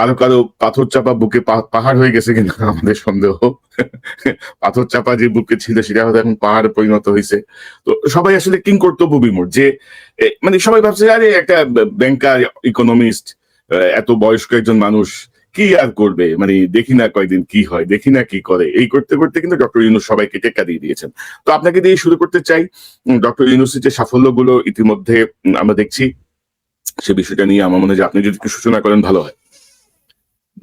কারো কারো পাথর চাপা বুকে পাহাড় হয়ে গেছে কিনা আমাদের সন্দেহ। পাথর চাপা যে বুকে ছিল সেটা হয়তো এখন পাহাড়ে পরিণত হয়েছে। তো সবাই আসলে কিংকর্তব্য বিমূঢ় যে মানে সবাই ভাবছে আরে একটা ব্যাংকার, ইকোনমিস্ট, এত বয়স্ক একজন মানুষ কি আর করবে, মানে দেখি না কয়দিন কি হয়, দেখি না কি করে, এই করতে করতে কিন্তু ডক্টর ইউনূস সবাইকে টেক্কা দিয়ে দিয়েছেন। তো আপনাকে দিয়ে শুরু করতে চাই, ডক্টর ইউনূসের যে সাফল্যগুলো ইতিমধ্যে আমরা দেখছি, সে বিষয়টা নিয়ে আমার মনে হয় যে আপনি যদি একটু সূচনা করেন ভালো হয়।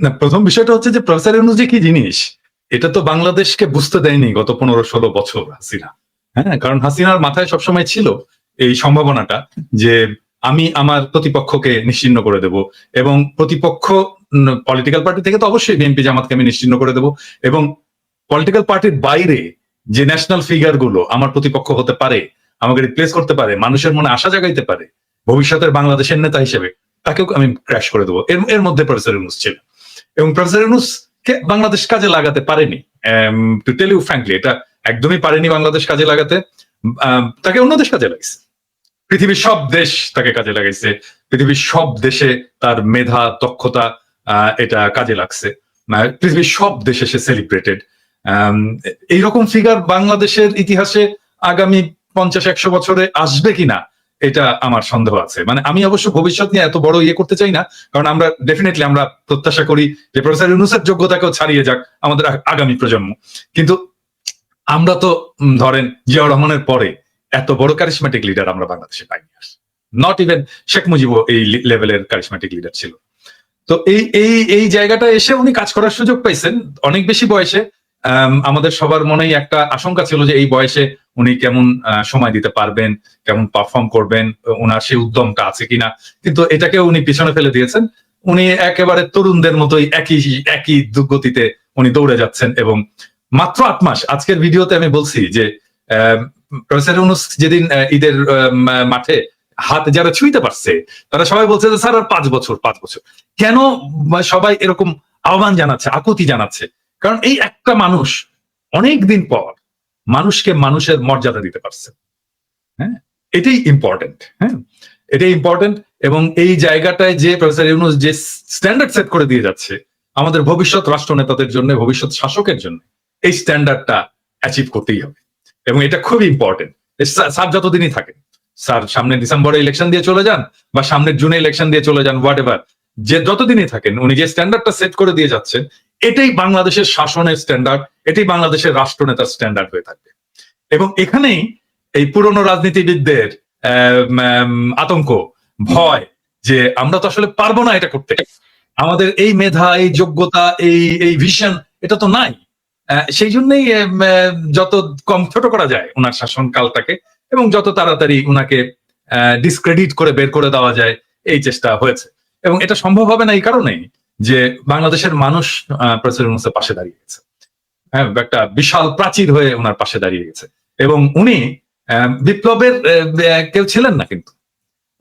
না, প্রথম বিষয়টা হচ্ছে যে প্রফেসর ইউনূস যে কি জিনিস এটা তো বাংলাদেশকে বুঝতে দেয়নি গত 15-16 বছর হাসিনা। হ্যাঁ, কারণ হাসিনার মাথায় সবসময় ছিল এই সম্ভাবনাটা যে আমি আমার প্রতিপক্ষকে নিশ্চিহ্ন করে দেব, এবং প্রতিপক্ষ পলিটিক্যাল পার্টি থেকে তো অবশ্যই বিএনপি জামাতকে আমি নিশ্চিহ্ন করে দেব, এবং পলিটিক্যাল পার্টির বাইরে যে ন্যাশনাল ফিগার গুলো আমার প্রতিপক্ষ হতে পারে, আমাকে রিপ্লেস করতে পারে, মানুষের মনে আশা জাগাইতে পারে ভবিষ্যতের বাংলাদেশের নেতা হিসেবে, তাকেও আমি ক্র্যাশ করে দেবো। এর মধ্যে প্রফেসর ইউনূস ছিল, এবং প্রফেসর ইউনূস কে বাংলাদেশ কাজে লাগাতে পারেনি। টু টেল ইউ ফ্র্যাঙ্কলি, এটা একদমই পারেনি বাংলাদেশ কাজে লাগাতে। তাকে অন্য দেশ কাজে লাগাইছে, পৃথিবীর সব দেশ তাকে কাজে লাগাইছে, পৃথিবীর সব দেশে তার মেধা, দক্ষতা এটা কাজে লাগছে, পৃথিবীর সব দেশে সে সেলিব্রেটেড। এইরকম ফিগার বাংলাদেশের ইতিহাসে আগামী 50-100 বছরে আসবে কিনা এটা আমার সন্দেহ আছে। মানে আমি অবশ্য ভবিষ্যৎ নিয়ে এত বড় ইয়ে করতে চাই না, কারণ আমরা ডেফিনেটলি আমরা প্রত্যাশা করি যে প্রফেসর ইউনূসের যোগ্যতাকেও ছাড়িয়ে যাক আমাদের আগামী প্রজন্ম। কিন্তু আমরা তো ধরেন জিয়াউর রহমানের পরে এত বড় কারিশম্যাটিক লিডার আমরা বাংলাদেশে পাইনি। নট ইভেন শেখ মুজিবও এই লেভেলের কারিশম্যাটিক লিডার ছিল। তো এই জায়গাটা এসে উনি কাজ করার সুযোগ পাইছেন অনেক বেশি বয়সে। আমাদের সবার মনেই একটা আশঙ্কা ছিল যে এই বয়সে উনি কেমন সময় দিতে পারবেন, কেমন পারফর্ম করবেন, ওনার সেই উদ্যমটা আছে কিনা। কিন্তু এটাকে উনি পিছনে ফেলে দিয়েছেন। উনি একেবারে তরুণদের মতোই একই গতিতে উনি দৌড়ে যাচ্ছেন, এবং মাত্র 8 মাস। আজকের ভিডিওতে আমি বলছি যে প্রফেসর ইউনূস যেদিন ঈদের মাঠে হাত যারা ছুঁইতে পারছে তারা সবাই বলছে যে স্যার আর 5 বছর। কেন সবাই এরকম আহ্বান জানাচ্ছে, আকুতি জানাচ্ছে? কারণ এই একটা মানুষ অনেকদিন পর মানুষকে মানুষের মর্যাদা দিতে পারছে। হ্যাঁ, এটাই ইম্পর্টেন্ট। হ্যাঁ, এটাই ইম্পর্টেন্ট। এবং এই জায়গাটায় যে প্রফেসর ইউনূস যে স্ট্যান্ডার্ড সেট করে দিয়ে যাচ্ছে আমাদের ভবিষ্যৎ রাষ্ট্রনেতাদের জন্য, ভবিষ্যৎ শাসকের জন্য, এই স্ট্যান্ডার্ডটা অ্যাচিভ করতেই হবে, এবং এটা খুবই ইম্পর্টেন্ট। স্যার যতদিনই থাকেন, স্যার সামনে ডিসেম্বরে ইলেকশন দিয়ে চলে যান বা সামনের জুনে ইলেকশন দিয়ে চলে যান, হোয়াট এভার, যে যতদিনই থাকেন উনি যে স্ট্যান্ডার্ডটা সেট করে দিয়ে যাচ্ছেন এটাই বাংলাদেশের শাসনের স্ট্যান্ডার্ড, এটাই বাংলাদেশের রাষ্ট্রনেতার স্ট্যান্ডার্ড হয়ে থাকবে। এবং এখানেই এই পুরনো রাজনীতিবিদদের আতঙ্ক, ভয় যে আমরা তো আসলে পারবো না এটা করতে, আমাদের এই মেধা, এই যোগ্যতা, এই ভিশন এটা তো নাই। সেই জন্যই যত কম ছোট করা যায় ওনার শাসনকালটাকে, এবং যত তাড়াতাড়ি ওনাকে ডিসক্রেডিট করে বের করে দেওয়া যায় এই চেষ্টা হয়েছে। এবং এটা সম্ভব হবে না এই কারণেই যে বাংলাদেশের মানুষ প্রফেসর ইউনূসের পাশে দাঁড়িয়ে গেছে। হ্যাঁ, একটা বিশাল প্রাচীর হয়ে ওনার পাশে দাঁড়িয়ে গেছে। এবং উনি বিপ্লবের কেউ ছিলেন না, কিন্তু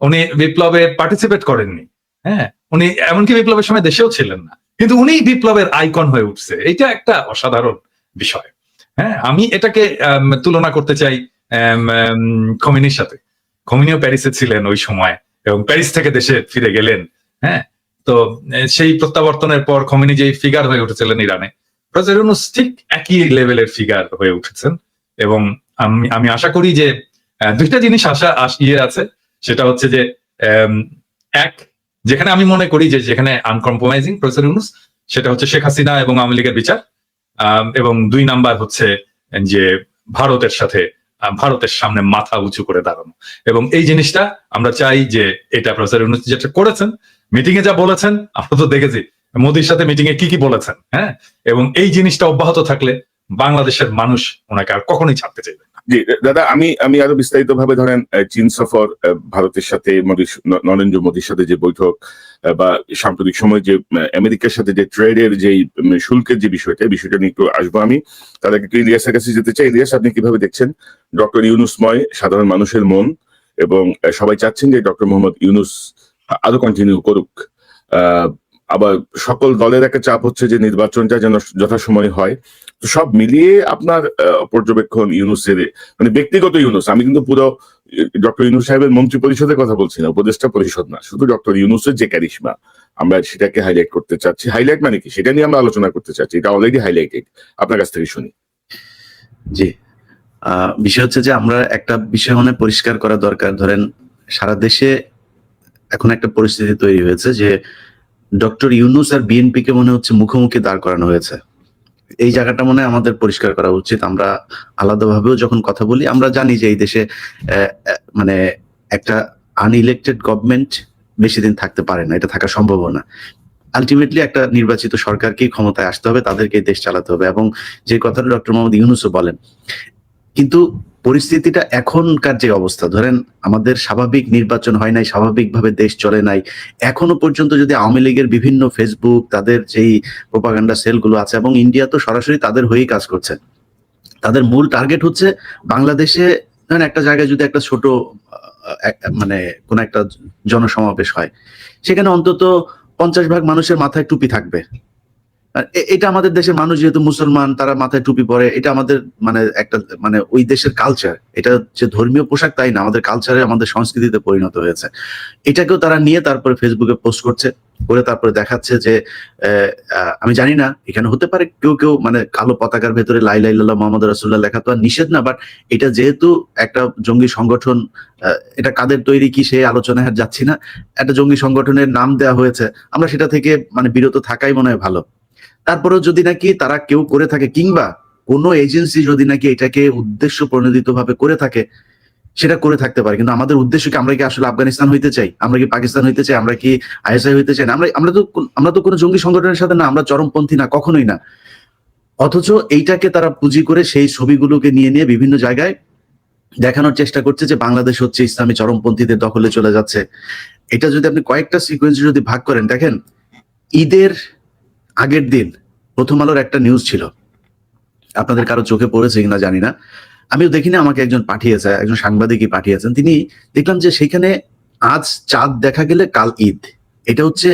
উনি বিপ্লবে পার্টিসিপেট করেননি। হ্যাঁ, উনি এমনকি বিপ্লবের সময় দেশেও ছিলেন না, কিন্তু উনি বিপ্লবের আইকন হয়ে উঠছে। এটা একটা অসাধারণ বিষয়। হ্যাঁ, আমি এটাকে তুলনা করতে চাই খোমেনির সাথে। খোমেনিও প্যারিসে ছিলেন ওই সময়, এবং প্যারিস থেকে দেশে ফিরে গেলেন। হ্যাঁ, তো সেই প্রত্যাবর্তনের পর খোমেনি যে ফিগার হয়ে উঠেছিলেন ইরানে, প্রফেসর ইউনূস ঠিক একই লেভেলের ফিগার হয়ে উঠেছেন। এবং আমি আশা করি যে দুইটা জিনিস ইয়ে আছে, সেটা হচ্ছে যে এক, যেখানে আমি মনে করি যে যেখানে আনকম্প্রোমাইজিং প্রফেসর ইউনূস, সেটা হচ্ছে শেখ হাসিনা এবং আওয়ামী লীগের বিচার, এবং 2 নাম্বার হচ্ছে যে ভারতের সামনে মাথা উঁচু করে দাঁড়ানো। এবং এই জিনিসটা আমরা চাই যে এটা প্রফেসর ইউনূস যেটা করেছেন, মিটিং এ যা বলেছেন আমরা তো দেখেছি, মোদির সাথে মিটিং এ কি বলেছেন। হ্যাঁ, এবং এই জিনিসটা অব্যাহত থাকলে বাংলাদেশের মানুষ ওনাকে আর কখনোই ছাড়তে চাইবে না। জি দাদা, আমি আরো বিস্তারিত ভাবে ধরেন চীন সফর, ভারতের সাথে নরেন্দ্র মোদীর সাথে যে বৈঠক, বা সাম্প্রতিক সময় যে আমেরিকার সাথে যে ট্রেডের যে শুল্কের যে বিষয়টা নিয়ে একটু আসবো। আমি তার আগে একটু ইলিয়াসের কাছে যেতে চাই। ইলিয়াস, আপনি কিভাবে দেখছেন ডক্টর ইউনূসময় সাধারণ মানুষের মন, এবং সবাই চাচ্ছেন যে ডক্টর মোহাম্মদ ইউনূস আরো কন্টিনিউ করুক, আবার সকল দলের একটা চাপ হচ্ছে যে নির্বাচনটা যেন যথাসময় হয়। তো সব মিলিয়ে আপনার পর্যবেক্ষণ ইউনূসের, মানে ব্যক্তিগত ইউনূস, আমি কিন্তু পুরো ডক্টর ইউনূস সাহেবের মন্ত্রী পরিষদের কথা বলছি না, উপদেষ্টা পরিষদ না, শুধু ডক্টর ইউনূসের যে ক্যারিশমা, আমরা সেটাকে হাইলাইট করতে চাচ্ছি। হাইলাইট মানে কি, সেটা নিয়ে আমরা আলোচনা করতে চাচ্ছি, এটা অলরেডি হাইলাইটেড। আপনার কাছ থেকে শুনি। জি, বিষয় হচ্ছে যে আমরা একটা বিষয় মনে পরিষ্কার করা দরকার। ধরেন সারা দেশে এখন একটা পরিস্থিতি তৈরি হয়েছে যে ডক্টর ইউনূস আর বিএনপি কে মনে হচ্ছে মুখোমুখি দাঁড় করানো হয়েছে। এই জায়গাটা মনে হয় আমাদের পরিষ্কার করা উচিত। আমরা আলাদাভাবেও যখন কথা বলি, আমরা জানি যে এই দেশে মানে একটা আনইলেক্টেড গভর্নমেন্ট বেশি দিন থাকতে পারে না, এটা থাকা সম্ভব না। আলটিমেটলি একটা নির্বাচিত সরকারকেই ক্ষমতায় আসতে হবে, তাদেরকে দেশ চালাতে হবে, এবং যে কথাটা ডক্টর মোহাম্মদ ইউনূসও বলেন। কিন্তু পরিস্থিতিটা এখনকার যে অবস্থা, ধরেন আমাদের স্বাভাবিক নির্বাচন হয় নাই, স্বাভাবিকভাবে দেশ চলে নাই, এখনো পর্যন্ত যদি আওয়ামী লীগের বিভিন্ন ফেসবুক, তাদের যেই প্রোপাগান্ডা সেলগুলো আছে, এবং ইন্ডিয়া তো সরাসরি তাদের হয়েই কাজ করছে, তাদের মূল টার্গেট হচ্ছে বাংলাদেশে ধরেন একটা জায়গায় যদি একটা ছোট মানে কোন একটা জনসমাবেশ হয়, সেখানে অন্তত 50% মানুষের মাথায় টুপি থাকবে। এটা আমাদের দেশের মানুষ যেহেতু মুসলমান, তারা মাথায় টুপি পরে, এটা আমাদের মানে একটা মানে ওই দেশের কালচার। এটা যে ধর্মীয় পোশাক তাই না, আমাদের কালচারে, আমাদের সংস্কৃতিতে পরিণত হয়েছে। এটাকেও তারা নিয়ে তারপরে ফেসবুকে পোস্ট করছে, করে তারপরে দেখাচ্ছে যে আমি জানি না, এখানে হতে পারে কেউ কেউ মানে কালো পতাকার ভেতরে লা ইলাহা ইল্লাল্লাহ মুহাম্মাদ রাসূলুল্লাহ লেখা তো আর নিষেধ না, বাট এটা যেহেতু একটা জঙ্গি সংগঠন, এটা কাদের তৈরি কি সেই আলোচনায় আর যাচ্ছি না, একটা জঙ্গি সংগঠনের নাম দেওয়া হয়েছে, আমরা সেটা থেকে মানে বিরত থাকাই মনে হয় ভালো। তারপরেও যদি নাকি তারা কেউ করে থাকে, কিংবা কোনো এজেন্সি যদি নাকি এটাকে উদ্দেশ্য প্রণোদিত ভাবে করে থাকে, সেটা করে থাকতে পারে, কিন্তু আমাদের উদ্দেশ্য কি, আমরা কি আসলে আফগানিস্তান হইতে চাই, আমরা কি পাকিস্তান হইতে চাই, আমরা কি আইএসআই হইতে চাই না, আমরা তো কোনো জঙ্গি সংগঠনের সাথে না, আমরা চরমপন্থী না, কখনোই না। অথচ এইটাকে তারা পুঁজি করে সেই ছবিগুলোকে নিয়ে নিয়ে বিভিন্ন জায়গায় দেখানোর চেষ্টা করছে যে বাংলাদেশ হচ্ছে ইসলামী চরমপন্থীদের দখলে চলে যাচ্ছে। এটা যদি আপনি কয়েকটা সিকোয়েন্স যদি ভাগ করেন, দেখেন ঈদের আগের দিন প্রথম আলোর একটা নিউজ ছিল, আপনাদের কারো চোখে পড়েছে কিনা জানি না, আমিও দেখিনি, আমাকে একজন পাঠিয়েছে, একজন সাংবাদিকই পাঠিয়েছেন। তিনি দেখলাম যে সেখানে আজ চাঁদ দেখা গেলে কাল ঈদ, এটা হচ্ছে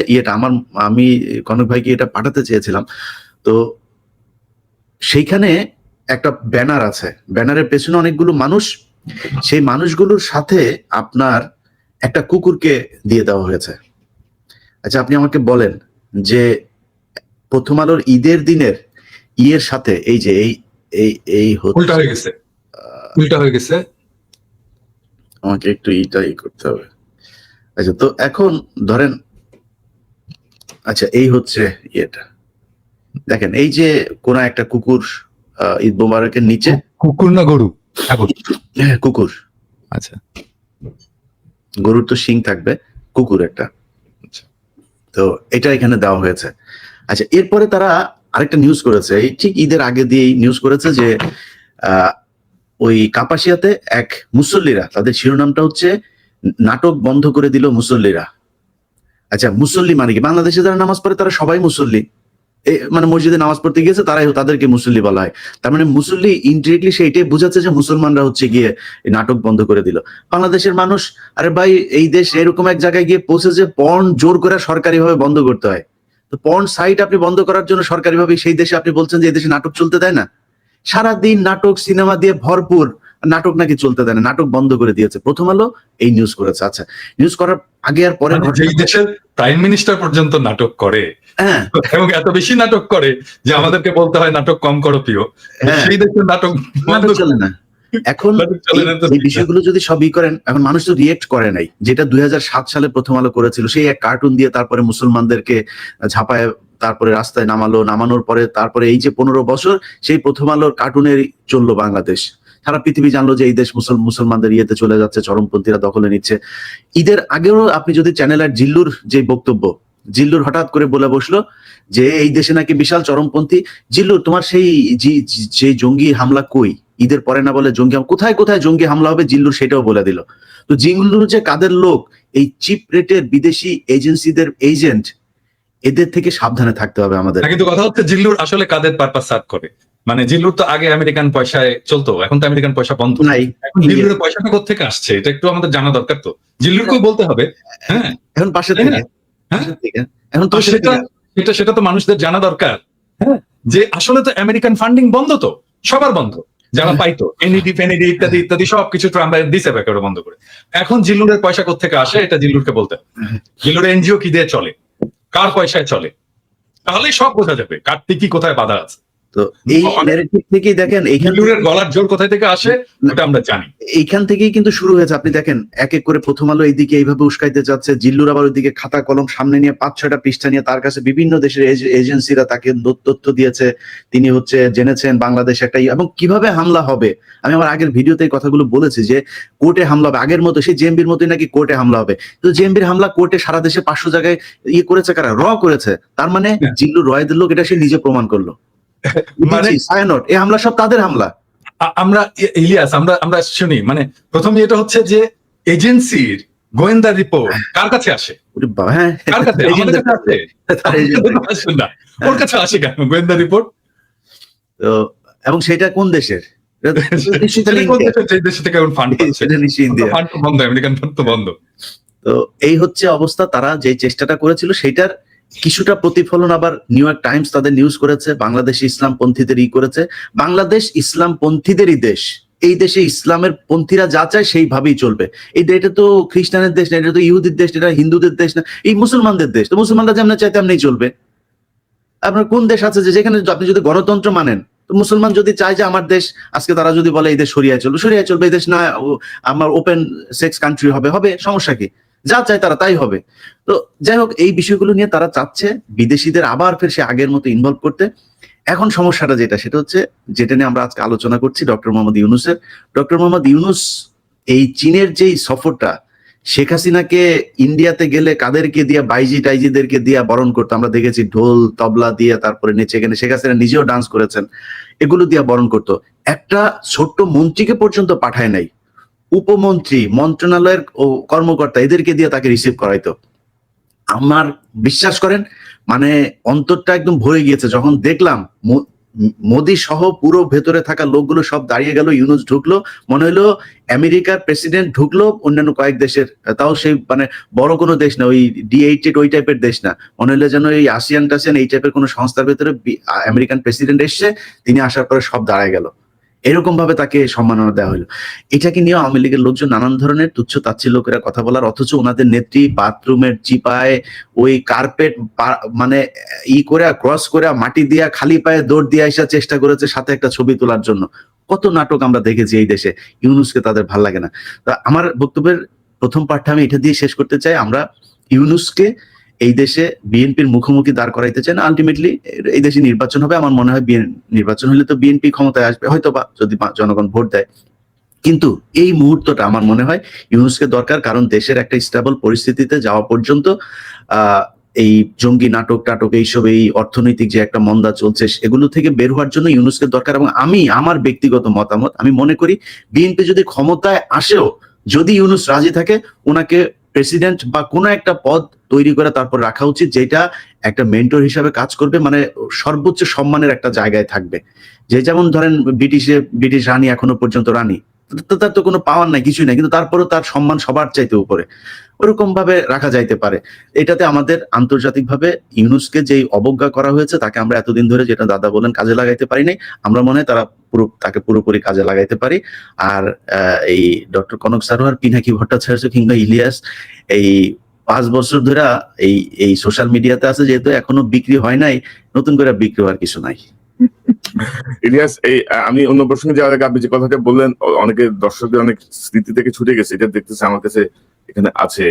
আমি কনক ভাইকে এটা পাঠাতে চেয়েছিলাম। তো সেইখানে একটা ব্যানার আছে, ব্যানারের পেছনে অনেকগুলো মানুষ, সেই মানুষগুলোর সাথে আপনার একটা কুকুরকে দিয়ে দেওয়া হয়েছে। আচ্ছা, আপনি আমাকে বলেন যে প্রথম আলোর ঈদের দিনের ইয়ের সাথে এই যে এই উল্টা হয়ে গেছে, উল্টা হয়ে গেছে, আমাকে একটু এইটাই করতে হবে। আচ্ছা, তো এখন ধরেন, আচ্ছা এই হচ্ছে ইয়েটা, দেখেন এই যে কোন একটা কুকুর ঈদ মোবারকের নিচে, কুকুর না গরু? হ্যাঁ কুকুর, আচ্ছা, গরুর তো শিং থাকবে, কুকুর একটা, তো এটা এখানে দেওয়া হয়েছে। আচ্ছা, এরপরে তারা আরেকটা নিউজ করেছে, এই ঠিক ঈদের আগে দিয়ে নিউজ করেছে যে ওই কাপাসিয়াতে এক মুসল্লিরা, তাদের শিরোনামটা হচ্ছে নাটক বন্ধ করে দিল মুসল্লিরা। আচ্ছা, মুসল্লি মানে কি? বাংলাদেশে যারা নামাজ পড়ে তারা সবাই মুসল্লি, মানে মসজিদে নামাজ পড়তে গিয়েছে তাদেরকে মুসল্লি বলা হয়। তার মানে মুসল্লি ইনডিরেক্টলি সেইটাই বোঝাচ্ছে যে মুসলমানরা হচ্ছে গিয়ে নাটক বন্ধ করে দিল। বাংলাদেশের মানুষ, আরে ভাই এই দেশ এরকম এক জায়গায় গিয়ে পৌঁছেছে পর্ন জোর করে সরকারি ভাবে বন্ধ করতে হয়। তো পর্ন সাইট আপনি বন্ধ করার জন্য সরকারি ভাবে সেই দেশে আপনি বলছেন যে এই দেশে নাটক চলতে দেয় না? সারাদিন নাটক সিনেমা দিয়ে ভরপুর, নাটক নাকি চলতে দেয় না, নাটক বন্ধ করে দিয়েছে। প্রথম আলো এই নিউজ করেছে। আচ্ছা, নিউজ করার আগে আর পরে এই দেশের প্রাইম মিনিস্টার পর্যন্ত নাটক করে, হ্যাঁ, এবং এত বেশি নাটক করে যে আমাদেরকে বলতে হয় নাটক কম করো প্রিয়। সেই দেশের নাটক চলে না। এখন এই বিষয়গুলো যদি সবই করেন, এখন মানুষ তো রিয়েক্ট করে নাই, যেটা 2007 সালে প্রথম আলো করেছিল, সেই এক কার্টুন দিয়ে তারপরে মুসলমানদেরকে ঝাঁপায় তারপরে রাস্তায় নামানোর পরে তারপরে এই যে 15 বছর সেই প্রথম আলোর কার্টুনের চললো বাংলাদেশ। সারা পৃথিবী জানলো যে এই দেশ মুসলমানদের ইয়েতে চলে যাচ্ছে, চরমপন্থীরা দখলে নিচ্ছে। ঈদের আগেও আপনি যদি চ্যানেল আর জিল্লুর যে বক্তব্য, জিল্লুর হঠাৎ করে বলে বসলো যে এই দেশে নাকি বিশাল চরমপন্থী। জিল্লুর, তোমার সেই জঙ্গি হামলা কই? ঈদের পরে না বলে জঙ্গি কোথায় কোথায় জঙ্গি হামলা হবে, জিল্লুর সেটাও বলে দিল। তো জিল্লুর যে কাদের লোক, এই চিপ রেটের বিদেশি এজেন্সিদের এজেন্ট, এদের থেকে সাবধানে থাকতে হবে আমাদের। কিন্তু কথা হচ্ছে জিল্লুর আসলে কাদের পারপাস সার্ভ করে, মানে জিল্লুর তো আগে আমেরিকান পয়সায় চলতো, এখন তো আমেরিকান পয়সা বন্ধ নাই, এখন জিল্লুরের পয়সাটা কোত্থেকে আসছে এটা একটু আমাদের জানা দরকার। তো জিল্লুরকেও বলতে হবে। হ্যাঁ, এখন পাশে থেকে, এখন তো সেটা তো মানুষদের জানা দরকার। হ্যাঁ, যে আসলে তো আমেরিকান ফান্ডিং বন্ধ, তো সবার বন্ধ, যারা পাইতো এনইডি ফেনিডি ইত্যাদি ইত্যাদি সবকিছু ট্রাম্প দিছে ব্যাপারে বন্ধ করে। এখন জিল্লুরের পয়সা কোত্থেকে আসে এটা জিল্লুরকে বলতে হবে। জিল্লুরের এনজিও কি দিয়ে চলে, কার পয়সায় চলে, তাহলেই সব বোঝা যাবে কার কি কোথায় বাধা আছে। তো এই ন্যারেটিভ থেকেই দেখেন এইখান জিল্লুরের গলার জোর কোথায় থেকে আসে ওটা আমরা জানি। এইখান থেকেই কিন্তু শুরু হয়েছে। আপনি দেখেন এক এক করে প্রথম আলো এইদিকে এইভাবে উস্কাইতে যাচ্ছে, জিল্লুর আবার ওইদিকে খাতা কলম সামনে নিয়ে 5-6টা পৃষ্ঠা নিয়ে তার কাছে বিভিন্ন দেশের এজেন্সিরা তাকে তথ্য দিয়েছে, তিনি হচ্ছে জেনেছেন বাংলাদেশ একটা এবং কিভাবে হামলা হবে। আমি আমার আগের ভিডিওতে এই কথাগুলো বলেছি যে কোর্টে হামলা হবে, আগের মতো সেই জেএমবির মতোই নাকি কোর্টে হামলা হবে। তো জেএমবির হামলা কোর্টে সারা দেশে 500 জায়গায় করেছে কারা? করেছে। তার মানে জিল্লু রয়েদের লোক, এটা সে নিজে প্রমাণ করলো। মানে ছায়ানট এই হামলা সব তাদের হামলা। আমরা ইলিয়াস আমরা শুনি মানে প্রথমে এটা হচ্ছে যে এজেন্সির গোয়েন্দা রিপোর্ট কার কাছে আসে? হ্যাঁ, কার কাছে? আমাদের কাছে আসে না, ওর কাছে আসে কেন গোয়েন্দা রিপোর্ট? তো এবং সেটা কোন দেশের? যে দেশ থেকে ফান্ড পাচ্ছে, ফান্ড বন্ধ, আমেরিকান ফান্ড তো বন্ধ। তো এই হচ্ছে অবস্থা। তারা যে চেষ্টাটা করেছিল সেটার কিছুটা প্রতিফলন আবার নিউ ইয়র্ক টাইমস তাদের নিউজ করেছে, বাংলাদেশ ইসলাম পন্থীদের করেছে। বাংলাদেশ ইসলাম পন্থীদেরই দেশ, এই দেশে ইসলামের পন্থীরা যা চায় সেইভাবেই চলবে। এটা তো খ্রিস্টানের দেশ না, এটা তো ইহুদির দেশ, এটা হিন্দুদের দেশ না, এই মুসলমানদের দেশ। তো মুসলমানরা যেমন চায় তেমনি চলবে। আপনার কোন দেশ আছে যে যেখানে আপনি যদি গণতন্ত্র মানেন, তো মুসলমান যদি চায় যে আমার দেশ আজকে তারা যদি বলে এই দেশ শরিয়ায় চলবে, এই দেশ না আমার ওপেন সেক্স কান্ট্রি হবে, সমস্যা কি? যা চায় তারা তাই হবে। তো যাই হোক, এই বিষয়গুলো নিয়ে তারা চাচ্ছে বিদেশিদের আবার ফের সে আগের মতো ইনভলভ করতে। এখন সমস্যাটা সেটা হচ্ছে যেটা নিয়ে আমরা আজকে আলোচনা করছি, ডক্টর মোহাম্মদ ইউনূসের। ডক্টর মোহাম্মদ ইউনূস এই চীনের যেই সফরটা, শেখ হাসিনাকে ইন্ডিয়াতে গেলে কাদেরকে দিয়ে, বাইজি টাইজিদেরকে দিয়ে বরণ করতো আমরা দেখেছি, ঢোল তবলা দিয়ে, তারপরে নেচে গেলে শেখ হাসিনা নিজেও ডান্স করেছেন, এগুলো দিয়ে বরণ করতো। একটা ছোট্ট মন্ত্রীকে পর্যন্ত পাঠায় নাই, উপমন্ত্রী, মন্ত্রণালয়ের কর্মকর্তা, এদেরকে দিয়ে তাকে রিসিভ করাইতো। আমার বিশ্বাস করেন মানে অন্তরটা একদম ভরে গিয়েছে যখন দেখলাম মোদী সহ পুরো ভেতরে থাকা লোকগুলো সব দাঁড়িয়ে গেল, ইউনূস ঢুকলো, মনে হলো আমেরিকার প্রেসিডেন্ট ঢুকলো, অন্যান্য কয়েক দেশের, তাও সেই মানে বড় কোনো দেশ না, ওই D8 ওই টাইপের দেশ না, মনে হলো যেন এই আসিয়ান টাসিয়ান এই টাইপের কোনো সংস্থার ভেতরে আমেরিকান প্রেসিডেন্ট এসছে, তিনি আসার পরে সব দাঁড়ায় গেল, এরকম ভাবে তাকে সম্মাননা দেওয়া হলো। এটাকে নিয়ে আওয়ামী লীগের লোকজন নানান ধরনের তুচ্ছ তাচ্ছিল্য করে কথা বলার, অথচ ওনাদের নেত্রী বাথরুমের চিপায় ওই কার্পেট মানে করে ক্রস করে মাটি দিয়া খালি পায়ে দৌড় দিয়ে আসার চেষ্টা করেছে সাথে একটা ছবি তোলার জন্য। কত নাটক আমরা দেখেছি এই দেশে। ইউনূসকে তাদের ভাল লাগে না। তা আমার বক্তব্যের প্রথম পার্টটা আমি এটা দিয়ে শেষ করতে চাই। আমরা ইউনূসকে এই দেশে বিএনপির মুখোমুখি দাঁড় করাইতে চাই না। আলটিমেটলি এই দেশে নির্বাচন হবে, আমার মনে হয় নির্বাচন হলে তো বিএনপি ক্ষমতায় আসবে হয়তোবা, যদি জনগণ ভোট দেয়। কিন্তু এই মুহূর্তটা আমার মনে হয় ইউনূসকে দরকার, কারণ দেশের একটা স্টেবল পরিস্থিতিতে যাওয়া পর্যন্ত এই জঙ্গি নাটক টাটক এইসব, এই অর্থনৈতিক যে একটা মন্দা চলছে, এগুলো থেকে বের হওয়ার জন্য ইউনূসকে দরকার। এবং আমি আমার ব্যক্তিগত মতামত, আমি মনে করি বিএনপি যদি ক্ষমতায় আসেও, যদি ইউনূস রাজি থাকে, ওনাকে প্রেসিডেন্ট বা কোনো একটা পদ তৈরি করে তারপর রাখা উচিত, যেটা একটা মেন্টর হিসাবে কাজ করবে, মানে সর্বোচ্চ সম্মানের একটা জায়গায় থাকবে। যেমন ধরেন ব্রিটিশ রানী এখনো পর্যন্ত রানী, তার তো কোনো পাওয়ার নাই, কিছুই নাই, কিন্তু তারপরেও তার সম্মান সবার চাইতে উপরে, ওরকম ভাবে রাখা যাইতে পারে। এটাতে আমাদের আন্তর্জাতিকভাবে ইউনূসকে যেই অবজ্ঞা করা হয়েছে, তাকে আমরা এতদিন ধরে, যেটা দাদা বলেন, কাজে লাগাইতে পারি নাই, আমরা মনে হয় তাকে পুরোপুরি কাজে লাগাইতে পারি। আর এই ডক্টর কনক সারোয়ার, পিনাকি ভট্টাচার্য কিংবা ইলিয়াস এই 5 বছর ধরে এই সোশ্যাল মিডিয়াতে আছে, যেহেতু এখনো বিক্রি হয় নাই, নতুন করে বিক্রি হওয়ার কিছু নাই। ইলিয়াস, এই আমি অন্য প্রসঙ্গে যাওয়ার আগে আপনি যে কথাটা বললেন, অনেকে দর্শকদের অনেক স্মৃতি থেকে ছুটে গেছে, এটা দেখতেছে আমার কাছে এখানে আছে,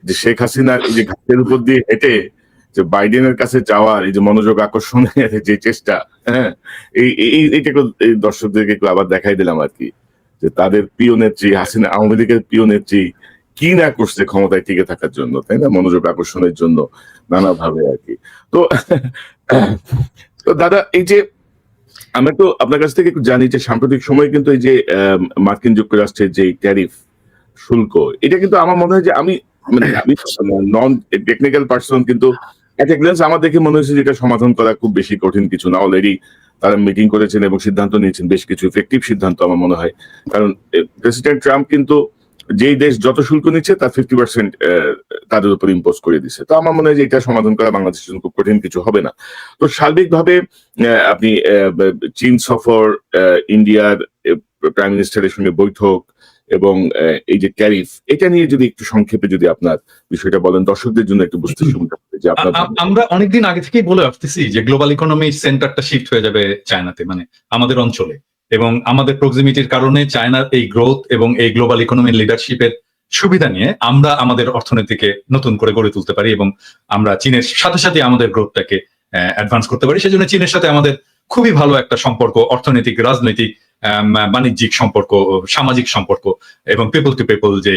যে শেখ হাসিনার এই যে ঘাটের উপর দিয়ে হেঁটে যে বাইডেনের কাছে যাওয়ার এই যে মনোযোগ আকর্ষণের যে চেষ্টা, হ্যাঁ, এইটাকে দর্শকদেরকে একটু আবার দেখাই দিলাম আর কি, যে তাদের প্রিয় নেত্রী হাসিনা, আওয়ামী লীগের প্রিয় নেত্রী কি না করছে ক্ষমতায় টিকে থাকার জন্য, তাই না, মনোযোগ আকর্ষণের জন্য নানাভাবে আর কি। তো দাদা, এই যে আমরা তো আপনার কাছ থেকে একটু জানি যে সাম্প্রতিক সময়ে কিন্তু এই যে মার্কিন যুক্তরাষ্ট্রের যে ট্যারিফ শুল্ক, এটা কিন্তু আমার মনে হয় যে আমি নন টেকনিক্যাল পার্সন, কিন্তু এট এ গ্ল্যান্স আমার দেখে মনে হয়েছে যে এটা সমাধান করা খুব বেশি কঠিন কিছু না। অলরেডি তারা মিটিং করেছেন এবং সিদ্ধান্ত নিয়েছেন, বেশ কিছু ইফেক্টিভ সিদ্ধান্ত আমার মনে হয়। কারণ প্রেসিডেন্ট ট্রাম্প কিন্তু যেই দেশ যত শুল্ক নিচ্ছে তার 50% তাদের উপর ইম্পোজ করে দিচ্ছে। তো আমার মনে হয় যে এটা সমাধান করা বাংলাদেশের জন্য খুব কঠিন কিছু হবে না। তো সার্বিকভাবে আপনি চীন সফর, ইন্ডিয়ার প্রাইম মিনিস্টারের সঙ্গে বৈঠক, এবং এই যে ট্যারিফ, এটা নিয়ে যদি একটু সংক্ষেপে যদি আপনার বিষয়টা বলেন, দর্শকদের জন্য একটু বুঝতে সুবিধা হবে যে আপনার। আমরা অনেকদিন আগে থেকেই বলে আসতেছি যে গ্লোবাল ইকোনমির সেন্টারটা শিফট হয়ে যাবে চায়নাতে, মানে আমাদের অঞ্চলে, এবং আমাদের প্রক্সিমিটির কারণে চায়নার এই গ্রোথ এবং এই গ্লোবাল ইকোনমির লিডারশিপের সুবিধা নিয়ে আমরা আমাদের অর্থনীতিকে নতুন করে গড়ে তুলতে পারি এবং আমরা চীনের সাথে সাথে আমাদের গ্রোথটাকে অ্যাডভান্স করতে পারি। সেজন্য চীনের সাথে আমাদের খুবই ভালো একটা সম্পর্ক, অর্থনৈতিক, রাজনৈতিক, বাণিজ্যিক সম্পর্ক, সামাজিক সম্পর্ক এবং পিপল টু পিপল যে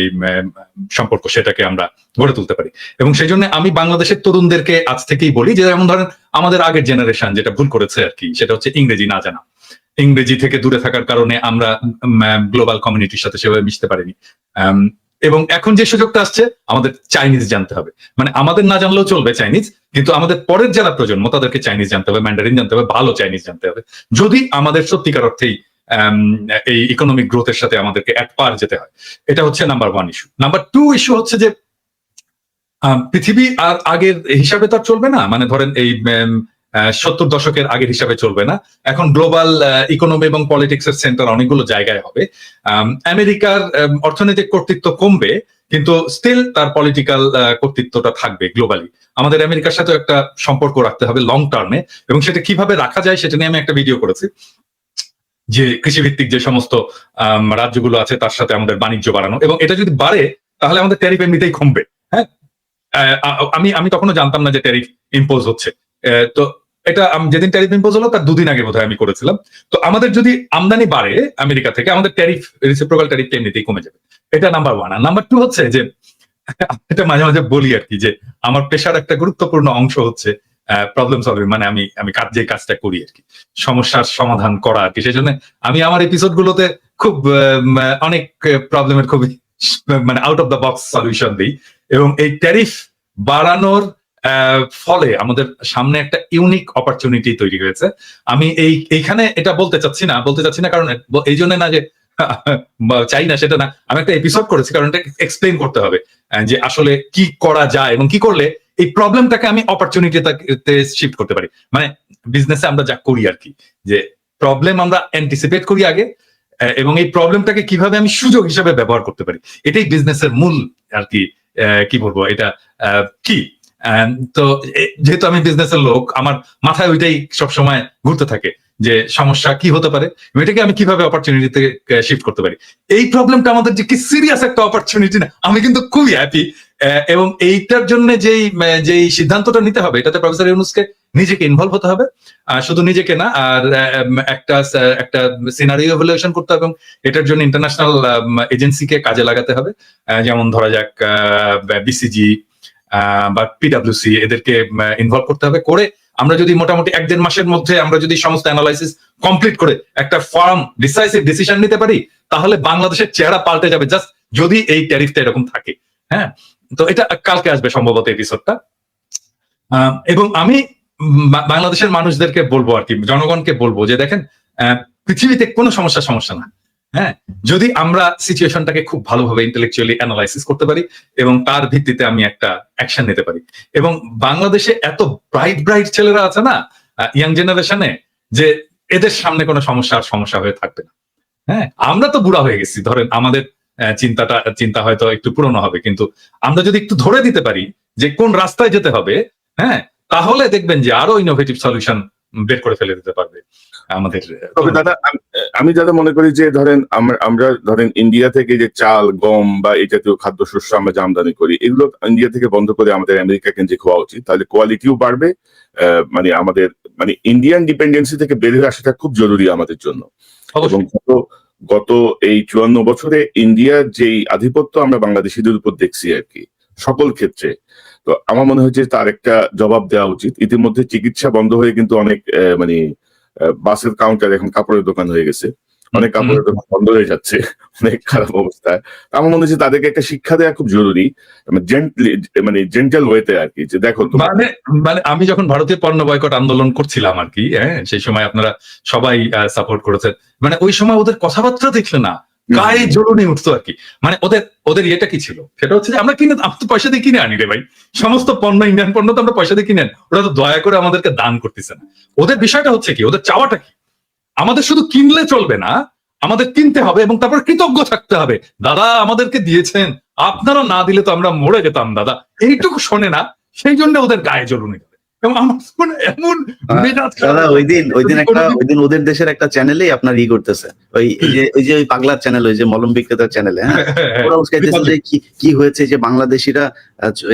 সম্পর্ক, সেটাকে আমরা গড়ে তুলতে পারি। এবং সেই জন্য আমি বাংলাদেশের তরুণদেরকে আজ থেকেই বলি যে, যেমন ধরেন আমাদের আগের জেনারেশন যেটা ভুল করেছে আর কি, সেটা হচ্ছে ইংরেজি না জানা। ইংরেজি থেকে দূরে থাকার কারণে আমরা গ্লোবাল কমিউনিটির সাথে সেভাবে মিশতে পারিনি। এবং এখন যে সুযোগটা আসছে, আমাদের চাইনিজ জানতে হবে। মানে আমাদের না জানলেও চলবে চাইনিজ, কিন্তু আমাদের পরের যারা প্রজন্ম তাদেরকে চাইনিজ জানতে হবে, ম্যান্ডারিন জানতে হবে, ভালো চাইনিজ জানতে হবে, যদি আমাদের সত্যিকার অর্থেই এই ইকোনমিক গ্রোথের সাথে আমাদেরকে এক পার যেতে হয়। এটা হচ্ছে নাম্বার 1 ইস্যু। নাম্বার 2 ইস্যু হচ্ছে যে পৃথিবী আর আগের হিসাবে তো আর চলবে না। মানে ধরেন এই 70 দশকের আগের হিসাবে চলবে না। এখন গ্লোবাল ইকোনমি এবং পলিটিক্স এর সেন্টার অনেকগুলো জায়গায় হবে। আমেরিকার অর্থনৈতিক কর্তৃত্ব কমবে, কিন্তু স্টিল তার পলিটিক্যাল কর্তৃত্বটা থাকবে গ্লোবালি। আমাদের আমেরিকার সাথে একটা সম্পর্ক রাখতে হবে লং টার্মে, এবং সেটা কিভাবে রাখা যায় সেটা নিয়ে আমি একটা ভিডিও করেছি, যে কৃষিভিত্তিক যে সমস্ত রাজ্যগুলো আছে তার সাথে আমাদের বাণিজ্য বাড়ানো, এবং এটা যদি বাড়ে তাহলে আমাদের ট্যারিফ এমনিতেই কমবে। হ্যাঁ, আমি তখনও জানতাম না যে ট্যারিফ ইম্পোজ হচ্ছে। তো এটা যেদিন ট্যারিফ ইম্পোজ হলো তার 2 দিন আগে বোধহয় আমি করেছিলাম। তো আমাদের যদি আমদানি বাড়ে আমেরিকা থেকে, আমাদের ট্যারিফ, রেসিপ্রোকাল ট্যারিফ এমনিতেই কমে যাবে। এটা নাম্বার 1। আর নাম্বার 2 হচ্ছে যে, এটা মাঝে মাঝে বলি আর কি, যে আমার পেশার একটা গুরুত্বপূর্ণ অংশ হচ্ছে প্রবলেম সলভিং। মানে আমি যে কাজটা করি আর কি, সমস্যার সমাধান করা আর কি। সেই জন্য আমি আমার এপিসোড গুলোতে খুব অনেক প্রবলেমের খুবই মানে out of the box solution দিই। এবং এই ট্যারিফ বাড়ানোর ফলে আমাদের সামনে একটা ইউনিক অপরচুনিটি তৈরি হয়েছে। আমি এইখানে এটা বলতে চাচ্ছি না কারণ এই জন্য না যে চাই না, সেটা না। আমি একটা এপিসোড করেছি কারণ এটা এক্সপ্লেইন করতে হবে যে আসলে কি করা যায় এবং কি করলে এই প্রবলেমটাকে আমি অপরচুনিটিতে শিফট করতে পারি। মানে বিজনেসে আমরা যা করি আর কি, যে প্রবলেম আমরা অ্যান্টিসিপেট করি আগে, এবং এই প্রবলেমটাকে কিভাবে আমি সুযোগ হিসেবে ব্যবহার করতে পারি, এটাই বিজনেসের মূল আর কি। কি বলবো, এটা কি, তো যেহেতু আমি বিজনেসের লোক, আমার মাথায় ওইটাই সবসময় ঘুরতে থাকে যে সমস্যা কি হতে পারে, এটাকে আমি কিভাবে অপরচুনিটিতে শিফট করতে পারি। এই প্রবলেমটা আমাদের যে কি সিরিয়াস একটা অপরচুনিটি না, আমি কিন্তু খুবই হ্যাপি। এবং এইটার জন্য যেই সিদ্ধান্তটা নিতে হবে, এটাতে প্রফেসর ইউনূসকে নিজেকে ইনভলভ হতে হবে, শুধু নিজেকে না, আর একটা সিনারিও ইভ্যালুয়েশন করতে হবে, এবং এটার জন্য ইন্টারন্যাশনাল এজেন্সিকে কাজে লাগাতে হবে। যেমন ধরা যাক বিসিজি বা পিডব্লিউসি, এদেরকে ইনভলভ করতে হবে। করে আমরা যদি মোটামুটি 1-1.5 মাসের মধ্যে আমরা যদি সমস্ত অ্যানালাইসিস কমপ্লিট করে একটা ফার্ম ডিসাইসিভ ডিসিশন নিতে পারি, তাহলে বাংলাদেশের চেহারা পাল্টে যাবে, জাস্ট যদি এই ট্যারিফটা এরকম থাকে। হ্যাঁ, তো এটা কালকে আসবে সম্ভবত এপিসোডটা। এবং আমি বাংলাদেশের মানুষদেরকে বলবো আর কি, জনগণকে বলবো যে দেখেন, পৃথিবীতে কোনো সমস্যা না। হ্যাঁ, যদি আমরা সিচুয়েশনটাকে খুব ভালোভাবে ইন্টেলেকচুয়ালি অ্যানালাইসিস করতে পারি এবং তার ভিত্তিতে আমি একটা অ্যাকশন নিতে পারি। এবং বাংলাদেশে এত ব্রাইট ছেলেরা আছে না ইয়াং জেনারেশনে, যে এদের সামনে কোনো সমস্যা হয়ে থাকবে না। হ্যাঁ, আমরা তো বুড়া হয়ে গেছি, ধরেন আমাদের চিন্তা হয়তো একটু পুরনো হবে, কিন্তু আমরা যদি একটু ধরে দিতে পারি যে কোন রাস্তায় যেতে হবে, হ্যাঁ, তাহলে দেখবেন যে আরো ইনোভেটিভ সলিউশন বের করে ফেলে দিতে পারবে আমাদের। তবে দাদা, আমি দাদা মনে করি যে ধরেন আমরা ধরেন ইন্ডিয়া থেকে যে চাল, গম বা এই জাতীয় খাদ্যশস্য আমরা যে আমদানি করি, এগুলো ইন্ডিয়া থেকে বন্ধ করে আমাদের আমেরিকা কেন্দ্রিক হওয়া উচিত। তাহলে কোয়ালিটিও বাড়বে। মানে আমাদের ইন্ডিয়ান ডিপেন্ডেন্সি থেকে বেরিয়ে আসাটা খুব জরুরি আমাদের জন্য। এবং গত এই 54 বছরে ইন্ডিয়ার যেই আধিপত্য আমরা বাংলাদেশিদের উপর দেখছি আর কি সকল ক্ষেত্রে, তো আমার মনে হচ্ছে তার একটা জবাব দেওয়া উচিত। ইতিমধ্যে চিকিৎসা বন্ধ হয়ে কিন্তু অনেক বাসের কাউন্টার এখন কাপড়ের দোকান হয়ে গেছে, অনেক কাপড়ের দোকান বন্ধ হয়ে যাচ্ছে, অনেক খারাপ অবস্থায়। আমার মনে হচ্ছে তাদেরকে একটা শিক্ষা দেওয়া খুব জরুরি, জেন্টাল ওয়েতে আর কি, যে দেখো মানে আমি যখন ভারতীয় পণ্য বয়কট আন্দোলন করছিলাম আর কি, হ্যাঁ, সেই সময় আপনারা সবাই সাপোর্ট করেছেন। মানে ওই সময় ওদের কথাবার্তা দেখলে না গায়ে জ্বলুনি উঠতো আর কি। মানে ওদের ইয়েটা কি ছিল, সেটা হচ্ছে যে আমরা তো পয়সা দিয়ে কিনে আনি রে ভাই, সমস্ত পণ্য, ইন্ডিয়ান পণ্য তো আমরা পয়সা দিয়ে কিনে আনি, ওরা তো দয়া করে আমাদেরকে দান করতেছে না। ওদের বিষয়টা হচ্ছে কি, ওদের চাওয়াটা কি, আমাদের শুধু কিনলে চলবে না, আমাদের কিনতে হবে এবং তারপর কৃতজ্ঞ থাকতে হবে, দাদা আমাদেরকে দিয়েছেন, আপনারা না দিলে তো আমরা মরে যেতাম দাদা। এইটুকু শোনে না, সেই জন্য ওদের গায়ে জ্বলুন। এবং আমার মনে এমন মেজাজ খারাপ দাদা ওই দিন ওদের দেশের একটা চ্যানেলেই আপনার করতেছে, ওই পাগলার চ্যানেল, ওই যে মলম বিক্রেতার চ্যানেলে, হ্যাঁ, ওরা উস্কাইতেছে যে কি হয়েছে, যে বাংলাদেশিরা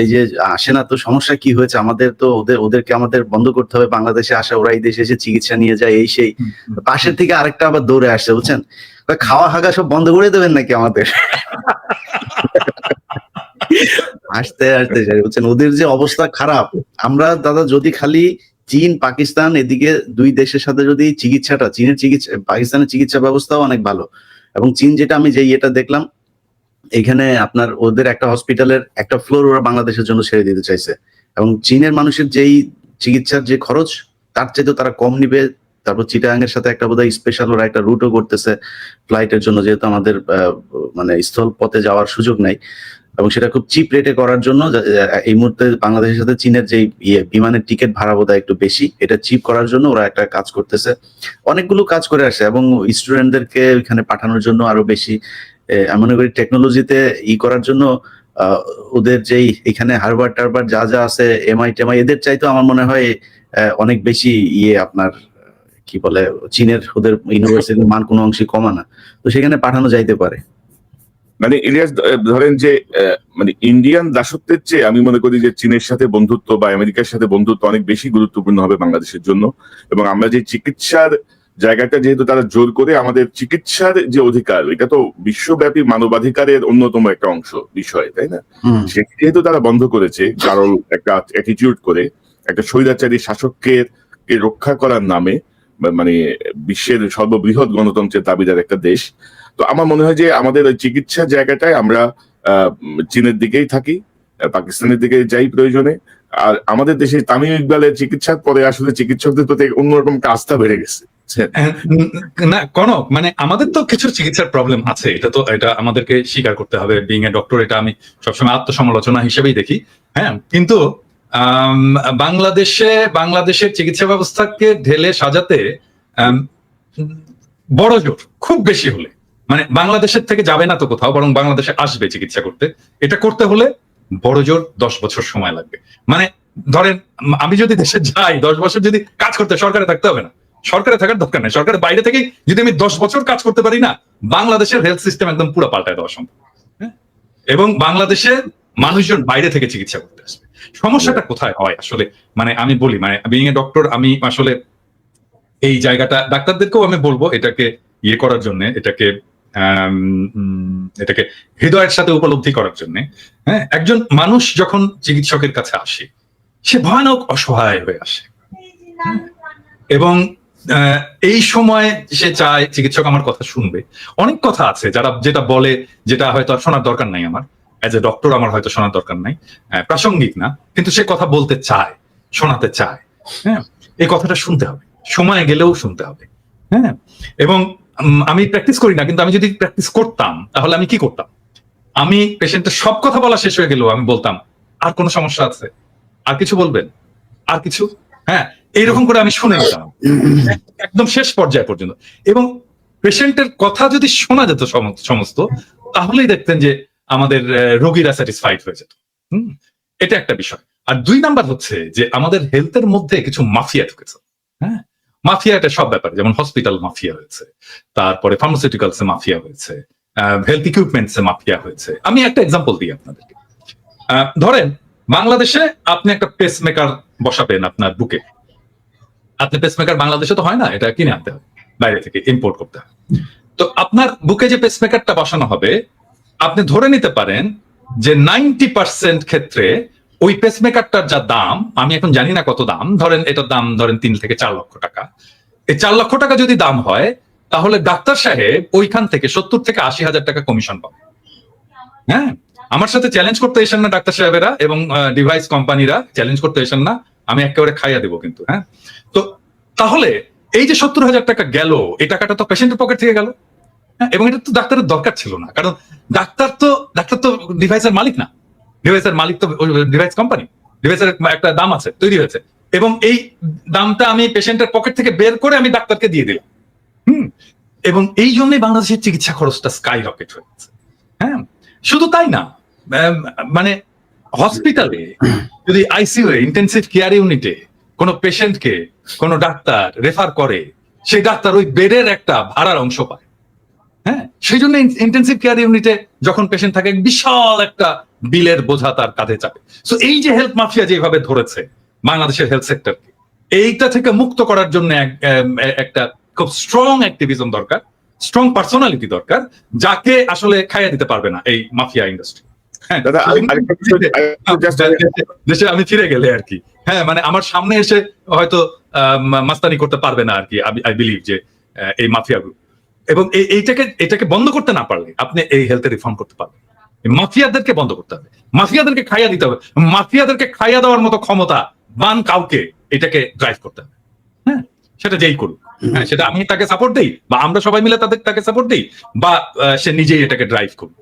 এই যে আসে না, তো সমস্যা কি হয়েছে, আমাদের তো ওদেরকে আমাদের বন্ধ করতে হবে, বাংলাদেশে আসা, ওরা এই দেশে এসে চিকিৎসা নিয়ে যায়, এই সেই। পাশের থেকে আরেকটা আবার দৌড়ে আসছে, বুঝছেন, খাওয়া হাগা সব বন্ধ করে দেবেন নাকি আমাদের? আসতে আসতে বুঝছেন ওদের যে অবস্থা খারাপ। আমরা দাদা যদি খালি চীন পাকিস্তান এদিকে দুই দেশের সাথে যদি পাকিস্তানের চিকিৎসা ব্যবস্থাও অনেক ভালো, এবং চীন যেটা আমি এটা দেখলাম, এখানে আপনার ওদের একটা হসপিটালের একটা ফ্লোর ওরা বাংলাদেশের জন্য ছেড়ে দিতে চাইছে, এবং চীনের মানুষের যেই চিকিৎসার যে খরচ তার চাইতে তারা কম নিবে। তারপর চিটাগাং এর সাথে একটা বোধহয় স্পেশাল ওরা একটা রুটও করতেছে ফ্লাইটের জন্য, যেহেতু আমাদের মানে স্থল পথে যাওয়ার সুযোগ নাই, এবং সেটা খুব চিপ রেটে করার জন্য। এই মুহূর্তে বাংলাদেশের সাথে চীনের যে বিমানের টিকিট ভাড়া বোধহয় একটু বেশি, এটা চিপ করার জন্য ওরা একটা কাজ করতেছে, অনেকগুলো কাজ করে আসে, এবং স্টুডেন্টদেরকে ওইখানে পাঠানোর জন্য আরো বেশি এমন করি টেকনোলজিতে করার জন্য ওদের যেই এখানে হারবার্ড টারবার্ড যা যা আছে, MIT এদের চাইতো আমার মনে হয় অনেক বেশি আপনার কি বলে চীনের ওদের ইউনিভার্সিটির মান কোনো অংশে কমা না, তো সেখানে পাঠানো যাইতে পারে। মানে ইলিয়াস, ধরেন যে মানে ইন্ডিয়ান দাসত্বের চেয়ে আমি মনে করি যে চীনের সাথে বন্ধুত্ব বা আমেরিকার সাথে বন্ধুত্ব অনেক বেশি গুরুত্বপূর্ণ হবে বাংলাদেশের জন্য। এবং আমরা যে চিকিৎসার জায়গাটা যেহেতু তারা জোর করে, আমাদের চিকিৎসার যে অধিকার, এটা তো বিশ্বব্যাপী মানবাধিকারের অন্যতম একটা অংশ বিষয়, তাই না? সেটি যেহেতু তারা বন্ধ করেছে, কারণ একটা অ্যাটিটিউড করে একটা স্বৈরাচারী শাসককে রক্ষা করার নামে, মানে বিশ্বের সর্ববৃহৎ গণতন্ত্রের দাবিদার একটা দেশ, তো আমার মনে হয় যে আমাদের ওই চিকিৎসার জায়গাটায় আমরা চীনের দিকেই থাকি, পাকিস্তানের দিকে যাই প্রয়োজনে। আর আমাদের দেশে তামিম ইকবালের চিকিৎসার পরে আসলে চিকিৎসকদের প্রতি অন্যরকম একটা আস্থা বেড়ে গেছে। না কনক, মানে আমাদের তো কিছু চিকিৎসার প্রবলেম আছে, এটা আমাদেরকে স্বীকার করতে হবে। বিং এ ডক্টর, এটা আমি সবসময় আত্মসমালোচনা হিসেবেই দেখি, হ্যাঁ। কিন্তু বাংলাদেশের চিকিৎসা ব্যবস্থাকে ঢেলে সাজাতে বড় জোর খুব বেশি হলে, মানে বাংলাদেশের থেকে যাবে না তো কোথাও, বরং বাংলাদেশে আসবে চিকিৎসা করতে। এটা করতে হলে বড় জোর 10 বছর সময় লাগবে। মানে ধরেন আমি যদি দেশে যাই 10 বছর যদি কাজ করতে, সরকারে থাকতে হবে না, সরকারে থাকার দরকার নেই, সরকারের বাইরে থেকে যদি আমি 10 বছর কাজ করতে পারি না, বাংলাদেশের হেলথ সিস্টেম একদম পুরো পাল্টায় দেওয়া সম্ভব। এবং বাংলাদেশের মানুষজন বাইরে থেকে চিকিৎসা করতে আসবে। সমস্যাটা কোথায় হয় আসলে, মানে আমি বলি, মানে বিং এ ডক্টর, আমি আসলে এই জায়গাটা ডাক্তারদেরকেও আমি বলবো এটাকে করার জন্য, এটাকে হৃদয়ের সাথে উপলব্ধি করার জন্য। হ্যাঁ, একজন মানুষ যখন চিকিৎসকের কাছে আসে, সে ভয়ানক অসহায় হয়ে আসে, এবং এই সময় সে চায় চিকিৎসক আমার কথা শুনবে। অনেক কথা আছে যেটা বলে, যেটা হয়তো শোনার দরকার নাই, আমার অ্যাজ এ ডক্টর আমার হয়তো শোনার দরকার নাই, প্রাসঙ্গিক না, কিন্তু সে কথা বলতে চায়, শোনাতে চায়। হ্যাঁ, এই কথাটা শুনতে হবে, সময় গেলেও শুনতে হবে। হ্যাঁ, এবং আমি প্র্যাকটিস করি না, কিন্তু আমি যদি প্র্যাকটিস করতাম তাহলে আমি কি করতাম, আমি পেশেন্টের সব কথা বলা শেষ হয়ে গেলেও আমি বলতাম, আর কোনো সমস্যা আছে, আর কিছু বলবেন, আর কিছু, হ্যাঁ, এইরকম করে আমি শুনে নিতাম একদম শেষ পর্যায়ে পর্যন্ত। এবং পেশেন্টের কথা যদি শোনা যেত সমস্ত, তাহলেই দেখতেন যে আমাদের রোগীরা স্যাটিসফাইড হয়ে যেত। এটা একটা বিষয়। আর 2 নাম্বার হচ্ছে যে আমাদের হেলথের মধ্যে কিছু মাফিয়া ঢুকেছে। হ্যাঁ, মাফিয়া, এটা সব ব্যাপারে, যেমন হসপিটাল মাফিয়া হয়েছে, তারপরে ফার্মাসিউটিক্যালস এ মাফিয়া হয়েছে, হেলথ ইকুইপমেন্টস এ মাফিয়া হয়েছে। আমি একটা এক্সাম্পল দিই আপনাদেরকে। ধরেন বাংলাদেশে আপনি একটা পেসমেকার বসাবেন আপনার বুকে, আপনি পেসমেকার বাংলাদেশে তো হয় না, এটা কিনে আনতে হবে, বাইরে থেকে ইম্পোর্ট করতে হবে। তো আপনার বুকে যে পেসমেকারটা বসানো হবে, আপনি ধরে নিতে পারেন যে 90% ক্ষেত্রে ওই পেসমেকারটার যা দাম, আমি এখন জানি না কত দাম, ধরেন এটার দাম ধরেন 3 থেকে 4 লক্ষ টাকা। এই 4 লক্ষ টাকা যদি দাম হয়, তাহলে ডাক্তার সাহেব ওইখান থেকে 70 থেকে 80 হাজার টাকা কমিশন পাবে। হ্যাঁ, আমার সাথে চ্যালেঞ্জ করতে এসেন না ডাক্তার সাহেবেরা এবং ডিভাইস কোম্পানিরা, চ্যালেঞ্জ করতে এসেন না, আমি একেবারে খাইয়া দেবো কিন্তু। হ্যাঁ, তো তাহলে এই যে 70 হাজার টাকা গেল, এই টাকাটা তো পেশেন্টের পকেট থেকে গেল। এবং এটা তো ডাক্তারের দরকার ছিল না, কারণ ডাক্তার তো ডিভাইসের মালিক না, ডিভাইসের মালিক তো ডিভাইস কোম্পানি, ডিভাইসের একটা দাম আছে, তৈরি হয়েছে, এবং এই দামটা আমি পেশেন্টের পকেট থেকে বের করে আমি ডাক্তারকে দিয়ে দিলাম। এবং এই জন্যই বাংলাদেশের চিকিৎসা খরচটা স্কাই রকেট হয়েছে। হ্যাঁ, শুধু তাই না, মানে হসপিটালে যদি আইসিইউ ইন্টেনসিভ কেয়ার ইউনিটে কোনো পেশেন্টকে কোনো ডাক্তার রেফার করে, সেই ডাক্তার ওই বেডের একটা ভাড়ার অংশ পায়। হ্যাঁ, সেই জন্য ইন্টেনসিভ কেয়ার ইউনিটে যখন পেশেন্ট থাকে বিশাল একটা বিলের বোঝা তার কাঁধে চাপে। সো এই যে হেলথ মাফিয়া যেভাবে ধরেছে বাংলাদেশের হেলথ সেক্টরকে, এইটা থেকে মুক্ত করার জন্য একটা খুব স্ট্রং অ্যাক্টিভিজম দরকার, স্ট্রং পার্সোনালিটি দরকার, যাকে আসলে খাইয়ে দিতে পারবে না এই মাফিয়া ইন্ডাস্ট্রি। দাদা আরেকটা বিষয়, দেশে আমি ফিরে গেলে আর কি, হ্যাঁ মানে আমার সামনে এসে হয়তো মাস্তানি করতে পারবে না আর কি, আই বিলিভ যে এই মাফিয়া গ্রুপ। এবং এটাকে বন্ধ করতে না পারলে আপনি এই হেলথে রিফর্ম করতে পারবেন। মাফিয়াদেরকে বন্ধ করতে হবে, মাফিয়াদেরকে খাইয়া দিতে হবে, মাফিয়াদেরকে খাইয়া দেওয়ার মতো ক্ষমতা বান কাউকে এটাকে ড্রাইভ করতে হবে। হ্যাঁ, সেটা যেই করুক, হ্যাঁ সেটা আমি তাকে সাপোর্ট দিই বা আমরা সবাই মিলে তাকে সাপোর্ট দিই, বা সে নিজেই এটাকে ড্রাইভ করবে।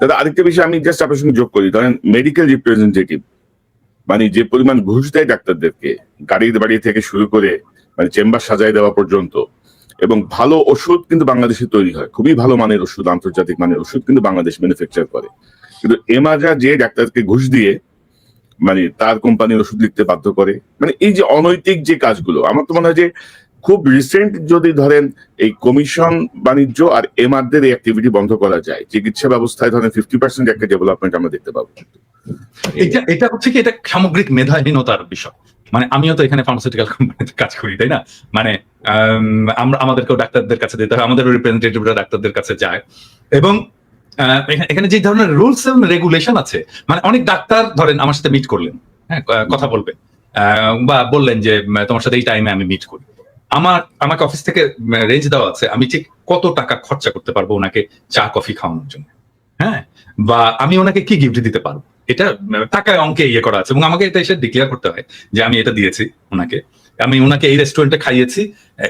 দাদা আরেকটা বিষয় আমি জাস্ট আপনার সঙ্গে যোগ করি, ধরেন মেডিকেল রিপ্রেজেন্টেটিভ মানে যে পরিমাণ ঘুষ দেয় ডাক্তারদেরকে, গাড়ির বাড়ি থেকে শুরু করে মানে চেম্বার সাজায় দেওয়া পর্যন্ত, এবং ভালো ওষুধ কিন্তু বাংলাদেশে তৈরি হয়, খুবই ভালো মানের ওষুধ, আন্তর্জাতিক মানের ওষুধ কিন্তু বাংলাদেশ ম্যানুফ্যাকচার করে, কিন্তু এমাজা যে ডাক্তারকে ঘুষ দিয়ে মানে তার কোম্পানির ওষুধ লিখতে বাধ্য করে, মানে এই যে অনৈতিক যে কাজগুলো, আমার তো মনে হয় যে খুব রিসেন্ট যদি ধরেন এই কমিশন বাণিজ্য আর এমআরদের এই অ্যাক্টিভিটি বন্ধ করা যায়, চিকিৎসা ব্যবস্থায় ধরেন 50% একটা ডেভেলপমেন্ট আমরা দেখতে পাবো। এটা হচ্ছে কি, এটা সামগ্রিক মেধাহীনতার বিষয়। মানে আমিও তো এখানে ফার্মাসিউটিক্যাল কোম্পানিতে কাজ করি, তাই না? মানে আমাদেরকেও ডাক্তারদের কাছে যেতে হয়, আমাদের রিপ্রেজেন্টেটিভরা ডাক্তারদের কাছে যায়, এবং এখানে যে ধরনের রুলস এবং রেগুলেশন আছে, মানে অনেক ডাক্তার ধরেন আমার সাথে মিট করলেন, হ্যাঁ কথা বলবেন, বা বললেন যে তোমার সাথে এই টাইমে আমি মিট করি, আমাকে অফিস থেকে রেঞ্জ দেওয়া আছে, আমি ঠিক কত টাকা খরচা করতে পারবো ওনাকে চা কফি খাওয়ানোর জন্য, হ্যাঁ, বা আমি ওনাকে কি গিফট দিতে পারবো, এটা টাকায় অঙ্কে ইয়ে করা আছে, এবং আমাকে এটা এসে ডিক্লেয়ার করতে হয় যে আমি এটা দিয়েছি ওনাকে, আমি ওনাকে এই রেস্টুরেন্টে খাইয়েছি,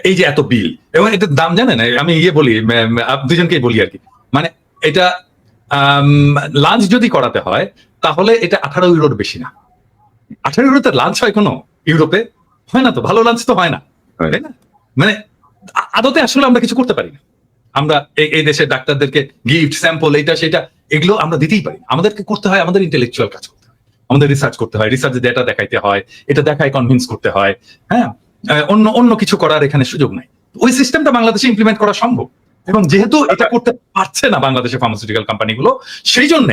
এই যে এত বিল, এবং এটার দাম জানেন, আমি ইয়ে বলি, দুজনকেই বলি আর কি, মানে এটা লাঞ্চ যদি করাতে হয় তাহলে এটা 18 ইউরোর বেশি না। 18 ইউরোতে লাঞ্চ হয় কোনো ইউরোপে? হয় না তো, ভালো লাঞ্চ তো হয় না, তাই না? মানে আদতে আসলে আমরা কিছু করতে পারি না, আমরা এই দেশের ডাক্তারদেরকে গিফট স্যাম্পল এইটা সেটা এগুলো আমরা দিতেই পারি। আমাদেরকে করতে হয় আমাদের ইন্টেলেকচুয়াল কাজ করতে হয়, আমাদের রিসার্চ করতে হয়, রিসার্চে ডেটা দেখাইতে হয়, এটা দেখায় কনভিন্স করতে হয়, হ্যাঁ, অন্য কিছু করার এখানে সুযোগ নাই। ওই সিস্টেমটা বাংলাদেশে ইমপ্লিমেন্ট করা সম্ভব, এবং যেহেতু এটা করতে পারছে না বাংলাদেশের ফার্মাসিউটিক্যাল কোম্পানিগুলো, সেই জন্য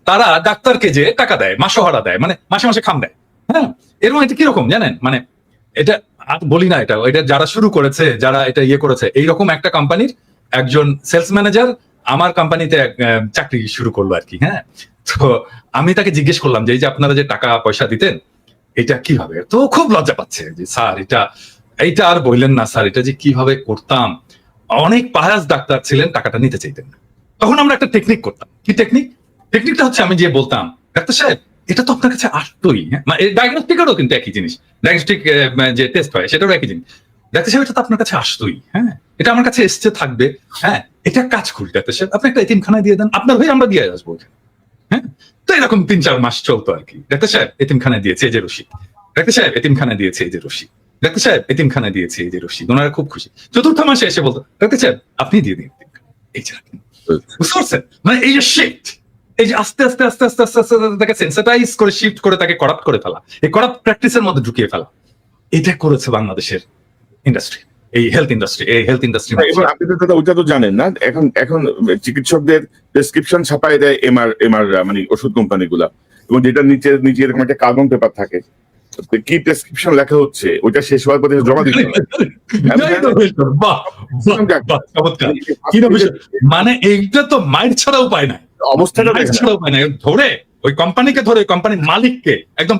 তারা ডাক্তারকে যে টাকা দেয়, মাসোহারা দেয়, মানে মাসে মাসে খাম দেয়। হ্যাঁ, এরকম এটা কিরকম জানেন, মানে এটা বলি না, এটা যারা শুরু করেছে, যারা এটা ইয়ে করেছে, এইরকম একটা কোম্পানির একজন সেলস ম্যানেজার আমার কোম্পানিতে চাকরি শুরু করলো আর কি। হ্যাঁ, তো আমি তাকে জিজ্ঞেস করলাম যে এই যে আপনারা যে টাকা পয়সা দিতেন এটা কিভাবে, তো খুব লজ্জা পাচ্ছে যে স্যার এইটা আর বললেন না স্যার, এটা যে কিভাবে করতাম, অনেক পায়াস ডাক্তার ছিলেন টাকাটা নিতে চাইতেন না। তখন আমরা একটা টেকনিক করতাম। কি টেকনিকটা হচ্ছে আমি যে বলতাম, ডাক্তার সাহেব এটা তো আপনার কাছে আসতোই, হ্যাঁ, ডায়াগনস্টিকেরও কিন্তু একই জিনিস, ডায়াগনস্টিক যে টেস্ট হয় সেটারও একই জিনিস, ডাক্তার সাহেব এটা তো আপনার কাছে আসতোই, হ্যাঁ, এটা আমার কাছে এসছে থাকবে, হ্যাঁ, এটা কাজ করি ডাক্তার সাহেব, আপনি একটা এতিমখানায় দিয়ে দেন, আপনার হয়ে আমরা দিয়ে আসবো, হ্যাঁ। তো এরকম 3-4 মাস চলতো আর কি। ডাক্তার সাহেব এতিমখানায় দিয়েছে এই যে রশিদ, ডাক্তার সাহেব এতিমখানায় দিয়েছে এই যে রশিদ, ডাক্তার সাহেব এতিমখানায় দিয়েছে এই যে রশিদ, ওনারা খুব খুশি। চতুর্থ মাসে এসে বলতো ডাক্তার সাহেব আপনি দিয়ে দিন এই যে, বুঝতে পারছেন? মানে এই যে শিফট, এই যে আস্তে আস্তে আস্তে আস্তে আস্তে আস্তে তাকে সেন্সিটাইজ করে শিফট করে তাকে করাপ্ট করে ফেলা, এই করাপ্ট প্র্যাকটিসের মধ্যে ঢুকিয়ে ফেলা, এটা করেছে বাংলাদেশের ইন্ডাস্ট্রি, এই হেলথ ইন্ডাস্ট্রি। আপনি তো দাদা ওইটা তো জানেন না, এখন চিকিৎসকদের প্রেসক্রিপশন ছাপায় দেয় এমআর মানে ওষুধ কোম্পানিগুলা, এবং যেটা নিচে এরকম একটা কার্বন পেপার থাকে, কি প্রেসক্রিপশন লেখা হচ্ছে ওইটা শেষ হওয়ার পরে জমা দিতে হয়। মানে এইটা তো মাইর ছাড়া উপায় নাই, অবস্থাটা ছাড়া উপায় নাই, ধরে ওই কোম্পানিকে ধরে কোম্পানির মালিককে একদম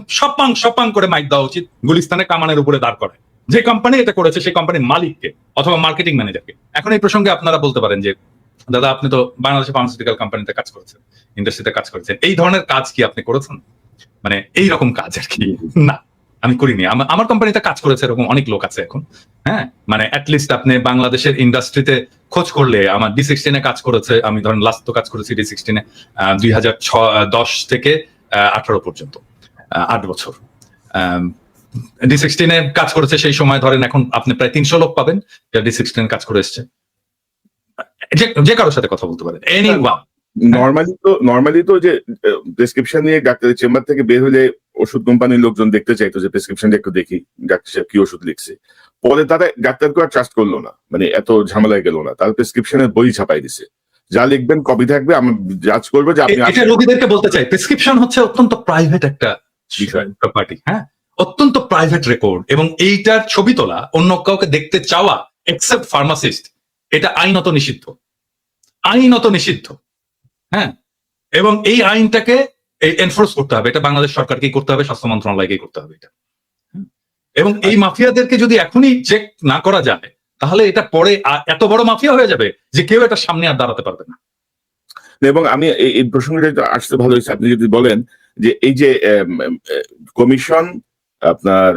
সপাং করে মাইক দেওয়া উচিত, গুলিস্তানে কামানের উপরে দাঁড় করে, যে কোম্পানি এটা করেছে সেই কোম্পানির মালিককে অথবা মার্কেটিং ম্যানেজারকে। এখন এই প্রসঙ্গে আপনারা বলতে পারেন যে দাদা আপনি তো বাংলাদেশের ফার্মাসিউটিক্যাল কোম্পানিতে কাজ করেছেন, ইন্ডাস্ট্রিতে কাজ করেছেন, এই ধরনের কাজ কি আপনি করেছেন? মানে এইরকম কাজ আর কি না, আমি করিনি। আমার কোম্পানিতে কাজ করেছে এরকম অনেক লোক আছে এখন, হ্যাঁ, মানে অ্যাটলিস্ট আপনি বাংলাদেশের ইন্ডাস্ট্রিতে খোঁজ করলে আমার D16 কাজ করেছে, আমি ধরেন লাস্ট তো কাজ করেছি D16 2010 থেকে 18 পর্যন্ত 8 বছর D16 কাজ করেছে, সেই সময় ধরেন এখন আপনি প্রায় 300 লোক পাবেন যারা D16 কাজ করে এসছে। যে কারোর সাথে কথা বলতে পারেন, এনিওয়ান। নর্মালি তো যে প্রেসক্রিপশন নিয়ে ডাক্তারের চেম্বার থেকে বের হলে ওষুধ কোম্পানির লোকজন দেখতে চাইতো যে প্রেসক্রিপশনটা একটু দেখি ডাক্তার সাহেব কি ওষুধ লিখছে। পরে তারা ডাক্তারকে আর ট্রাস্ট করলো না, মানে এত ঝামেলায় গেল না, তার প্রেসক্রিপশনের বই ছাপাই দিছে, যা লিখবেন কপি থাকবে, আমি জাজ করবো যে আপনি এটা রোগীদেরকে বলতে চাই, প্রেসক্রিপশন হচ্ছে অত্যন্ত প্রাইভেট একটা বিষয়, প্রপার্টি, হ্যাঁ, অত্যন্ত প্রাইভেট রেকর্ড, এবং এইটার ছবি তোলা অন্য কাউকে দেখতে চাওয়া এক্সেপ্ট ফার্মাসিস্ট, এটা আইনত নিষিদ্ধ, আইনত নিষিদ্ধ, হ্যাঁ। এবং এই আইনটাকে এনফোর্স করতে হবে, এটা বাংলাদেশ সরকারকেই করতে হবে, স্বাস্থ্য মন্ত্রণালয়কেই করতে হবে এটা। এবং এই মাফিয়াদেরকে যদি এখনই চেক না করা যায়, তাহলে এটা পরে এত বড় মাফিয়া হয়ে যাবে যে কেউ এটা সামনে আর দাঁড়াতে পারবে না। এবং আমি এই প্রসঙ্গটা আসতে ভালো হয়েছে, আপনি যদি বলেন যে এই যে কমিশন আপনার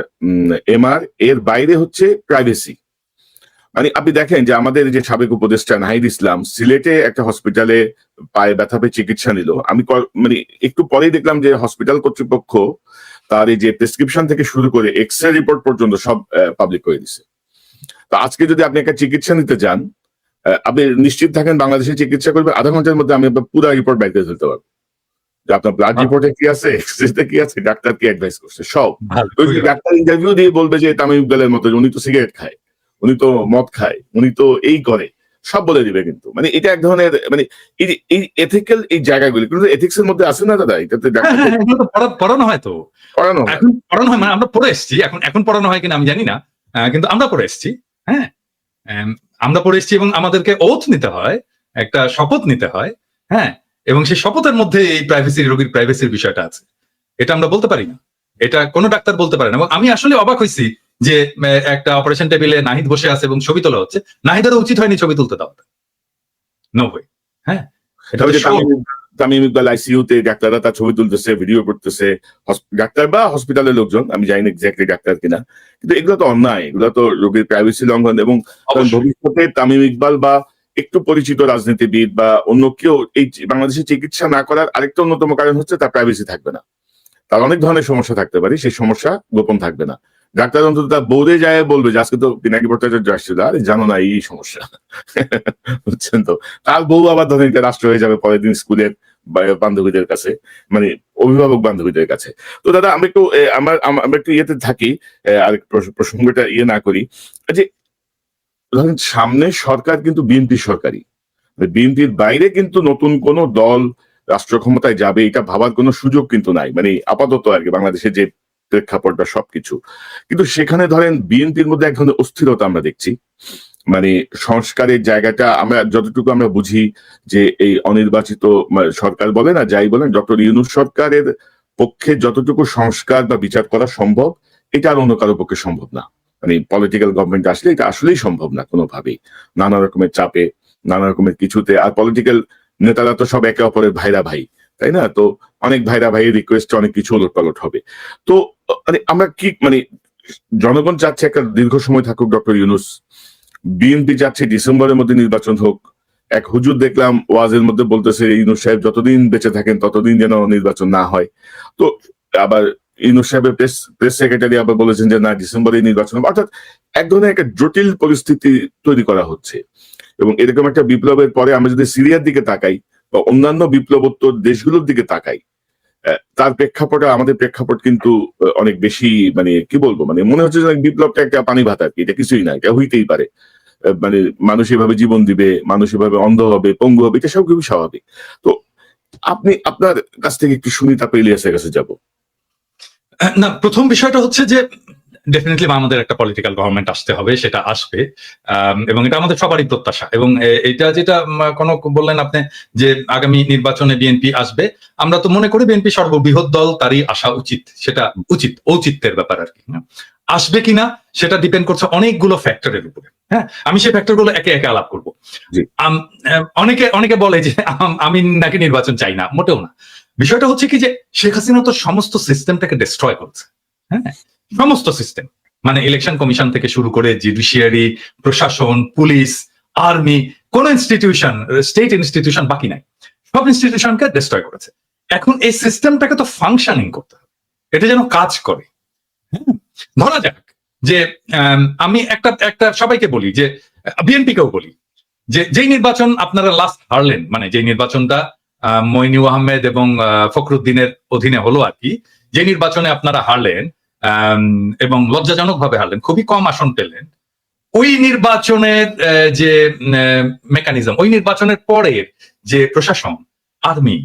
এমআর এর বাইরে হচ্ছে প্রাইভেসি। মানে আপনি দেখেন যে আমাদের যে সাবেক উপদেষ্টা নাহিদ ইসলাম সিলেটে একটা হসপিটালে পায়ে ব্যথা পেয়ে চিকিৎসা নিল, আমি মানে একটু পরেই দেখলাম যে হসপিটাল কর্তৃপক্ষ তার এই যে প্রেসক্রিপশন থেকে শুরু করে এক্সরে রিপোর্ট পর্যন্ত সব পাবলিক করে দিছে। তো আজকে যদি আপনি একটা চিকিৎসা নিতে যান, আপনি নিশ্চিত থাকেন বাংলাদেশে চিকিৎসা করবে, আধা ঘন্টার মধ্যে আমি পুরো রিপোর্ট বাইর করে ফেলতে পারবো, যে আপনার ব্লাড রিপোর্টে কি আছে, এক্সরেতে কি আছে, ডাক্তার কি অ্যাডভাইস করছে সব। ডাক্তার ইন্টারভিউ দিয়ে বলবে যে তামিম ইকবালের মতো উনি তো সিগারেট খায়, উনি তো মদ খায়, উনি তো এই করে, সব বলে দিবে। কিন্তু মানে এটা এক ধরনের মানে এই এথিক্যাল এই জায়গাগুলি কিন্তু এথিক্স এর মধ্যে আছে না দাদা, এটাতে পড়ানো হয়, তো পড়ানো এখন পড়ানো হয়, মানে আমরা পড়ে এসেছি, এখন পড়ানো হয় কিনা আমি জানি না, কিন্তু আমরা পড়ে এসেছি, হ্যাঁ, আমরা পড়ে এসেছি, এবং আমাদেরকে ওথ নিতে হয়, একটা শপথ নিতে হয়, হ্যাঁ, এবং সেই শপথের মধ্যে এই প্রাইভেসি, রোগীর প্রাইভেসির বিষয়টা আছে, এটা আমরা বলতে পারি না, এটা কোনো ডাক্তার বলতে পারে না। এবং আমি আসলে অবাক হয়েছি যে একটা অপারেশন টেবিলে নাহিদ বসে আছে এবং ছবি তোলা হচ্ছে, নাহিদেরও উচিত হয়নি ছবি তুলতে দেওয়া, নো ওয়ে, হ্যাঁ। তামিম ইকবাল আইসিইউতে ডাক্তাররা তার ছবি তুলতেছে, ভিডিও করতেছে, ডাক্তার বা হসপিটালের লোকজন, আমি জানি না এক্স্যাক্টলি ডাক্তার কিনা, কিন্তু এগুলো তো অন্যায়, এগুলো তো রোগীর প্রাইভেসি লঙ্ঘন। এবং ভবিষ্যতে তামিম ইকবাল বা একটু পরিচিত রাজনীতিবিদ বা অন্য কেউ এই বাংলাদেশে চিকিৎসা না করার আরেকটা অন্যতম কারণ হচ্ছে তার প্রাইভেসি থাকবে না, তার অনেক ধরনের সমস্যা থাকতে পারে, সেই সমস্যা গোপন থাকবে না। ডাক্তার অন্তত তার বৌরে যায় বলবে যে আজকে তো পিনাকি ভট্টাচার্য আসছিল, আরে জানো না এই সমস্যা, বুঝছেন তো। তার বউ আবার ধরেন রাষ্ট্র হয়ে যাবে পরের দিন স্কুলের বান্ধবীদের কাছে, মানে অভিভাবক বান্ধবীদের কাছে। তো দাদা আমরা একটু আমরা একটু ইয়েতে থাকি, আর প্রসঙ্গটা ইয়ে না করি, যে ধরেন সামনে সরকার কিন্তু বিএনপি সরকারি, বিএনপির বাইরে কিন্তু নতুন কোন দল রাষ্ট্র ক্ষমতায় যাবে এটা ভাবার কোনো সুযোগ কিন্তু নাই, মানে আপাতত আর কি বাংলাদেশের যে প্রেক্ষাপট বা সবকিছু। কিন্তু সেখানে ধরেন বিএনপির মধ্যে এক ধরনের অস্থিরতা আমরা দেখছি, মানে সংস্কারের জায়গাটা আমরা যতটুকু আমরা বুঝি যে এই অনির্বাচিত সরকার বলেন আর যাই বলেন, ডক্টর ইউনূস সরকারের পক্ষে যতটুকু সংস্কার বা বিচার করা সম্ভব এটা আর অন্য কারো পক্ষে সম্ভব না। মানে পলিটিক্যাল গভর্নমেন্ট আসলে এটা আসলেই সম্ভব না কোনোভাবেই, নানা রকমের চাপে, নানা রকমের কিছুতে। আর পলিটিক্যাল নেতারা তো সব একে অপরের ভাইরা ভাই, তাই না? তো অনেক ভাইরা ভাইয়ের রিকোয়েস্টে অনেক কিছু ওলটপালট হবে। তো মানে আমরা কি মানে জনগণ চাচ্ছে একটা দীর্ঘ সময় থাকুক ডক্টর ইউনূস, বিএনপি চাচ্ছে ডিসেম্বরের মধ্যে নির্বাচন হোক। এক হুজুর দেখলাম ওয়াজের মধ্যে বলতেছে ইউনূস সাহেব যতদিন বেঁচে থাকেন ততদিন যেন নির্বাচন না হয়। তো আবার ইউনূস সাহেবের প্রেস সেক্রেটারি আবার বলেছেন যে না ডিসেম্বরে নির্বাচন হবে। অর্থাৎ এক ধরনের একটা জটিল পরিস্থিতি তৈরি করা হচ্ছে। এবং এরকম একটা বিপ্লবের পরে আমরা যদি সিরিয়ার দিকে তাকাই বা অন্যান্য বিপ্লবোত্তর দেশগুলোর দিকে তাকাই, তার প্রেক্ষাপটে আমাদের প্রেক্ষাপট কিন্তু অনেক বেশি মানে কি বলবো, মানে মনে হচ্ছে যে বিপ্লবটা একটা পানি ভাত আর কি, এটা কিছুই না, এটা হইতেই পারে। মানে মানুষ এভাবে জীবন দিবে, মানুষ এভাবে অন্ধ হবে, পঙ্গু হবে, এটা সব খুবই স্বাভাবিক। তো আপনি আপনার কাছ থেকে একটু শুনি, তারপর ইলিয়াসের কাছে যাব। না, প্রথম বিষয়টা হচ্ছে যে ডেফিনেটলি আমাদের একটা পলিটিক্যাল গভর্নমেন্ট আসতে হবে, সেটা আসবে, এবং এটা আমাদের সবারই প্রত্যাশা। এবং এটা যেটা কোনো বললেন আপনি যে আগামী নির্বাচনে বিএনপি আসবে, আমরা তো মনে করি বিএনপি সর্ববৃহৎ দল, তারই আসা উচিত, সেটা উচিত, ঔচিত্যের ব্যাপার আর কি। আসবে কিনা সেটা ডিপেন্ড করছে অনেকগুলো ফ্যাক্টরের উপরে। হ্যাঁ, আমি সেই ফ্যাক্টর গুলো একে একে আলাপ করবো। অনেকে বলে যে আমি নাকি নির্বাচন চাই না, মোটেও না। বিষয়টা হচ্ছে কি যে শেখ হাসিনা তো সমস্ত সিস্টেমটাকে ডিস্ট্রয় করছে, হ্যাঁ, সমস্ত সিস্টেম, মানে ইলেকশন কমিশন থেকে শুরু করে জুডিশিয়ারি, প্রশাসন, পুলিশ, আর্মি, কোন ইনস্টিটিউশন, স্টেট ইনস্টিটিউশন বাকি নাই, সব ইনস্টিটিউশনকে ডিস্ট্রয় করেছে। এখন এই সিস্টেমটাকে তো ফাংশনিং করতে হবে, এটা যেন কাজ করে। ধরা যাক যে আমি একটা সবাইকে বলি, যে বিএনপি কেও বলি যেই নির্বাচন আপনারা লাস্ট হারলেন, মানে যে নির্বাচনটা মইনুল আহমেদ এবং ফখরুদ্দিনের অধীনে হলো আর কি, যে নির্বাচনে আপনারা হারলেন এবং লজ্জাজনক ভাবে হারলেন, খুবই কম আসন পেলেন, ওই নির্বাচনের যে মেকানিজম, ওই নির্বাচনের পরের যে প্রশাসন, আর্মি,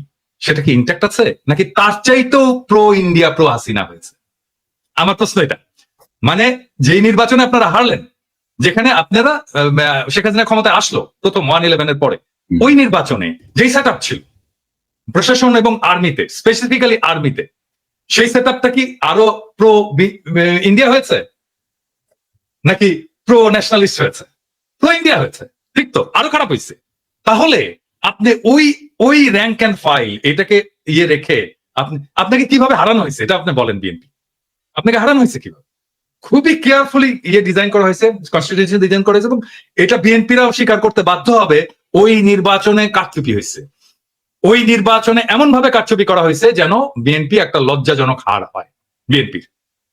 সেটা কি ইনট্যাক্ট আছে নাকি তার চাইতেও প্রো ইন্ডিয়া প্রো হাসিনা হয়েছে? আমার প্রশ্ন এটা। মানে যেই নির্বাচনে আপনারা হারলেন, যেখানে আপনারা শেখ হাসিনা ক্ষমতায় আসলো প্রথম 1/11 এর পরে, ওই নির্বাচনে যেই সেট আপ ছিল প্রশাসন এবং আর্মিতে, স্পেসিফিক্যালি আর্মিতে, সেই সেট আপটা কি আরো প্রো ইন্ডিয়া হয়েছে নাকি প্রো ন্যাশনালিস্ট হয়েছে? প্রো ইন্ডিয়া হয়েছে, ঠিক তো? আরো খারাপ হয়েছে। তাহলে আপনি ওই র্যাঙ্ক অ্যান্ড ফাইল এটাকে রেখে আপনাকে কিভাবে হারানো হয়েছে এটা আপনি বলেন। বিএনপি আপনাকে হারানো হয়েছে কিভাবে? খুবই কেয়ারফুলি ডিজাইন করা হয়েছে, কনস্টিটিউশন ডিজাইন করা হয়েছে, এবং এটা বিএনপিরাও স্বীকার করতে বাধ্য হবে। ওই নির্বাচনে কারচুপি হয়েছে, ওই নির্বাচনে এমন ভাবে কারচুপি করা হয়েছে যেন বিএনপি একটা লজ্জাজনক হার হয় বিএনপির।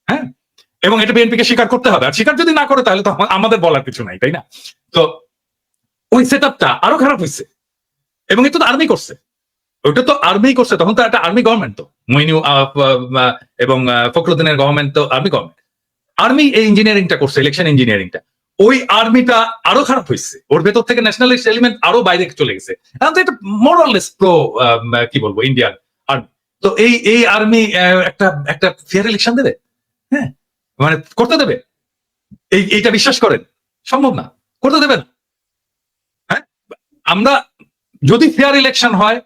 হ্যাঁ, এবং এটা বিএনপিকে স্বীকার করতে হবে। আর স্বীকার যদি না করে তাহলে তো আমাদের বলার কিছু নাই, তাই না? তো ওই সেট আপটা আরো খারাপ হয়েছে, এবং এটা তো আর্মি করছে, ওইটা তো আর্মি করছে। তখন তো একটা আর্মি গভর্নমেন্ট, তো মইনু এবং ফখরুদ্দিনের গভর্নমেন্ট তো আর্মি গভর্নমেন্ট। আর্মি এই ইঞ্জিনিয়ারিংটা করছে, ইলেকশন ইঞ্জিনিয়ারিংটা। ওই আর্মিটা আরো খারাপ হয়েছে, ওর ভেতর থেকে ন্যাশনালিস্ট এলিমেন্ট আরো বাইরে চলে গেছে। এখন তো এটা মোরাললেস প্রো কি বলবো ইন্ডিয়ান আর্মি। তো এই আর্মি একটা ফেয়ার ইলেকশন দেবে? হ্যাঁ, মানে করতে দেবে? এইটা বিশ্বাস করেন? সম্ভব না, করতে দেবে না। হ্যাঁ, আমরা যদি ফেয়ার ইলেকশন হয়,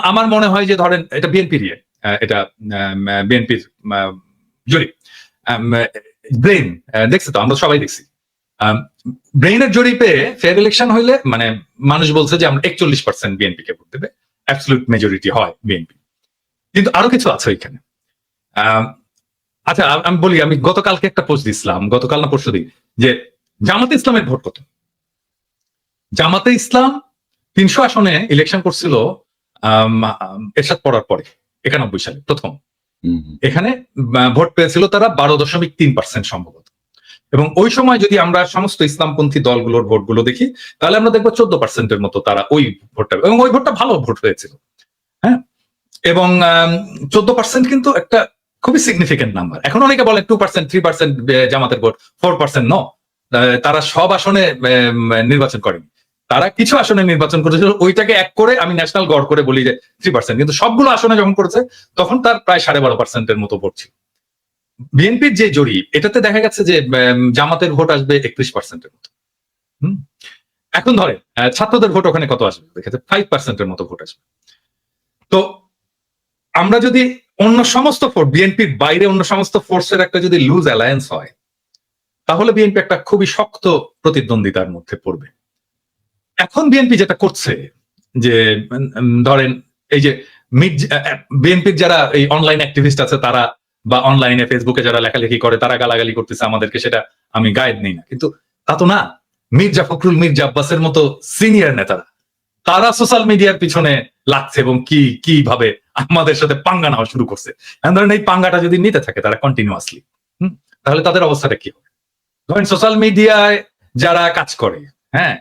আমার মনে হয় যে ধরেন এটা বিএনপির এটা বিএনপির জরিপ, ব্রেইন দেখছি তো, আমরা সবাই দেখছি। ব্রেইনের জরিপে ফেয়ার ইলেকশন হইলে মানে মানুষ বলছে যে আমরা 41% বিএনপি কে ভোট দেবে, অ্যাবসলিউট মেজরিটি হয় বিএনপি। কিন্তু আরো কিছু আছে ওইখানে। আচ্ছা আমি বলি, আমি গতকালকে একটা পোস্ট দিছিলাম, গতকাল না পরশুদিন, যে জামাতে ইসলামের ভোট কত। জামাতে ইসলাম 300 আসনে ইলেকশন করছিল এরশাদ পড়ার পরে 91 সালে প্রথম। এখানে ভোট পেয়েছিল তারা 12.3% সম্ভবত। এবং ওই সময় যদি আমরা সমস্ত ইসলামপন্থী দলগুলোর ভোটগুলো দেখি, তাহলে আমরা দেখবো 14%-এর মতো তারা ওই ভোটটা, এবং ওই ভোটটা ভালো ভোট হয়েছিল। হ্যাঁ, এবং 14% কিন্তু একটা খুবই সিগনিফিকেন্ট নাম্বার। এখন অনেকে বলে 2%, 3% জামাতের ভোট, 4% ন। তারা সব আসনে নির্বাচন করেনি, তারা কিছু আসনে নির্বাচন করেছিল, ওইটাকে এক করে আমি ন্যাশনাল গড় করে বলি যে 3%। কিন্তু সবগুলো আসনে যখন করেছে তখন তার প্রায় 12.5%-এর মতো ভোট ছিল। বিএনপির যে জরিপ, এটাতে দেখা গেছে যে জামাতের ভোট আসবে 31%-এর মতো। এখন ধরে ছাত্রদের ভোট ওখানে কত আসবে, দেখেছে 5%-এর মতো ভোট আসবে। তো আমরা যদি অন্য সমস্ত ফোর্স, বিএনপির বাইরে অন্য সমস্ত ফোর্সের একটা যদি লুজ অ্যালায়েন্স হয়, তাহলে বিএনপি একটা খুবই শক্ত প্রতিদ্বন্দ্বিতার মধ্যে পড়বে। এখন বিএনপি যেটা করছে যে ধরেন এই যে বিএনপির যারা এই অনলাইন অ্যাক্টিভিস্ট আছে তারা, বা অনলাইনে ফেসবুকে যারা লেখালেখি করে তারা গালাগালি করতেছে আমাদেরকে, সেটা আমি গায়েব নেই না, কিন্তু তা তো না। মির্জা ফখরুল, মির্জা আব্বাসের মতো সিনিয়র নেতারা তারা সোশ্যাল মিডিয়ার পিছনে লাগছে এবং কিভাবে আমাদের সাথে পাঙ্গা নেওয়া শুরু করছে। ধরেন এই পাঙ্গাটা যদি নিতে থাকে তারা কন্টিনিউয়াসলি, তাহলে তাদের অবস্থাটা কি হবে? ধরেন সোশ্যাল মিডিয়ায় যারা কাজ করে, হ্যাঁ,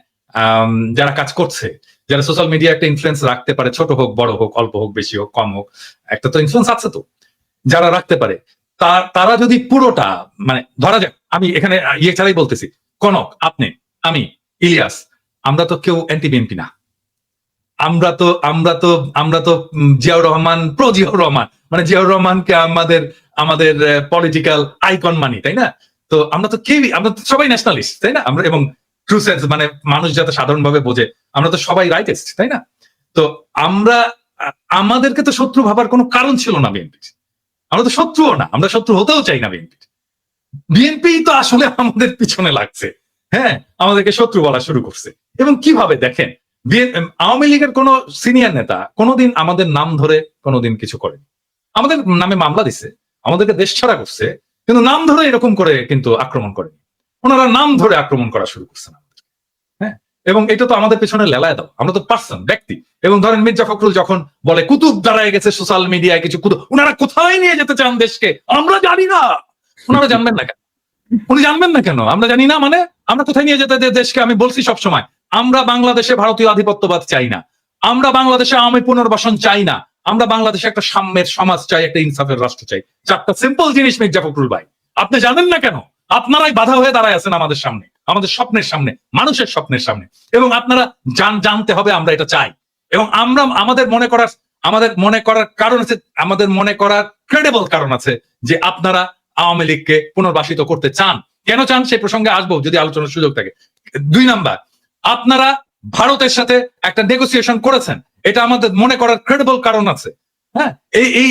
যারা কাজ করছে, যারা সোশ্যাল মিডিয়া একটা ইনফ্লুয়েন্স রাখতে পারে, ছোট হোক বড় হোক, অল্প হোক বেশি হোক কম হোক, একটা তো ইনফ্লুয়েন্স আছে। তো যারা রাখতে পারে তারা যদি পুরোটা, মানে ধরা যাক আমি এখানে ছাড়াই বলতেছি, কনক, আপনি, আমি, ইলিয়াস, আমরা তো কেউ অ্যান্টি বিএনপি না। আমরা তো জিয়াউর রহমান, প্রো জিয়াউর রহমান, মানে জিয়াউর রহমানকে আমাদের পলিটিক্যাল আইকন মানি, তাই না? তো আমরা তো সবাই ন্যাশনালিস্ট, তাই না? আমরা, এবং ট্রু সেন্স মানে মানুষ যাতে সাধারণভাবে বোঝে, আমরা তো সবাই রাইটেস্ট, তাই না? তো আমাদেরকে তো শত্রু ভাবার কোনো কারণ ছিল না বিএনপি। আমরা তো শত্রুও না, আমরা শত্রু হতেও চাই না বিএনপি। বিএনপি তো আসলে আমাদের পিছনে লাগছে, হ্যাঁ, আমাদেরকে শত্রু বলা শুরু করছে। এবং কিভাবে দেখেন, আওয়ামী লীগের কোন সিনিয়র নেতা কোনোদিন আমাদের নাম ধরে কোনোদিন কিছু করেনি। আমাদের নামে মামলা দিছে, আমাদেরকে দেশ ছাড়া করছে, কিন্তু নাম ধরে এরকম করে কিন্তু আক্রমণ করেনি। ওনারা নাম ধরে আক্রমণ করা শুরু করছেন আমাদের, হ্যাঁ। এবং এটা তো আমাদের পেছনে লেলায় দাও, আমরা তো পার্সন, ব্যক্তি। এবং ধরেন মির্জা ফখরুল যখন বলে কুতুব দাঁড়ায় গেছে সোশ্যাল মিডিয়ায় কিছু কুতুব, ওনারা কোথায় নিয়ে যেতে চান দেশকে আমরা জানি না। ওনারা জানবেন না কেন? উনি জানবেন না কেন? আমরা জানি না মানে আমরা কোথায় নিয়ে যেতে দেশকে? আমি বলছি সবসময় আমরা বাংলাদেশে ভারতীয় আধিপত্যবাদ চাই না, আমরা বাংলাদেশে আওয়ামী পুনর্বাসন চাই না, আমরা বাংলাদেশে একটা সাম্যের সমাজ চাই, একটা ইনসাফের রাষ্ট্র চাই। চারটা সিম্পল জিনিস মির্জা ফখরুল ভাই, আপনি জানেন না কেন? আপনারাই বাধা হয়ে দাঁড়ায় আছেন আমাদের সামনে, আমাদের স্বপ্নের সামনে, মানুষের স্বপ্নের সামনে। এবং আপনারা জানতে হবে আমরা এটা চাই, এবং আমরা আমাদের মনে করার কারণ আছে, আমাদের মনে করার ক্রেডিবল কারণ আছে যে আপনারা আওয়ামী লীগকে পুনর্বাসিত করতে চান। কেন চান সেই প্রসঙ্গে আসবো যদি আলোচনার সুযোগ থাকে। 2 নাম্বার, আপনারা ভারতের সাথে একটা নেগোসিয়েশন করেছেন, এটা আমাদের মনে করার ক্রেডিবল কারণ আছে। হ্যাঁ,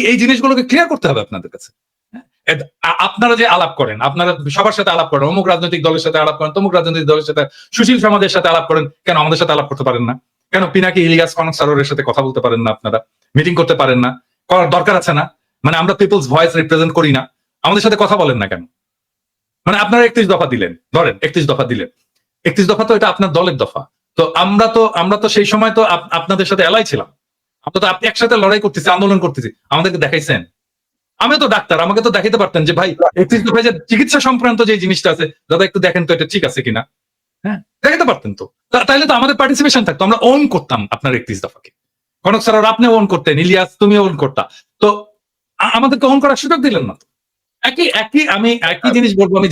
এই জিনিসগুলোকে ক্লিয়ার করতে হবে আপনাদের কাছে। আপনারা যে আলাপ করেন, আপনারা সবার সাথে আলাপ করেন, অমুক রাজনৈতিক দলের সাথে আলাপ করেন, তমুক রাজনৈতিক দলের সাথে, সুশীল সমাজের সাথে আলাপ করেন, কেন আমাদের সাথে আলাপ করতে পারেন না? কেন পিনাকি ইলিয়াস কনক সারোয়ারের সাথে কথা বলতে পারেন না? আপনারা মিটিং করতে পারেন না? করার দরকার আছে না? মানে আমরা পিপলস ভয়েস রিপ্রেজেন্ট করি না? আমাদের সাথে কথা বলেন না কেন? মানে আপনারা 31 দফা দিলেন, ধরেন 31 দফা দিলেন, 31 দফা তো এটা আপনার দলের দফা। তো আমরা তো সেই সময় তো আপনাদের সাথে এলাই ছিলাম, আমরা তো একসাথে লড়াই করতেছি, আন্দোলন করতেছি, আমাদেরকে দেখাইছেন। আমি তো ডাক্তার, আমাকে তো দেখাইতে পারতেন যে ভাই 31 দফায় যে চিকিৎসা সংক্রান্ত যে জিনিসটা আছে, দাদা একটু দেখেন তো এটা ঠিক আছে কিনা। হ্যাঁ, দেখাইতে পারতেন তো, তাইলে তো আমাদের পার্টিসিপেশন থাকতো, আমরা ওন করতাম আপনার 31 দফাকে। কনক স্যার আপনি ওন করতেন, ইলিয়াস তুমি ওন করতা, তো আমাদেরকে ওন করার সুযোগ দিলেন না তো। আমি একই জিনিস বলবো, আমি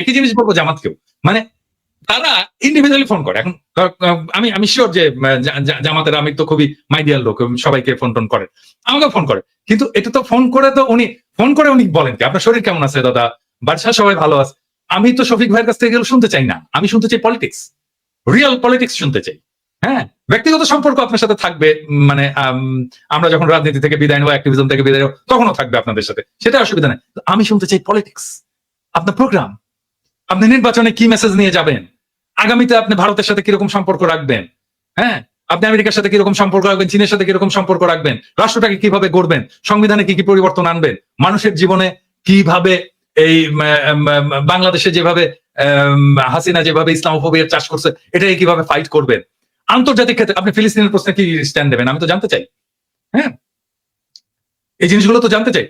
একই জিনিস বলবো জামাতকেও। মানে তারা ইন্ডিভিজুয়ালি ফোন করে। এখন আমি শিওর যে জামাতের আমি তো খুবই মাইডিয়াল লোক, সবাইকে ফোন টোন করে, আমাকে ফোন করে, কিন্তু এটা তো ফোন করে উনি বলেন কি আপনার শরীর কেমন আছে দাদা, বাদশা সবাই ভালো আছে। আমি তো শফিক ভাইয়ের কাছ থেকে এগুলো শুনতে চাই না, আমি শুনতে চাই পলিটিক্স, রিয়েল পলিটিক্স শুনতে চাই। হ্যাঁ, ব্যক্তিগত সম্পর্ক আপনার সাথে থাকবে, মানে আমরা যখন রাজনীতি থেকে বিদায় নেবো, অ্যাক্টিভিজম থেকে বিদায় নেবো, তখনও থাকবে আপনাদের সাথে, সেটা অসুবিধা নেই। আমি শুনতে চাই পলিটিক্স, আপনার প্রোগ্রাম, আপনি নির্বাচনে কি মেসেজ নিয়ে যাবেন, আগামীতে আপনি ভারতের সাথে কিরকম সম্পর্ক রাখবেন, হ্যাঁ আপনি আমেরিকার সাথে কিরকম সম্পর্ক রাখবেন, চীনের সাথে কিরকম সম্পর্ক রাখবেন, রাষ্ট্রটাকে কিভাবে গড়বেন, সংবিধানে কি কি পরিবর্তন আনবেন, মানুষের জীবনে কিভাবে এই বাংলাদেশে যেভাবে হাসিনা যেভাবে ইসলামোফোবিয়ার চাষ করছে এটাকে কিভাবে ফাইট করবেন, আন্তর্জাতিক ক্ষেত্রে আপনি ফিলিস্তিনের প্রশ্নে কি স্ট্যান্ড দেবেন, আমি তো জানতে চাই। হ্যাঁ, এই জিনিসগুলো তো জানতে চাই,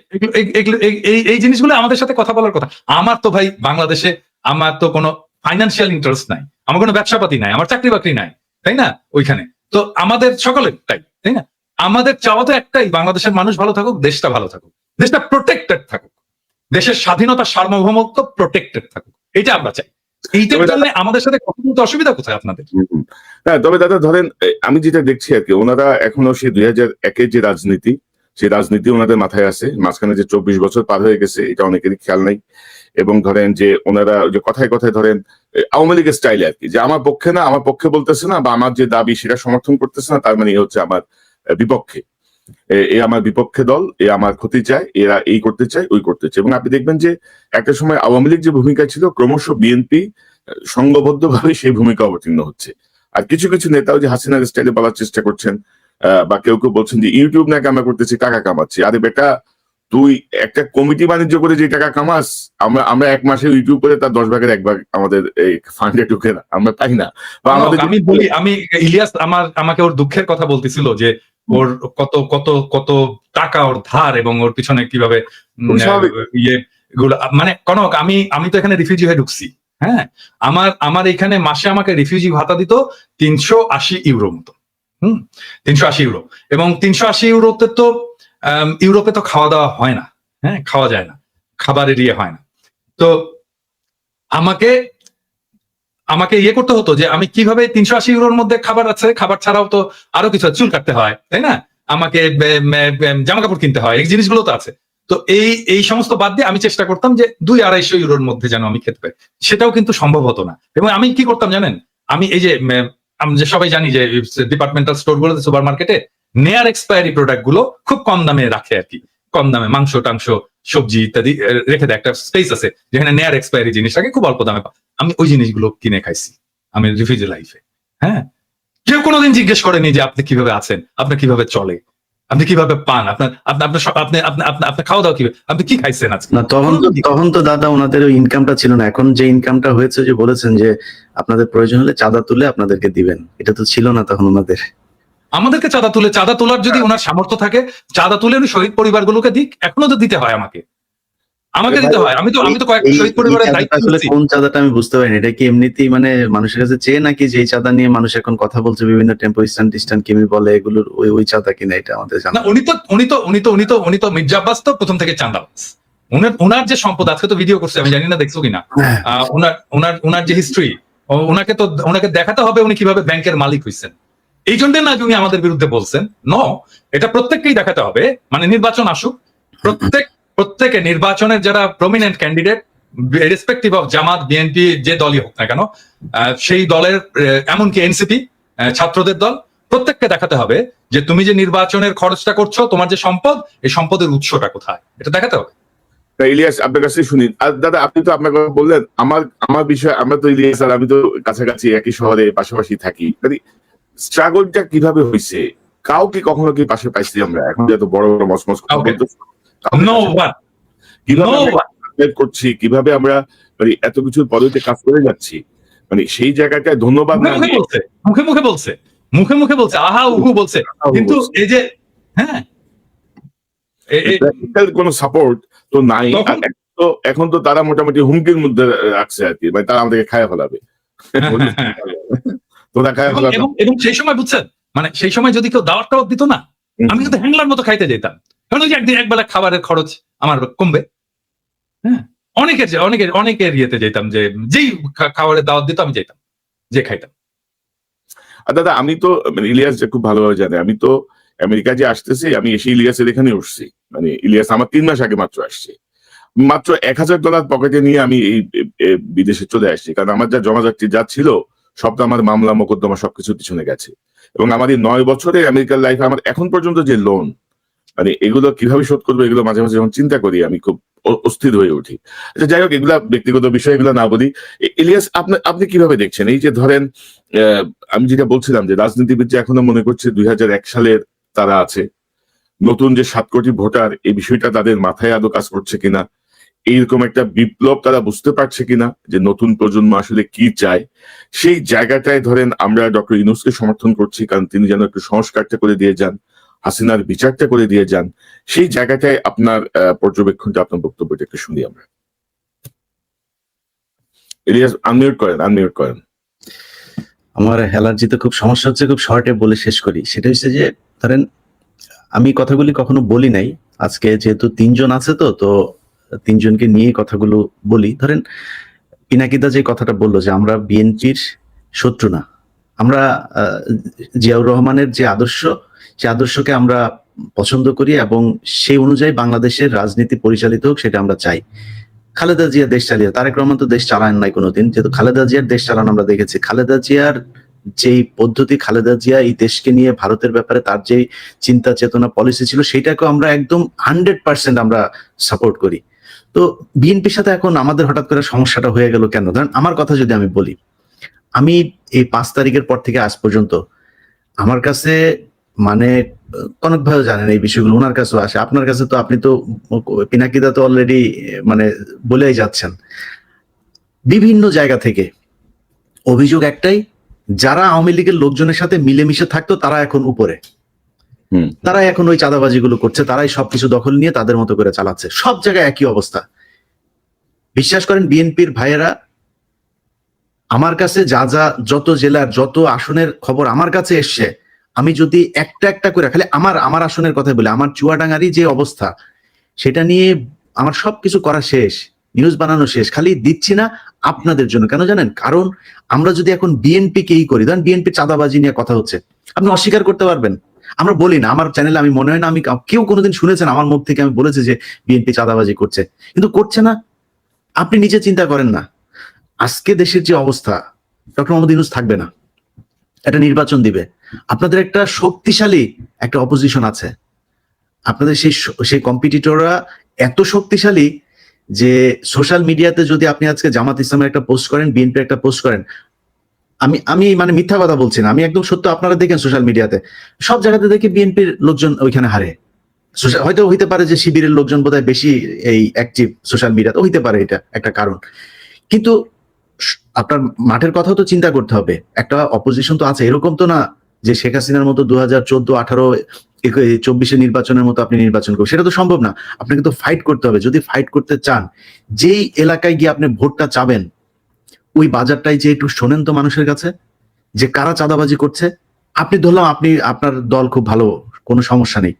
এই জিনিসগুলো আমাদের সাথে কথা বলার কথা। আমার তো ভাই বাংলাদেশে আমার তো কোনো ফাইন্যান্সিয়াল ইন্টারেস্ট নাই, আমার কোনো ব্যবসাপাতি নাই, আমার চাকরি বাকরি নাই, তাই না? ওইখানে তো আমাদের সকলের তাই না? আমাদের চাওয়া তো একটাই, বাংলাদেশের মানুষ ভালো থাকুক, দেশটা ভালো থাকুক, দেশটা প্রোটেক্টেড থাকুক, দেশের স্বাধীনতা সার্বভৌমত্ব প্রোটেক্টেড থাকুক, এটা আমরা চাই। এইটার জন্য আমাদের সাথে কথা বলতে অসুবিধা কোথায় আপনাদের? হ্যাঁ, তবে দাদা ধরেন আমি যেটা দেখছি আর কি, ওনারা এখনো সেই 2001-এর যে রাজনীতি, সেই রাজনীতি ওনাদের মাথায় আছে। মাঝখানে যে 24 বছর পার হয়ে গেছে এটা অনেকেরই খেয়াল নাই। এবং ধরেন যে ওনারা যে কথায় কথায় ধরেন আওয়ামী লীগের স্টাইলে আর কি, যে আমার পক্ষে না, আমার পক্ষে বলতেছে না, বা আমার যে দাবি সেটা সমর্থন করতেছে না, তার মানে এ হচ্ছে আমার বিপক্ষে, এ আমার বিপক্ষে দল, এ আমার ক্ষতি চায়, এরা এই করতে চায়, ওই করতে চায়। এবং আপনি দেখবেন যে একটা সময় আওয়ামী লীগ যে ভূমিকা ছিল, ক্রমশ বিএনপি সংঘবদ্ধভাবে সেই ভূমিকা অবতীর্ণ হচ্ছে। আর কিছু কিছু নেতাও যে হাসিনার স্টাইলে বলার চেষ্টা করছেন, বা কেউ কেউ বলছেন যে ইউটিউব নাকি আমরা করতেছি, টাকা কামাচ্ছি। আরে বেটা, তুই একটা কমিটি বাণিজ্য করে যে টাকা কামাস, আমরা 1 মাসে ইউটিউব করে তার 10 ভাগের 1 ভাগ আমাদের এই ফান্ডে ঢুকে না, আমরা পাই না। বা আমাদের আমি ইলিয়াস আমাকে ওর দুঃখের কথা বলতেছিল যে ওর কত কত কত টাকা ওর ধার, এবং ওর পিছনে কিভাবে ইয়ে গুলো, মানে কনক আমি তো এখানে রিফিউজি হয়ে ঢুকছি। হ্যাঁ, আমার এখানে মাসে আমাকে রিফিউজি ভাতা দিত 380 ইউরো মতো। 380 ইউরো, এবং 380 ইউরোতে তো ইউরোপে তো খাওয়া দাওয়া হয় না, হ্যাঁ খাওয়া যায় না, খাবারের ইয়ে হয় না। তো আমাকে ইয়ে করতে হতো যে আমি কিভাবে 380 ইউরোর মধ্যে খাবার আছে, খাবার ছাড়াও তো আরো কিছু, চুল কাটতে হয়, তাই না, আমাকে জামা কাপড় কিনতে হয়, এই জিনিসগুলো তো আছে। তো এই সমস্ত বাদ দিয়ে আমি চেষ্টা করতাম যে 200-250 ইউরোর মধ্যে যেন আমি খেতে পারি, সেটাও কিন্তু সম্ভব হতো না। এবং আমি কি করতাম জানেন, আমি এই যে সবাই জানি যে ডিপার্টমেন্টাল স্টোর গুলোতে, সুপার মার্কেটে নেয়ার এক্সপায়ারি প্রোডাক্ট গুলো খুব কম দামে রাখে আর কি, কম দামে মাংস টাংস সবজি ইত্যাদি রেখে দেয়, একটা স্পেস আছে যেখানে নেয়ার এক্সপায়ারি জিনিস রাখে খুব অল্প দামে। আমি ওই জিনিসগুলো কিনে খাইছি আমি রিফিউজি লাইফে। হ্যাঁ, কেউ কোনোদিন জিজ্ঞেস করেনি যে আপনি কিভাবে আছেন, আপনার কিভাবে চলে, আপনি কিভাবে পান, আপনার খাওয়া দাওয়া কিভাবে, আপনি কি খাইছেন আজকে। না, তখন তো দাদা ওনাদের ওই ইনকামটা ছিল না। এখন যে ইনকামটা হয়েছে, যে বলেছেন যে আপনাদের প্রয়োজন হলে চাঁদা তুলে আপনাদেরকে দিবেন, এটা তো ছিল না তখন ওনাদের। আমাদেরকে চাঁদা তোলার যদি ওনার সামর্থ্য থাকে, চাঁদা তুলে উনি শহীদ পরিবারগুলোকে দিক, এখনো তো দিতে হয় আমাকে। আমাকে দিতে হয়। আমি তো কয়েকটা শহীদ পরিবারের দায়িত্ব আসলে নিচ্ছি। কোন চাঁদাটা আমি বুঝতে পারিনি, এটা কি এমনিতেই মানে মানুষের কাছে চেয়ে নাকি যে এই চাঁদা নিয়ে মানুষ এখন কথা বলছে বিভিন্ন টেম্পো স্ট্যান্ড টিস্ট্যান্ড কিমি বলে এগুলোর ওই চাঁদা কিনা, এটা আমাদের জানা না, উনি তো মির্জা আব্বাস তো প্রথম থেকে চাঁদাবাজ। ওনার যে সম্পদ, আজকে তো ভিডিও করছে, আমি জানি না দেখছো কিনা, হ্যাঁ। ওনার যে হিস্ট্রি, ওনাকে দেখাতে হবে উনি কিভাবে ব্যাংকের মালিক হয়েছেন। এই জন্য না যে উনি আমাদের বিরুদ্ধে বলছেন, এটা প্রত্যেককেই দেখাতে হবে। মানে নির্বাচন আসুক, প্রত্যেকে নির্বাচনের যারা prominent candidate, respective of Jamaat, BNP, যে দলই হোক না কেন, সেই দলের, এমনকি এনসিপি, ছাত্রদের দল, প্রত্যেককে দেখাতে হবে যে তুমি যে নির্বাচনের খরচটা করছো, তোমার যে সম্পদ, এই সম্পদের উৎসটা কোথায়, এটা দেখাতে হবে। তা ইলিয়াস, আপনার কাছে শুনি। আর দাদা, আপনি তো আপনার কথা বললেন, আমার বিষয়, আমরা তো ইলিয়াস আর আমি তো কাছাকাছি একই শহরে পাশাপাশি থাকি। স্ট্রাগলটা কিভাবে হয়েছে, কাউকে কখনো কি পাশে পাইছি আমরা? এখন যত বড় বড় মসমস কথা Okay. বলতেছি, নো ওয়ান, কিভাবে নো আমরা ওয়ান। survive করছি, কিভাবে আমরা এত কিছুর পদতে কাজ করে যাচ্ছি, সেই জায়গাটায় ধন্যবাদ না মুখে মুখে বলছে, আহা উহু বলছে, কিন্তু এই যে, হ্যাঁ, practical কোনো সাপোর্ট তো নাই। তখন- তো এখন তো তারা মোটামুটি হুমকির মধ্যে রাখছে আর কি, মানে তারা আমাদেরকে খায় ফেলাবে। তোরা খায় ফেলাবে। এবং সেই সময় বুঝছেন, মানে সেই সময় যদি কেউ দাওয়াত টাওয়াত দিত না, আমি কিন্তু হ্যাংলার মতো খাইতে যেতাম, কারণ ওই যে একবেলা খাবারের খরচ আমার কমবে। হ্যাঁ, অনেকের ইয়েতে যেতাম, যে যেই খাবারের দাওয়াত দিত আমি যেতাম, যে খাইতাম। আর দাদা, আমি তো ইলিয়াস যে খুব ভালোভাবে জানে, আমি তো আমেরিকা যে আসতেছি, আমি এসে ইলিয়াসের এখানে উঠছি। ইলিয়াস আমার 3 মাস আগে মাত্র আসছে। মাত্র $1000 পকেটে নিয়ে আমি এই বিদেশে চলে আসছি, কারণ আমার যা জমাজাতি যা ছিল সব তো আমার মামলা মোকদ্দমা সবকিছু পিছনে গেছে। এবং আমার এই 9 বছরের আমেরিকার লাইফে আমার এখন পর্যন্ত যে লোন, এগুলো কিভাবে শোধ করবো, এগুলো মাঝে মাঝে যখন চিন্তা করি আমি খুব অস্থির হয়ে উঠি। আচ্ছা, যাই হোক, এগুলা ব্যক্তিগত বিষয়, এগুলো না বলি। ইলিয়াস, আপনি কিভাবে দেখছেন এই যে ধরেন, আমি যেটা বলছিলাম যে রাজনীতিবিদ যে এখনো মনে করছে 2001 সালের তারা আছে, নতুন যে 7 কোটি ভোটার, এই বিষয়টা তাদের মাথায় আদৌ কাজ করছে কিনা, এইরকম একটা বিপ্লব তারা বুঝতে পারছে কিনা যে নতুন প্রজন্ম আসলে কি চায়, সেই জায়গাটায় ধরেন আমরা ডক্টর ইউনূসকে সমর্থন করছি, কারণ তিনি যেন একটু সংস্কারটা করে দিয়ে যান, হাসিনার বিচারটা করে দিয়ে যান। সেই জায়গাটায় আপনার পর্যবেক্ষণটা, আপনার বক্তব্যটা একটু শুনি আমরা। ইলিয়াস, আনমিউট করেন। আমার অ্যালার্জিতে খুব সমস্যা হচ্ছে, খুব শর্টে বলে শেষ করি। সেটা হচ্ছে যে ধরেন আমি কথাগুলি কখনো বলি নাই, আজকে যেহেতু 3 জন আছে তো 3 জনকে নিয়ে কথাগুলো বলি। ধরেন পিনাকিদা যে কথাটা বললো যে আমরা বিএনপির শত্রু না, আমরা জিয়াউর রহমানের যে আদর্শ, সেই আদর্শকে আমরা পছন্দ করি এবং সেই অনুযায়ী বাংলাদেশের রাজনীতি পরিচালিত হোক, সেটা আমরা চাই। খালেদা জিয়া দেশ চালিয়ে, তারেক রহমান তো দেশ চালান নাই কোনোদিন, যেহেতু খালেদা জিয়ার দেশ চালানো আমরা দেখেছি। খালেদা জিয়ার যেই পদ্ধতি, খালেদা জিয়া এই দেশকে নিয়ে ভারতের ব্যাপারে তার যে চিন্তা চেতনা পলিসি ছিল, সেটাকে আমরা একদম 100% আমরা সাপোর্ট করি। তো বিএনপির সাথে এখন আমাদের হঠাৎ করে সমস্যাটা হয়ে গেল কেন? ধরেন আমার কথা যদি আমি বলি, আমি এই 5 তারিখের পর থেকে আজ পর্যন্ত আমার কাছে মানে কনক ভাইও জানেন এই বিষয়গুলো, ওনার কাছেও আসে, আপনার কাছে তো, আপনি তো পিনাকিদা তো অলরেডি মানে বলেই যাচ্ছেন, বিভিন্ন জায়গা থেকে অভিযোগ একটাই, যারা আওয়ামী লীগের লোকজনের সাথে মিলেমিশে থাকতো তারা এখন উপরে, তারাই এখন ওই চাঁদাবাজি গুলো করছে, তারাই সবকিছু দখল নিয়ে তাদের মতো করে চালাচ্ছে। সব জায়গায় একই অবস্থা। বিশ্বাস করেন বিএনপির ভাইয়েরা, আমার কাছে যত জেলার যত আসনের খবর আমার কাছে এসছে, আমি যদি একটা একটা করে খালি আমার আসনের কথা বলি, আমার চুয়াডাঙ্গারই যে অবস্থা, সেটা নিয়ে আমার সবকিছু করা শেষ, নিউজ বানানো শেষ, খালি দিচ্ছি না আপনাদের জন্য। কেন জানেন? কারণ আমরা যদি এখন বিএনপি কেই করি, ধরেন বিএনপি চাঁদাবাজি নিয়ে কথা হচ্ছে, আপনি অস্বীকার করতে পারবেন? আমরা বলি না, আমার চ্যানেলে আমি মনে হয় না আমি কেউ কোনোদিন শুনেছেন আমার মুখ থেকে আমি বলেছি যে বিএনপি চাঁদাবাজি করছে, কিন্তু করছে না। আপনি নিজে চিন্তা করেন না, আজকে দেশের যে অবস্থা, ডক্টর মোহাম্মদ ইউনূস থাকবে না, একটা নির্বাচন দিবে, আপনাদের একটা শক্তিশালী একটা অপোজিশন আছে, আপনাদের সেই কম্পিটিটররা এত শক্তিশালী যে সোশ্যাল মিডিয়াতে যদি আপনি আজকে জামাত ইসলামের একটা পোস্ট করেন, বিএনপির একটা পোস্ট করেন, আমি মানে মিথ্যা কথা বলছি না, আমি একদম সত্য, আপনারা দেখেন সোশ্যাল মিডিয়াতে সব জায়গাতে দেখি বিএনপির লোকজন ওইখানে হারে। হয়তো হইতে পারে যে শিবিরের লোকজন বোধহয় বেশি এই অ্যাক্টিভ সোশ্যাল মিডিয়াতে, হইতে পারে, এটা একটা কারণ। কিন্তু আপনার মাঠের কথাও তো চিন্তা করতে হবে, একটা অপোজিশন তো আছে, এরকম তো না যে শেখ হাসিনার মতো 2014, 18, 24 নির্বাচনের মতো আপনি নির্বাচন করবেন, সেটা তো সম্ভব না। আপনাকে তো ফাইট করতে হবে। যদি ফাইট করতে চান, যেই এলাকায় গিয়ে আপনি ভোটটা চাবেন ওই বাজারটাই যে একটু শোনেন তো মানুষের কাছে যে কারা চাঁদাবাজি করছে। আপনি ধরলাম আপনি আপনার দল খুব ভালো, কোনো সমস্যা নেই,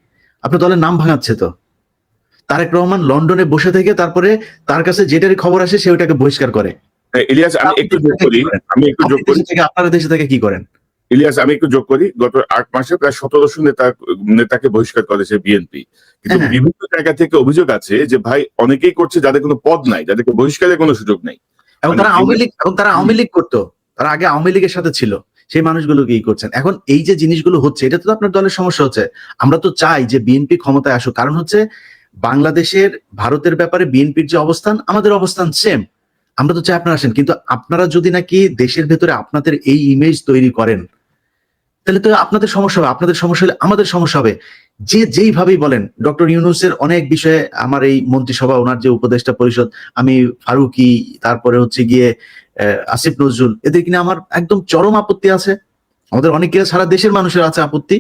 আপনার দলের নাম ভাঙাচ্ছে তো। তারেক রহমান লন্ডনে বসে থেকে তারপরে তার কাছে যেটারই খবর আসে সে ওইটাকে বহিষ্কার করে। ইলিয়াস আমি একটু যোগ করি, আপনারা দেশে থেকে কি করেন? ইলিয়াস আমি একটু যোগ করি, গত 8 মাসে প্রায় 1700 নেতাকে বহিষ্কার করেছে বিএনপি। কিন্তু হ্যাঁ। বিভিন্ন জায়গা থেকে অভিযোগ আছে যে ভাই অনেকেই করছে যাদের কোনো পদ নাই, যাদেরকে বহিষ্কারের কোনো সুযোগ নেই। এবং তারা আওয়ামী লীগ করতো, তারা আগে আওয়ামী লীগের সাথে ছিল, সেই মানুষগুলোকে কি করছেন। এখন এই যে জিনিসগুলো হচ্ছে, এটা তো আপনার দলের সমস্যা হচ্ছে। আমরা তো চাই যে বিএনপি ক্ষমতায় আসুক, কারণ হচ্ছে বাংলাদেশের ভারতের ব্যাপারে বিএনপির যে অবস্থান, আমাদের অবস্থান সেম। আমরা তো চাই আপনারা আসেন, কিন্তু আপনারা যদি নাকি দেশের ভেতরে আপনাদের এই ইমেজ তৈরি করেন, তাহলে তো আপনাদের সমস্যা হবে। আপনাদের সমস্যা হলে আমাদের সমস্যা হবে। যে যেইভাবেই বলেন, ডক্টর ইউনূসের অনেক বিষয়ে আমার এই মন্ত্রিসভা, ওনার যে উপদেষ্টা পরিষদ, আমি ফারুকি, তারপরে হচ্ছে গিয়ে আসিফ নজরুল, এদের কিনা আমার একদম চরম আপত্তি আছে। আমাদের অনেকে সারা দেশের মানুষের আছে আপত্তি,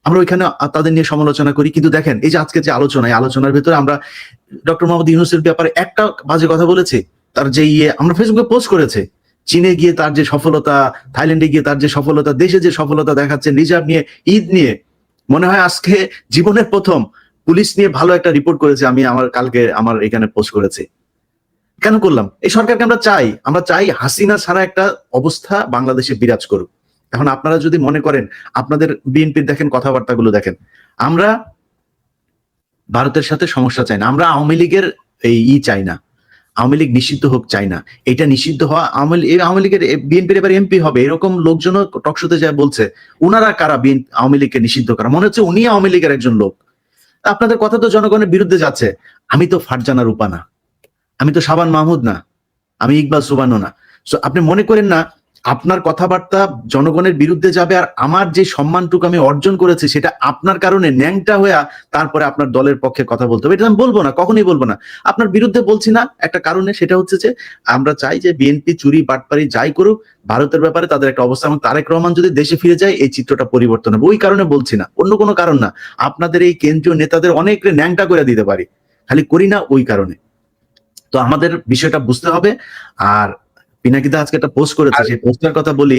আমরা ওইখানে তাদের নিয়ে সমালোচনা করি। কিন্তু দেখেন এই যে আজকে যে আলোচনা, এই আলোচনার ভেতরে আমরা ডক্টর মোহাম্মদ ইউনূসের ব্যাপারে একটা বাজে কথা বলেছি। তার যে আমরা ফেসবুকে পোস্ট করেছে, চীনে গিয়ে তার যে সফলতা, থাইল্যান্ডে গিয়ে তার যে সফলতা, দেশে যে সফলতা দেখাচ্ছে, রিজার্ভ নিয়ে, ঈদ নিয়ে, মনে হয় আজকে জীবনের প্রথম পুলিশ নিয়ে ভালো একটা রিপোর্ট করেছে। আমি কালকে আমার এখানে পোস্ট করেছি। কেন করলাম? এই সরকারকে আমরা চাই হাসিনা ছাড়া একটা অবস্থা বাংলাদেশে বিরাজ করুক। এখন আপনারা যদি মনে করেন, আপনাদের বিএনপির দেখেন কথাবার্তাগুলো দেখেন, আমরা ভারতের সাথে সমস্যা চাই না, আমরা আওয়ামী লীগের চাই না, আওয়ামী লীগ নিষিদ্ধ হোক চাই না। এটা নিষিদ্ধ হওয়া, আওয়ামী লীগের বিএনপির এবার এমপি হবে এরকম লোকজনও টকশোতে যায় বলছে, উনারা কারা আওয়ামী লীগকে নিষিদ্ধ করা? মনে হচ্ছে উনি আওয়ামী লীগের একজন লোক। আপনাদের কথা তো জনগণের বিরুদ্ধে যাচ্ছে। আমি তো ফারজানা রূপা না, আমি তো শাবান মাহমুদ না, আমি ইকবাল সুবানো না। সো আপনি মনে করেন না আপনার কথাবার্তা জনগণের বিরুদ্ধে যাবে, আর আমার যে সম্মানটুকু আমি অর্জন করেছি সেটা আপনার কারণে ন্যাংটা হয়ে তারপরে আপনার দলের পক্ষে কথা বলতে হবে, এটা আমি বলবো না, কখনোই বলবো না। আপনার বিরুদ্ধে বলছি না একটা কারণে, সেটা হচ্ছে যে আমরা চাই যে বিএনপি চুরি বাটপারি যাই করুক, ভারতের ব্যাপারে তাদের একটা অবস্থা, এবং তারেক রহমান যদি দেশে ফিরে যায় এই চিত্রটা পরিবর্তন হবে। ওই কারণে বলছি না, অন্য কোনো কারণ না। আপনাদের এই কেন্দ্রীয় নেতাদের অনেক ন্যাংটা করে দিতে পারি, খালি করি না ওই কারণে। তো আমাদের বিষয়টা বুঝতে হবে। আর পিনাকিদা আজকে একটা পোস্ট করেছে, সেই পোস্টের কথা বলি।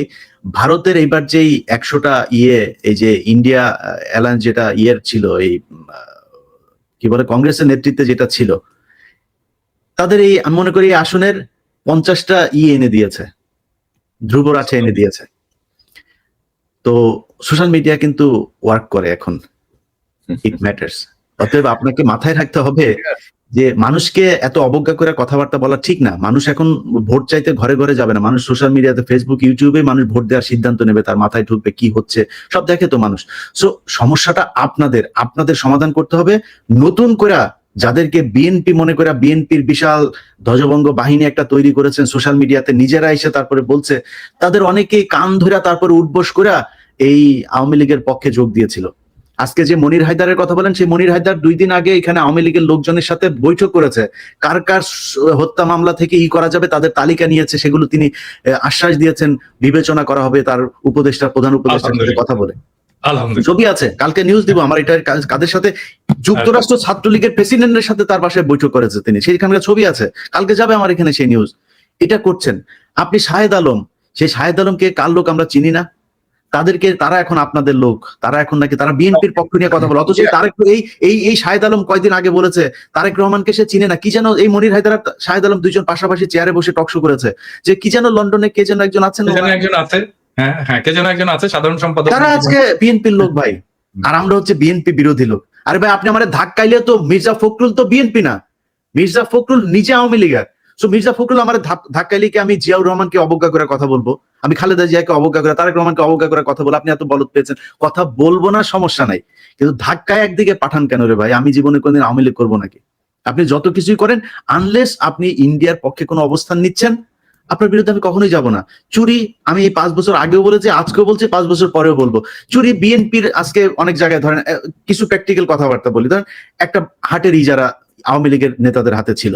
ভারতের এইবার যেই 100টা এই যে ইন্ডিয়া অ্যালায়েন্স যেটা ছিল, এই কি বলে কংগ্রেসের নেতৃত্বে যেটা ছিল, তাদের এই আমি মনে করি আসনের 50টা এনে দিয়েছে, ধ্রুব রাঠে এনে দিয়েছে। তো সোশ্যাল মিডিয়া কিন্তু ওয়ার্ক করে এখন, ইট ম্যাটার্স। অতএব আপনাকে মাথায় রাখতে হবে যে মানুষকে এত অবজ্ঞা করে কথাবার্তা বলা ঠিক না। মানুষ এখন ভোট চাইতে ঘরে ঘরে যাবে না, মানুষ সোশ্যাল মিডিয়াতে, ফেসবুক, ইউটিউবে মানুষ ভোট দেওয়ার সিদ্ধান্ত নেবে, তার মাথায় ঢুকবে কি হচ্ছে সব দেখে তো মানুষ। সো সমস্যাটা আপনাদের সমাধান করতে হবে। নতুন করে যাদেরকে বিএনপি মনে করে, বিএনপির বিশাল ধ্বজভঙ্গ বাহিনী একটা তৈরি করেছেন সোশ্যাল মিডিয়াতে, নিজেরা এসে তারপরে বলছে, তাদের অনেকেই কান ধরে তারপরে উঠবোস করে এই আওয়ামী লীগের পক্ষে যোগ দিয়েছিল। আজকে যে মনির হায়দারের কথা বলেন, সেই মনির হায়দার 2 দিন আগে এখানে আওয়ামী লীগের লোকজনের সাথে বৈঠক করেছে, কার কার হত্যা মামলা থেকে করা যাবে তাদের তালিকা নিয়েছে, সেগুলো তিনি আশ্বাস দিয়েছেন বিবেচনা করা হবে তার প্রধান উপদেষ্টার সাথে কথা বলে। ছবি আছে, কালকে নিউজ দিব আমার। এটা কাদের সাথে? যুক্তরাষ্ট্র ছাত্রলীগের প্রেসিডেন্টের সাথে তার পাশে বৈঠক করেছে তিনি, সেইখানকার ছবি আছে, কালকে যাবে আমার এখানে সেই নিউজ। এটা করছেন আপনি। শাহেদ আলম, সেই শাহেদ আলমকে কার লোক আমরা চিনি না, তারা এখন আপনাদের লোক, তারা এখন নাকি তারা বিএনপির পক্ষ নিয়ে কথা বলে। অথচ তারেক এই শাহেদ আলম কয়েকদিন আগে বলেছে তারেক রহমানকে সে চিনে না। কি যেন এই মনির হায়দার শাহেদ আলম দুইজন পাশাপাশি চেয়ারে বসে টকশো করেছে, যে কি যেন লন্ডনে কে যেন একজন আছেন, কে যেন একজন আছে সাধারণ সম্পাদক, তারা আজকে বিএনপির লোক ভাই, আর আমরা হচ্ছে বিএনপি বিরোধী লোক। আরে ভাই আপনি আমাদের ধাক্কাইলে তো মির্জা ফখরুল তো বিএনপি না, মির্জা ফখরুল নিজে আওয়ামী লীগের। সো মির্জা ফখরুল আমার ধাক্কাইলে কি আমি জিয়াউর রহমানকে অবজ্ঞা করে কথা বলবো? আমি খালেদা জিয়াকে অবজ্ঞা করে, তারেক রহমানকে অবজ্ঞা করে কথা বলবো? আপনি এত বলদ পেয়েছেন, কথা বলবো না, সমস্যা নাই, কিন্তু ধাক্কায় একদিকে পাঠান কেন রে ভাই? আমি জীবনে কোনদিন আওয়ামী লীগ করবো নাকি? আপনি যত কিছুই করেন, আনলেস আপনি ইন্ডিয়ার পক্ষে কোনো অবস্থান নিচ্ছেন, আপনার বিরুদ্ধে আমি কখনোই যাব না। চুরি আমি 5 বছর আগেও বলেছি, আজকেও বলছি, 5 বছর পরেও বলবো। চুরি বিএনপির আজকে অনেক জায়গায়, ধরেন কিছু প্র্যাকটিক্যাল কথাবার্তা বলি, ধরেন একটা হাটের ইজারা আওয়ামী লীগের নেতাদের হাতে ছিল,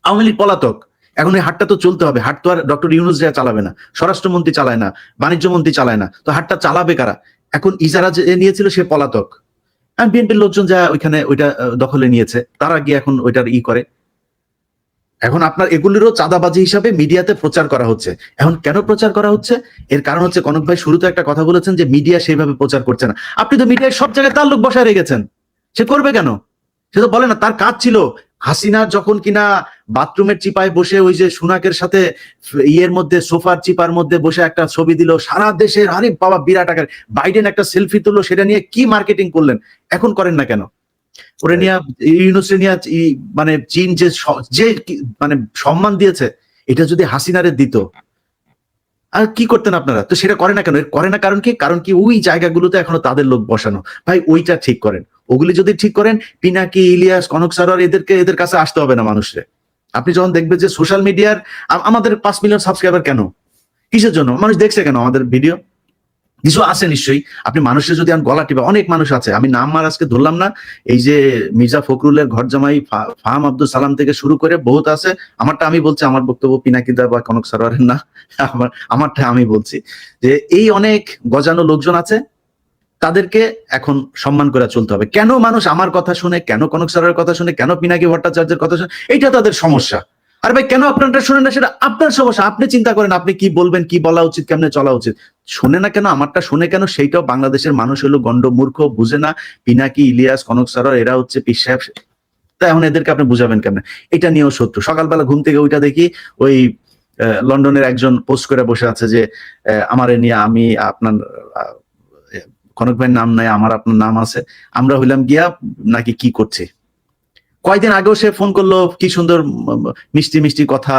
আওয়ামী লীগ পলাতক, এখন এই হাটটা তো চলতে হবে, হাট তো আর ডক্টর ইউনূস যা চালাবে না, স্বরাষ্ট্রমন্ত্রী চালায় না, বাণিজ্য মন্ত্রী চালায় না, তো হাটটা চালাবে কারা? এখন ইজারা যে নিয়েছিল সে পলাতক, বিএনপির লোকজন যা ওইখানে ওইটা দখলে নিয়েছে, তারা গিয়ে এখন ওইটার করে। এখন আপনার এগুলিরও চাঁদাবাজি হিসাবে মিডিয়াতে প্রচার করা হচ্ছে। এখন কেন প্রচার করা হচ্ছে? এর কারণ হচ্ছে, কনক ভাই শুরুতে একটা কথা বলেছেন যে মিডিয়া সেইভাবে প্রচার করছে না। আপনি তো মিডিয়ায় সব জায়গায় তার লোক বসায় রেখেছেন, সে করবে কেন? সে তো বলে না, তার কাজ ছিল হাসিনা যখন কিনা বাথরুমের চিপায় বসে ওই যে সুনাকের সাথে ইয়ের মধ্যে সোফার চিপার মধ্যে বসে একটা ছবি দিল, সারা দেশের আরে বাবা বিরাট আকার, বাইডেন একটা সেলফি তুললো, সেটা নিয়ে কি মার্কেটিং করলেন, এখন করেন না কেন? ওরে নিয়ে ইউনূসে নিয়ে মানে চীন যে মানে সম্মান দিয়েছে, এটা যদি হাসিনারে দিত আর কি করতেন আপনারা? তো সেটা করে না কেন? করে না কারণ কি? কারণ কি ওই জায়গাগুলোতে এখনো তাদের লোক বসানো। ভাই ওইটা ঠিক করেন, ওগুলি যদি ঠিক করেন, পিনাকি, ইলিয়াস, কনক সারোয়ার এদের কাছে আসতে হবে না মানুষরে। আপনি যখন দেখবেন যে সোশ্যাল মিডিয়ার আমাদের 5 মিলিয়ন সাবস্ক্রাইবার কেন, কিসের জন্য? মানুষ দেখছে কেন আমাদের ভিডিও? কিছু আছে নিশ্চয়ই। আপনি মানুষের যদি গলা টিপে, অনেক মানুষ আছে, আমি নাম আর আজকে ধরলাম না, এই যে মির্জা ফখরুলের ঘর জামাই ফাহাম আব্দুল সালাম থেকে শুরু করে বহুত আছে। আমারটা আমি বলছি, আমার বক্তব্য পিনাকিদা বা কনক সারোয়ারের না, আমারটা আমি বলছি যে এই অনেক গজানো লোকজন আছে, তাদেরকে এখন সম্মান করে চলতে হবে। কেন মানুষ আমার কথা শুনে, কেন কনক সারোয়ারের কথা শুনে, কেন পিনাকি ভট্টাচার্যের কথা শুনে, এইটা তাদের সমস্যা। আর ভাই কেন আপনারটা শুনেন না, সেটা আপনার সমস্যা। আপনি চিন্তা করেন আপনি কি বলবেন, কি বলা উচিত, কেমনে চলা উচিত। শোনে না কেন, আমারটা শুনে কেন, সেইটাও বাংলাদেশের মানুষ হলো গন্ড মূর্খ, বুঝে না। পিনাকি, ইলিয়াস, কনক সারোয়ার এরা হচ্ছে পীর সাহেব, তা এখন এদেরকে আপনি বুঝাবেন কেমনে? এটা নিয়েও শত্রু। সকালবেলা ঘুম থেকে ওইটা দেখি, ওই লন্ডনের একজন পোস্ট করে বসে আছে যে আমারে নিয়ে, আমি আপনার কনক ভাইয়ের নাম নাই, আমার আপনার নাম আছে, আমরা হইলাম গিয়া নাকি কি করছি। কয়েকদিন আগেও সে ফোন করলো, কি সুন্দর মিষ্টি মিষ্টি কথা।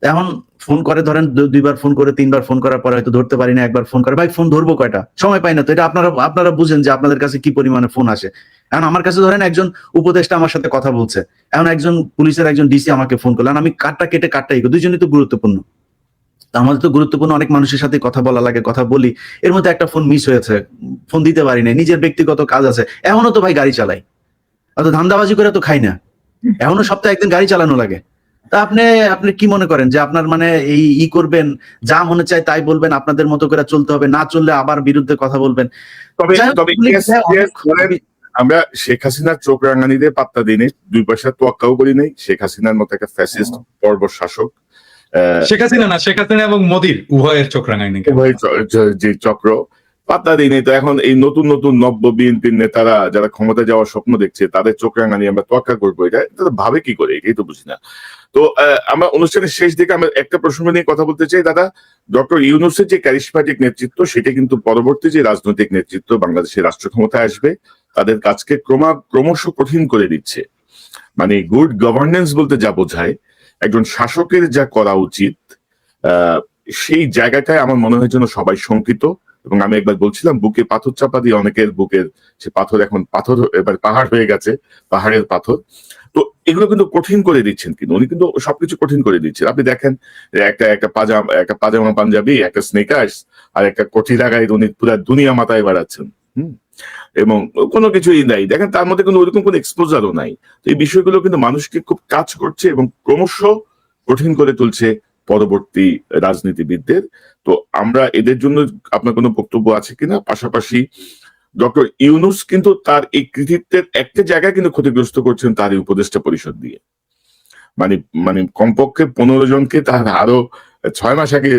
এখন ফোন করে, ধরেন 2বার ফোন করে, 3বার ফোন করার পরে হয়তো ধরতে পারি না, একবার ফোন করে, ভাই ফোন ধরবো কয়টা, সময় পাই না তো। এটা আপনারা বুঝেন যে আপনাদের কাছে কি পরিমাণে ফোন আসে। এখন আমার কাছে ধরেন একজন উপদেষ্টা আমার সাথে কথা বলছে, এখন একজন পুলিশের একজন ডিসি আমাকে ফোন করলেন, আমি কাটটা কেটে কাটটা দুইজনই তো গুরুত্বপূর্ণ। আমাদের তো গুরুত্বপূর্ণ অনেক মানুষের সাথে কথা বলা লাগে, কথা বলি, এর মধ্যে একটা ফোন মিস হয়েছে, ফোন দিতে পারি না, নিজের ব্যক্তিগত কাজ আছে। এখনো তো ভাই গাড়ি চালাই, অত ধান্দাবাজি করে তো খাই না, এখনো সপ্তাহে একদিন গাড়ি চালানো লাগে। তা আপনি কি মনে করেন যে আপনার মানে এই করবেন, যা মনে চায় তাই বলবেন, আপনাদের মতো করে চলতে হবে, না চললে আবার বিরুদ্ধে কথা বলবেন? আমরা শেখ হাসিনার চোখ রাঙানিতে পাত্তা দিই নাই, 2 পয়সা তোয়াক্কাও করি নাই। শেখ হাসিনার মতো একটা ফ্যাসিস্ট বর্বর শাসক, শেখ হাসিনা না, শেখ হাসিনা এবং মোদির উভয়ের চোখ রাঙায় নাকি যে চক্র, পাত্তা দিই নাই। তো এখন এই নতুন নতুন নব্য বিএনপির নেতারা যারা ক্ষমতা যাওয়ার স্বপ্ন দেখছে, তাদের চোখ রাঙানি আমরা তোয়াক্কা করবো, এটা ভাবে কি করে, এটাই তো বুঝি না। তো আমরা অনুষ্ঠানের শেষ দিকে আমরা একটা প্রসঙ্গ নিয়ে কথা বলতে চাই দাদা। ডক্টর ইউনূসের যে ক্যারিসম্যাটিক নেতৃত্ব, সেটা কিন্তু পরবর্তী যে রাজনৈতিক নেতৃত্ব বাংলাদেশের রাষ্ট্র ক্ষমতায় আসবে, তাদের কাজকে ক্রমশ কঠিন করে দিচ্ছে। মানে গুড গভর্নেন্স বলতে যা বোঝায়, একজন শাসকের যা করা উচিত, সেই জায়গাটায় আমার মনে হয় যেন সবাই শঙ্কিত। এবং আমি একবার বলছিলাম, বুকে পাথর চাপা দিয়ে অনেকের বুকের সে পাথর এখন পাথর, এবার পাহাড় হয়ে গেছে, পাহাড়ের পাথর। তো এগুলো কিন্তু কঠিন করে দিচ্ছেন, কিন্তু উনি কিন্তু সবকিছু কঠিন করে দিচ্ছেন। আপনি দেখেন একটা পাজামা পাঞ্জাবি, একটা স্নেকার্স আর একটা কঠি লাগাই উনি পুরো দুনিয়া মাথায় বাড়াচ্ছেন, এবং কোনো কিছুই নাই, দেখেন তার মধ্যে কিন্তু ওইরকম কোনো এক্সপোজারও নাই। তো এই বিষয়গুলো কিন্তু মানুষকে খুব কাজ করছে এবং ক্রমশ কঠিন করে তুলছে পরবর্তী রাজনীতিবিদদের। তো আমরা এদের জন্য আপনার কোনো বক্তব্য আছে কিনা? পাশাপাশি ডক্টর ইউনূস কিন্তু তার এই কৃতিত্বের একটা জায়গায় কিন্তু ক্ষতিগ্রস্ত করছেন তার এই উপদেষ্টা পরিষদ দিয়ে। মানে কমপক্ষে 15 জনকে তার আরো 6 মাস আগে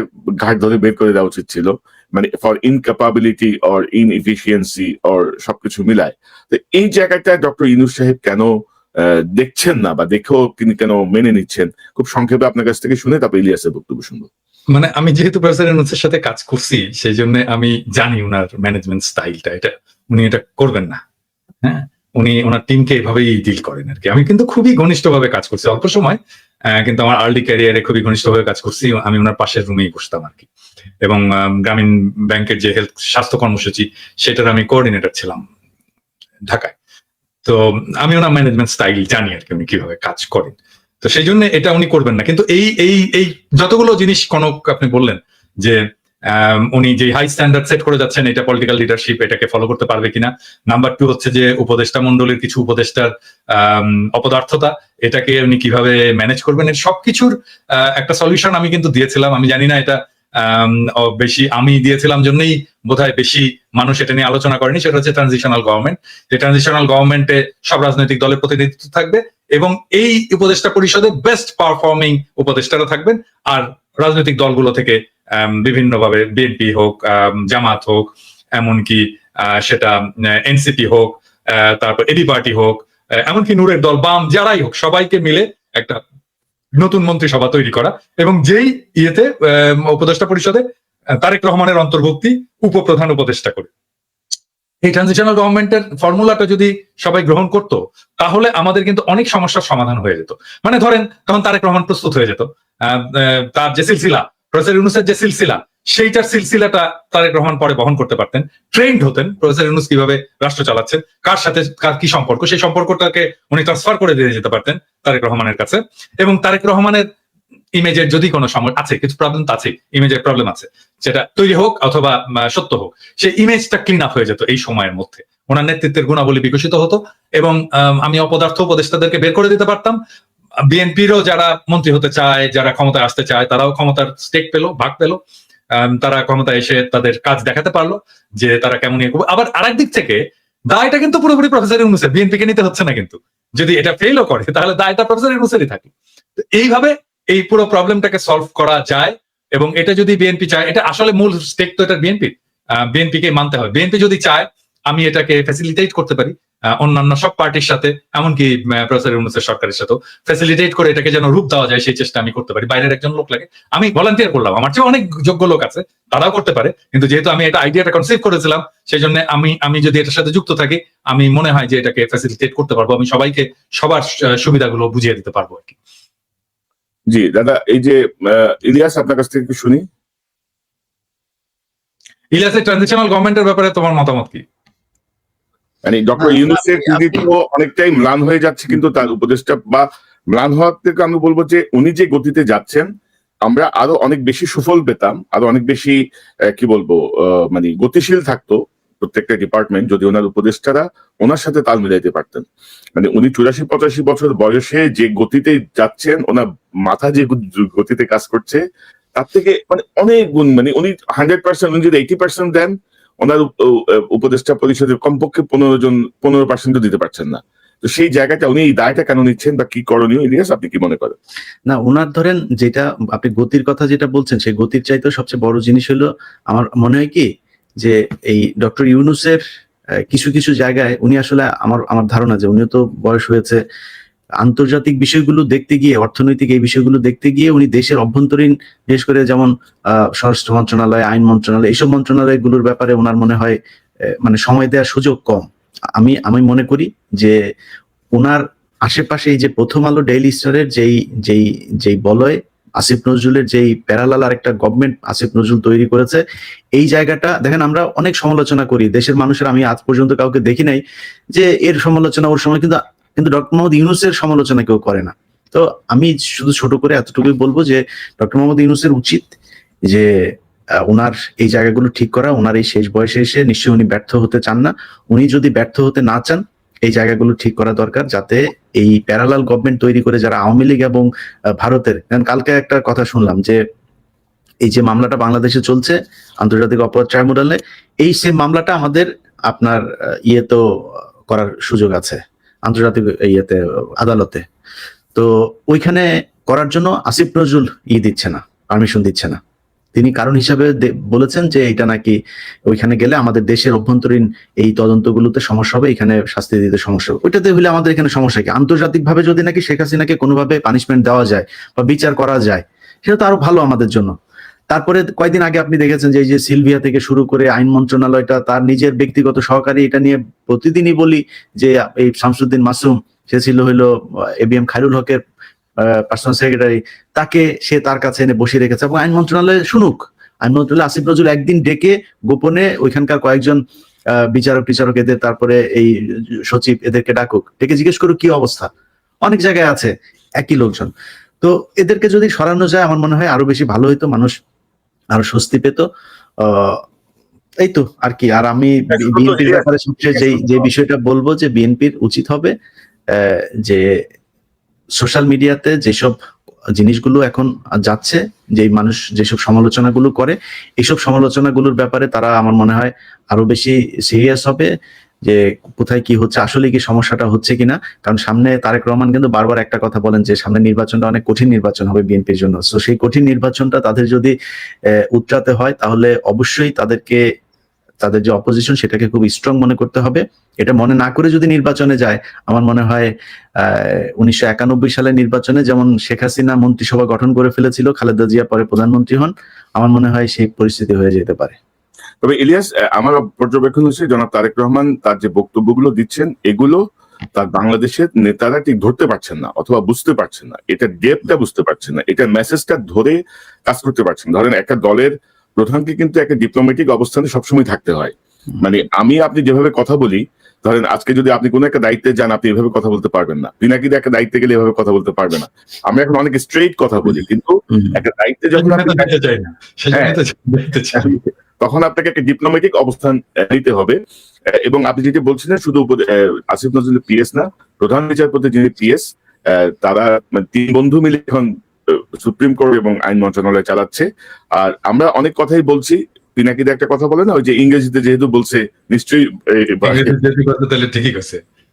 ঘাট ধরে বের করে দেওয়া উচিত ছিল, মানে ফর ইনক্যাপাবিলিটি অর ইনএফিসিয়েন্সি অর সবকিছু মিলায়। তো এই জায়গাটা ডক্টর ইউনূস সাহেব কেন দেখছেন না, বা দেখেও তিনি কেন মেনে নিচ্ছেন? খুব সংক্ষেপে আপনার কাছ থেকে শুনে তারপর ইলিয়াসের বক্তব্য শুনবো। মানে আমি যেহেতু প্রফেসর ইউনূসের সাথে কাজ করছি, সেই জন্য আমি জানি উনার ম্যানেজমেন্ট স্টাইলটা, এটা উনি এটা করবেন না। হ্যাঁ, উনি ওনার টিমকে এভাবেই ডিল করেন আর কি। আমি কিন্তু খুবই ঘনিষ্ঠভাবে কাজ করছি অল্প সময়, কিন্তু আমার আর্লি ক্যারিয়ারে খুবই ঘনিষ্ঠভাবে কাজ করছি। আমি ওনার পাশের রুমেই বসতাম আর কি, এবং গ্রামীণ ব্যাংকের যে হেলথ স্বাস্থ্য কর্মসূচি, সেটার আমি কোঅর্ডিনেটর ছিলাম ঢাকায়। তো আমি ওনার ম্যানেজমেন্ট স্টাইল জানি আর কি, উনি কিভাবে কাজ করেন। তো সেই জন্য এটা উনি করবেন না। কিন্তু এই এই এই যতগুলো জিনিস কনক আপনি বললেন যে উনি যে হাই স্ট্যান্ডার্ড সেট করে যাচ্ছেন, এটা পলিটিক্যাল লিডারশিপ এটাকে ফলো করতে পারবে কিনা। নাম্বার 2 হচ্ছে যে উপদেষ্টা মন্ডলীর কিছু উপদেষ্টার অপদার্থতা, এটাকে উনি কিভাবে ম্যানেজ করবেন, এর সবকিছুর একটা সলিউশন আমি কিন্তু দিয়েছিলাম। আমি জানি না এটা বেশি আমি দিয়েছিলাম জন্যই বোধহয় বেশি মানুষ এটা নিয়ে আলোচনা করেনি। সেটা হচ্ছে ট্রানজিশনাল গভর্নমেন্ট। যে ট্রানজিশনাল গভর্নমেন্টে সব রাজনৈতিক দলের প্রতিনিধিত্ব থাকবে এবং এই উপদেষ্টা পরিষদে বেস্ট পারফর্মিং উপদেষ্টারা থাকবেন, আর রাজনৈতিক দলগুলো থেকে বিভিন্নভাবে বিএনপি হোক, জামাত হোক, এমনকি সেটা এনসিপি হোক, তারপর এবি পার্টি হোক, এমনকি নূরের দল, বাম, যারাই হোক, সবাইকে মিলে একটা নতুন মন্ত্রিসভা তৈরি করা এবং যেই ইয়েতে উপদেষ্টা পরিষদে তারেক রহমানের অন্তর্ভুক্তি উপপ্রধান উপদেষ্টা করে। এই ট্রানজিশনাল গভর্নমেন্টের ফর্মুলাটা যদি সবাই গ্রহণ করতো তাহলে আমাদের কিন্তু অনেক সমস্যার সমাধান হয়ে যেত। মানে ধরেন তখন তারেক রহমান প্রস্তুত হয়ে যেত, তার যে সিলসিলা, প্রফেসর ইউনূসের যে সিলসিলা, সেইটার সিলসিলাটা তারেক রহমান পরে বহন করতে পারতেন। ট্রেন্ড হতেন প্রফেসর ইউনূস কিভাবে রাষ্ট্র চালাচ্ছেন, কার সাথে কার কি সম্পর্ক, সেই সম্পর্কটাকে উনি ট্রান্সফার করে দিয়ে যেতে পারতেন তারেক রহমানের কাছে। এবং তারেক রহমানের ইমেজের যদি কোনো সময় আছে, কিছু প্রবলেম তো আছে, ইমেজের প্রবলেম আছে, সেটা তৈরি হোক অথবা সত্য হোক, সেই ইমেজটা ক্লিন আপ হয়ে যেত এই সময়ের মধ্যে। ওনার নেতৃত্বের গুণাবলী বিকশিত হতো এবং আমি অপদার্থ উপদেষ্টাদেরকে বের করে দিতে পারতাম। বিএনপিরও যারা মন্ত্রী হতে চায়, যারা ক্ষমতায় আসতে চায়, তারাও ক্ষমতার স্টেক পেলো, ভাগ পেলো। তারা ক্ষমতায় এসে তাদের কাজ দেখাতে পারলো যে তারা কেমন ইয়ে করবে। আবার আরেক দিক থেকে দায়টা কিন্তু পুরোপুরি প্রফেসর ইউনূসের, বিএনপি কে নিতে হচ্ছে না। কিন্তু যদি এটা ফেলও করে তাহলে দায়টা প্রফেসর ইউনূসেরই থাকে। এইভাবে এই পুরো প্রবলেমটাকে সলভ করা যায় এবং এটা যদি বিএনপি চায়, এটা আসলে মূল স্টেক তো এটা বিএনপি কে মানতে হবে। বিএনপি যদি চায় আমি এটাকে ফ্যাসিলিটেট করতে পারি অন্যান্য সব পার্টির সাথে, এমনকি প্রফেসর ইউনূসের সরকারের সাথেও ফ্যাসিলিটেট করে এটাকে যেন রূপ দেওয়া যায়, সেই চেষ্টা আমি করতে পারি। বাইরের একজন লোক লাগে, আমি ভলান্টিয়ার করলাম, আমার চেয়ে অনেক যোগ্য লোক আছে, তারাও করতে পারে। কিন্তু যেহেতু আমি এটা আইডিয়াটা কনসিভ করেছিলাম, সেই জন্য আমি যদি এটার সাথে যুক্ত থাকি, আমি মনে হয় যে এটাকে ফ্যাসিলিটেট করতে পারবো, আমি সবাইকে সবার সুবিধাগুলো বুঝিয়ে দিতে পারবো আর কি। জি দাদা, এই যে ইলিয়াস, আপনার কাছ থেকে একটু শুনি। ইলিয়াসের ট্রানজিশনাল গভর্নমেন্টের ব্যাপারে তোমার মতামত কি? মানে ডক্টর ইউনূসের কৃতিত্ব অনেকটাই ম্লান হয়ে যাচ্ছে, কিন্তু তার উপদেষ্টা বা ম্লান হওয়ার থেকে আমি বলবো যে উনি যে গতিতে যাচ্ছেন, আমরা আরো অনেক বেশি সুফল পেতাম, আরো অনেক বেশি কি বলবো মানে গতিশীল থাকতো প্রত্যেকটা ডিপার্টমেন্ট যদি ওনার উপদেষ্টারা ওনার সাথে তাল মিলাইতে পারতেন। মানে উনি 84-85 বছর বয়সে যে গতিতে যাচ্ছেন, ওনার মাথা যে গতিতে কাজ করছে, তার থেকে মানে অনেক গুণ, মানে উনি 100%, উনি যদি 80% দেন, ওনার উপদেষ্টা পরিষদের কমপক্ষে 15% দিতে পারছেন না। তো সেই জায়গাটা উনি এই দায়টা কেন নিচ্ছেন বা কি করণীয়, ইলিয়াস আপনি কি মনে করেন? না, ওনার ধরেন যেটা আপনি গতির কথা যেটা বলছেন, সেই গতির চাইতে সবচেয়ে বড় জিনিস হলো আমার মনে হয় কি, যে এই ডক্টর ইউনূসের কিছু কিছু জায়গায় উনি আসলে আমার ধারণা যে উনিও তো বয়স হয়েছে, আন্তর্জাতিক বিষয়গুলো দেখতে গিয়ে, অর্থনৈতিক এই বিষয়গুলো দেখতে গিয়ে উনি দেশের অভ্যন্তরীণ, বিশেষ করে যেমন স্বরাষ্ট্র মন্ত্রণালয়, আইন মন্ত্রণালয়, এইসব মন্ত্রণালয়গুলোর ব্যাপারে ওনার মনে হয় মানে সময় দেওয়ার সুযোগ কম। আমি মনে করি যে ওনার আশেপাশে এই যে প্রথম আলো ডেইলি স্টারের যেই বলয়, আসিফ নজরুলের যেই প্যারালাল আর একটা গভর্নমেন্ট আসিফ নজরুল তৈরি করেছে, এই জায়গাটা দেখেন আমরা অনেক সমালোচনা করি দেশের মানুষের, আমি আজ পর্যন্ত কাউকে দেখি নাই যে এর সমালোচনা ওর সময়, কিন্তু ডক্টর মোহাম্মদ ইউনূসের সমালোচনা কেউ করে না। তো আমি শুধু ছোট করে এতটুকুই বলবো যে ডক্টর মোহাম্মদ ইউনূসের উচিত যে ওনার এই জায়গাগুলো ঠিক করা। ওনার এই শেষ বয়সে এসে নিশ্চয়ই উনি ব্যর্থ হতে চান না। উনি যদি ব্যর্থ হতে না চান, এই জায়গাগুলো ঠিক করা দরকার, যাতে এই প্যারালাল গভর্নমেন্ট তৈরি করে যারা আওয়ামী লীগ এবং ভারতের, কালকে একটা কথা শুনলাম যে এই যে মামলাটা বাংলাদেশে চলছে আন্তর্জাতিক অপরাধ ট্রাইব্যুনালে, এই সেম মামলাটা আমাদের আপনার ইয়েতেও করার সুযোগ আছে, আন্তর্জাতিক ইয়েতে আদালতে। তো ওইখানে করার জন্য আসিফ নজরুল দিচ্ছে না, পারমিশন দিচ্ছে না। তিনি কারণ হিসাবে বলেছেন যে এটা নাকি ওইখানে গেলে আমাদের দেশের অভ্যন্তরীণ এই তদন্তগুলোতে সমস্যা হবে, এখানে শাস্তি দিতে সমস্যা হবে। ওইটাতে হলে আমাদের এখানে সমস্যা কি? আন্তর্জাতিক ভাবে যদি নাকি শেখ হাসিনাকে কোনোভাবে পানিশমেন্ট দেওয়া যায় বা বিচার করা যায়, সেটা তো আরো ভালো আমাদের জন্য। তারপরে কয়েকদিন আগে আপনি দেখেছেন যে এই যে সিলভিয়া থেকে শুরু করে আইন মন্ত্রণালয়টা তার নিজের ব্যক্তিগত সহকারী, এটা নিয়ে প্রতিদিনই বলি যে এই শামসুদ্দিন মাসুম, সে ছিল হইলো এবিএম খায়রুল হকের পার্সোনাল সেক্রেটারি, তাকে সে তার কাছে এনে বসিয়ে রেখেছে এবং আইন মন্ত্রণালয়ে শুনুক। আইন মন্ত্রণালয় আসিফ নজরুল একদিন ডেকে গোপনে ওইখানকার কয়েকজন বিচারক এদের, তারপরে এই সচিব এদেরকে ডাকুক, ডেকে জিজ্ঞেস করুক কি অবস্থা। অনেক জায়গায় আছে একই লোকজন। তো এদেরকে যদি সরানো যায় আমার মনে হয় আরো বেশি ভালো হইতো, মানুষ আরো স্বস্তি পেত। এই তো আর কি। আর আমি বিএনপির ব্যাপারে সবচেয়ে যে বিষয়টা বলবো যে বিএনপির উচিত হবে যে সোশ্যাল মিডিয়াতে যেসব জিনিসগুলো এখন যাচ্ছে, যে মানুষ যেসব সমালোচনাগুলো করে, এইসব সমালোচনাগুলোর ব্যাপারে তারা আমার মনে হয় আরো বেশি সিরিয়াস হবে যে কোথায় কি হচ্ছে, আসলে কি সমস্যাটা হচ্ছে কিনা। কারণ সামনে তারেক রহমান কিন্তু বারবার একটা কথা বলেন যে সামনে নির্বাচনটা অনেক কঠিন নির্বাচন হবে বিএনপির জন্য। তো সেই কঠিন নির্বাচনটা তাদের যদি উতরাতে হয় তাহলে অবশ্যই তাদের যে অপোজিশন সেটাকে খুব স্ট্রং মনে করতে হবে। এটা মনে না করে যদি নির্বাচনে যায়, আমার মনে হয় 1991 সালের নির্বাচনে যেমন শেখ হাসিনা মন্ত্রিসভা গঠন করে ফেলেছিল, খালেদা জিয়া পরে প্রধানমন্ত্রী হন, আমার মনে হয় সেই পরিস্থিতি হয়ে যেতে পারে। তবে ইলিয়াস, আমার পর্যবেক্ষণ হচ্ছে জনাব তারেক রহমান তার যে বক্তব্যগুলো দিচ্ছেন এগুলো তার বাংলাদেশের নেতারা ঠিক ধরতে পারছেন না অথবা বুঝতে পারছেন না, এটা ডেপটা বুঝতে পারছেন না, এটা মেসেজটা ধরে কাজ করতে পারছেন। ধরেন একটা দলের প্রধানকে কিন্তু একটা ডিপ্লোম্যাটিক অবস্থানে সবসময় থাকতে হয়। মানে আপনি যেভাবে কথা বলি, ধরেন আজকে যদি আপনি কোনো একটা দায়িত্বে যান, আপনি এভাবে কথা বলতে পারবেন না। পিনাকিদা একটা দায়িত্বে গেলে এভাবে কথা বলতে পারবে না। আমরা এখন অনেক স্ট্রেইট কথা বলি, কিন্তু একটা দায়িত্বে যখন তখন আপনাকে একটা ডিপ্লোম্যাটিক অবস্থান নিতে হবে। এবং আপনি যেটা বলছিলেন, শুধু আসিফ নজরুল পিএস না, প্রধান বিচারপতি যিনি পিএস, তারা তিন বন্ধু মিলে এখন সুপ্রিম কোর্ট এবং আইন মন্ত্রণালয় চালাচ্ছে। আর আমরা অনেক কথাই বলছি, পিনাকিদা একটা কথা বলে না, ওই যে ইংরেজিতে যেহেতু বলছে নিশ্চয়ই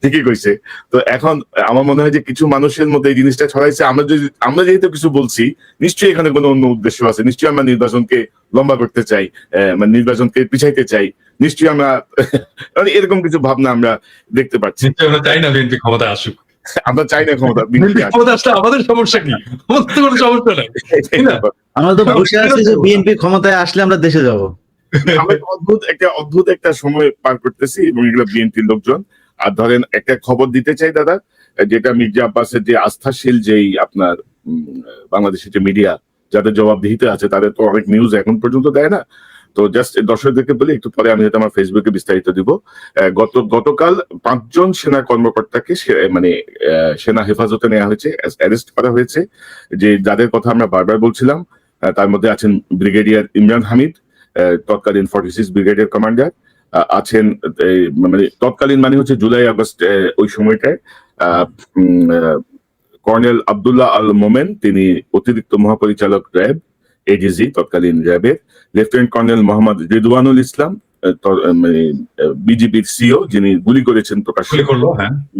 ঠিকই কইছে। তো এখন আমার মনে হয় যে কিছু মানুষের মধ্যে এই জিনিসটা ছড়াইছে, আমরা যেহেতু কিছু বলছি, নিশ্চয়ই এখানে কোনো অন্য উদ্দেশ্য আছে। নিশ্চয়ই আমরা নির্বাচনকে লম্বা করতে চাই, মানে নির্বাচনকে পিছাইতে চাই, নিশ্চয়ই আমরা এরকম কিছু ভাবনা আমরা দেখতে পাচ্ছি। আমরা চাই না বিএনপি ক্ষমতা আসুক, আমরা চাই না ক্ষমতা আসলে আমাদের সমস্যা কি? কোনো সমস্যা নাই, আমরা তো বসে আছি যে বিএনপি ক্ষমতায় আসলে আমরা দেশে যাব। আমরা অদ্ভুত একটা সময় পার করতেছি এবং এগুলো বিএনপির লোকজন। আর ধরেন একটা খবর দিতে চাই দাদা, যেটা মির্জা আব্বাসের যে আস্থাশীল যেই আপনার বাংলাদেশের যে মিডিয়া যাদের জবাবদিহিতে আছে, তাদের তো অনেক নিউজ এখন পর্যন্ত দেয় না। তো জাস্ট দর্শকদেরকে বলি, একটু পরে আমি হয়তো আমার ফেসবুকে বিস্তারিত দিব। গতকাল 5 জন সেনা কর্মকর্তাকে মানে সেনা হেফাজতে নেওয়া হয়েছে, অ্যারেস্ট করা হয়েছে, যে যাদের কথা আমরা বারবার বলছিলাম। তার মধ্যে আছেন ব্রিগেডিয়ার ইমরান হামিদ, তৎকালীন 46 ব্রিগেডের কমান্ডার, আছেন মানে তৎকালীন মানে হচ্ছে জুলাই আগস্ট ওই সময়টায় কর্নেল আব্দুল্লাহ আল মোমেন, তিনি অতিরিক্ত মহাপরিচালক র্যাব, এডিজি তৎকালীন র্যাবের, লেফটেন্যান্ট কর্নেল মোহাম্মদ রিদওয়ানুল ইসলাম, বিজিবির সিও, যিনি গুলি করেছেন, প্রকাশ্যে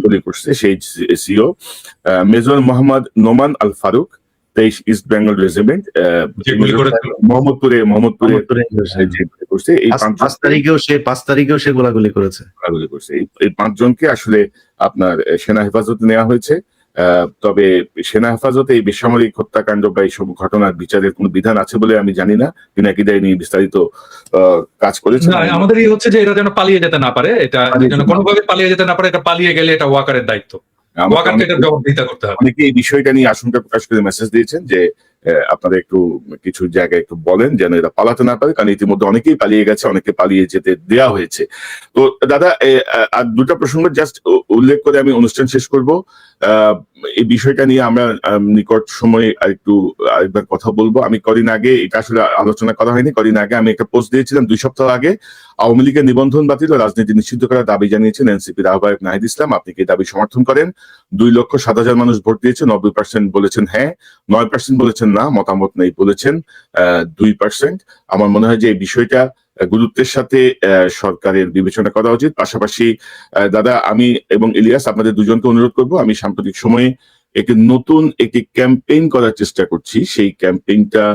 গুলি করছে সেই CO, major Mohammad Noman Al Faruk, 23 east Bengal regiment, মোহাম্মদপুরে করছে। এই 5 তারিখেও সে গোলাগুলি করেছে। এই 5 জনকে আসলে আপনার সেনা হেফাজতে নেওয়া হয়েছে। তবে সেনা হেফাজতে এই বেসামরিক হত্যাকাণ্ড বা এইসব ঘটনার বিচারের কোন বিধান আছে বলে আমি জানি না। পিনাকিদা নিয়ে বিস্তারিত কাজ করেছে। আমাদের এই হচ্ছে যে এরা যেন পালিয়ে যেতে না পারে, এটা যেন কোনোভাবে পালিয়ে যেতে না পারে, এটা পালিয়ে গেলে এটা ওয়াকারের দায়িত্ব। অনেকে এই বিষয়টা নিয়ে আশঙ্কা প্রকাশ করে মেসেজ দিয়েছেন যে আপনারা একটু কিছু জায়গায় একটু বলেন যেন এরা পালাতে না পারে, কারণ ইতিমধ্যে অনেকেই পালিয়ে গেছে, অনেকে পালিয়ে যেতে দেওয়া হয়েছে। তো দাদা, আর দুটা প্রসঙ্গ জাস্ট উল্লেখ করে আমি অনুষ্ঠান শেষ করব। এই বিষয়টা নিয়ে আমরা নিকট সময়ে আরেকবার কথা বলবো। আমি কদিন আগে, এটা আসলে আলোচনা করা হয়নি, কদিন আগে আমি একটা পোস্ট দিয়েছিলাম, 2 সপ্তাহ আগে, আওয়ামী লীগের নিবন্ধন বাতিল ও রাজনীতি নিষিদ্ধ করার দাবি জানিয়েছেন এনসিপির আহ্বায়ক নাহিদ ইসলাম। আপনি কি দাবি সমর্থন করেন? 2,07,000 মানুষ ভোট দিয়েছে, 90% বলেছেন হ্যাঁ, 9% বলেছেন না, মতামত নেই বলেছেন 2%। আমার মনে হয় যে এই বিষয়টা গুরুত্বের সাথে সরকারের বিবেচনা করা উচিত। পাশাপাশি দাদা, আমি এবং ইলিয়াস আপনাদের দুজনকে অনুরোধ করব, আমি সাম্প্রতিক সময়ে নতুন একটি ক্যাম্পেইন করার চেষ্টা করছি। সেই ক্যাম্পেইনটা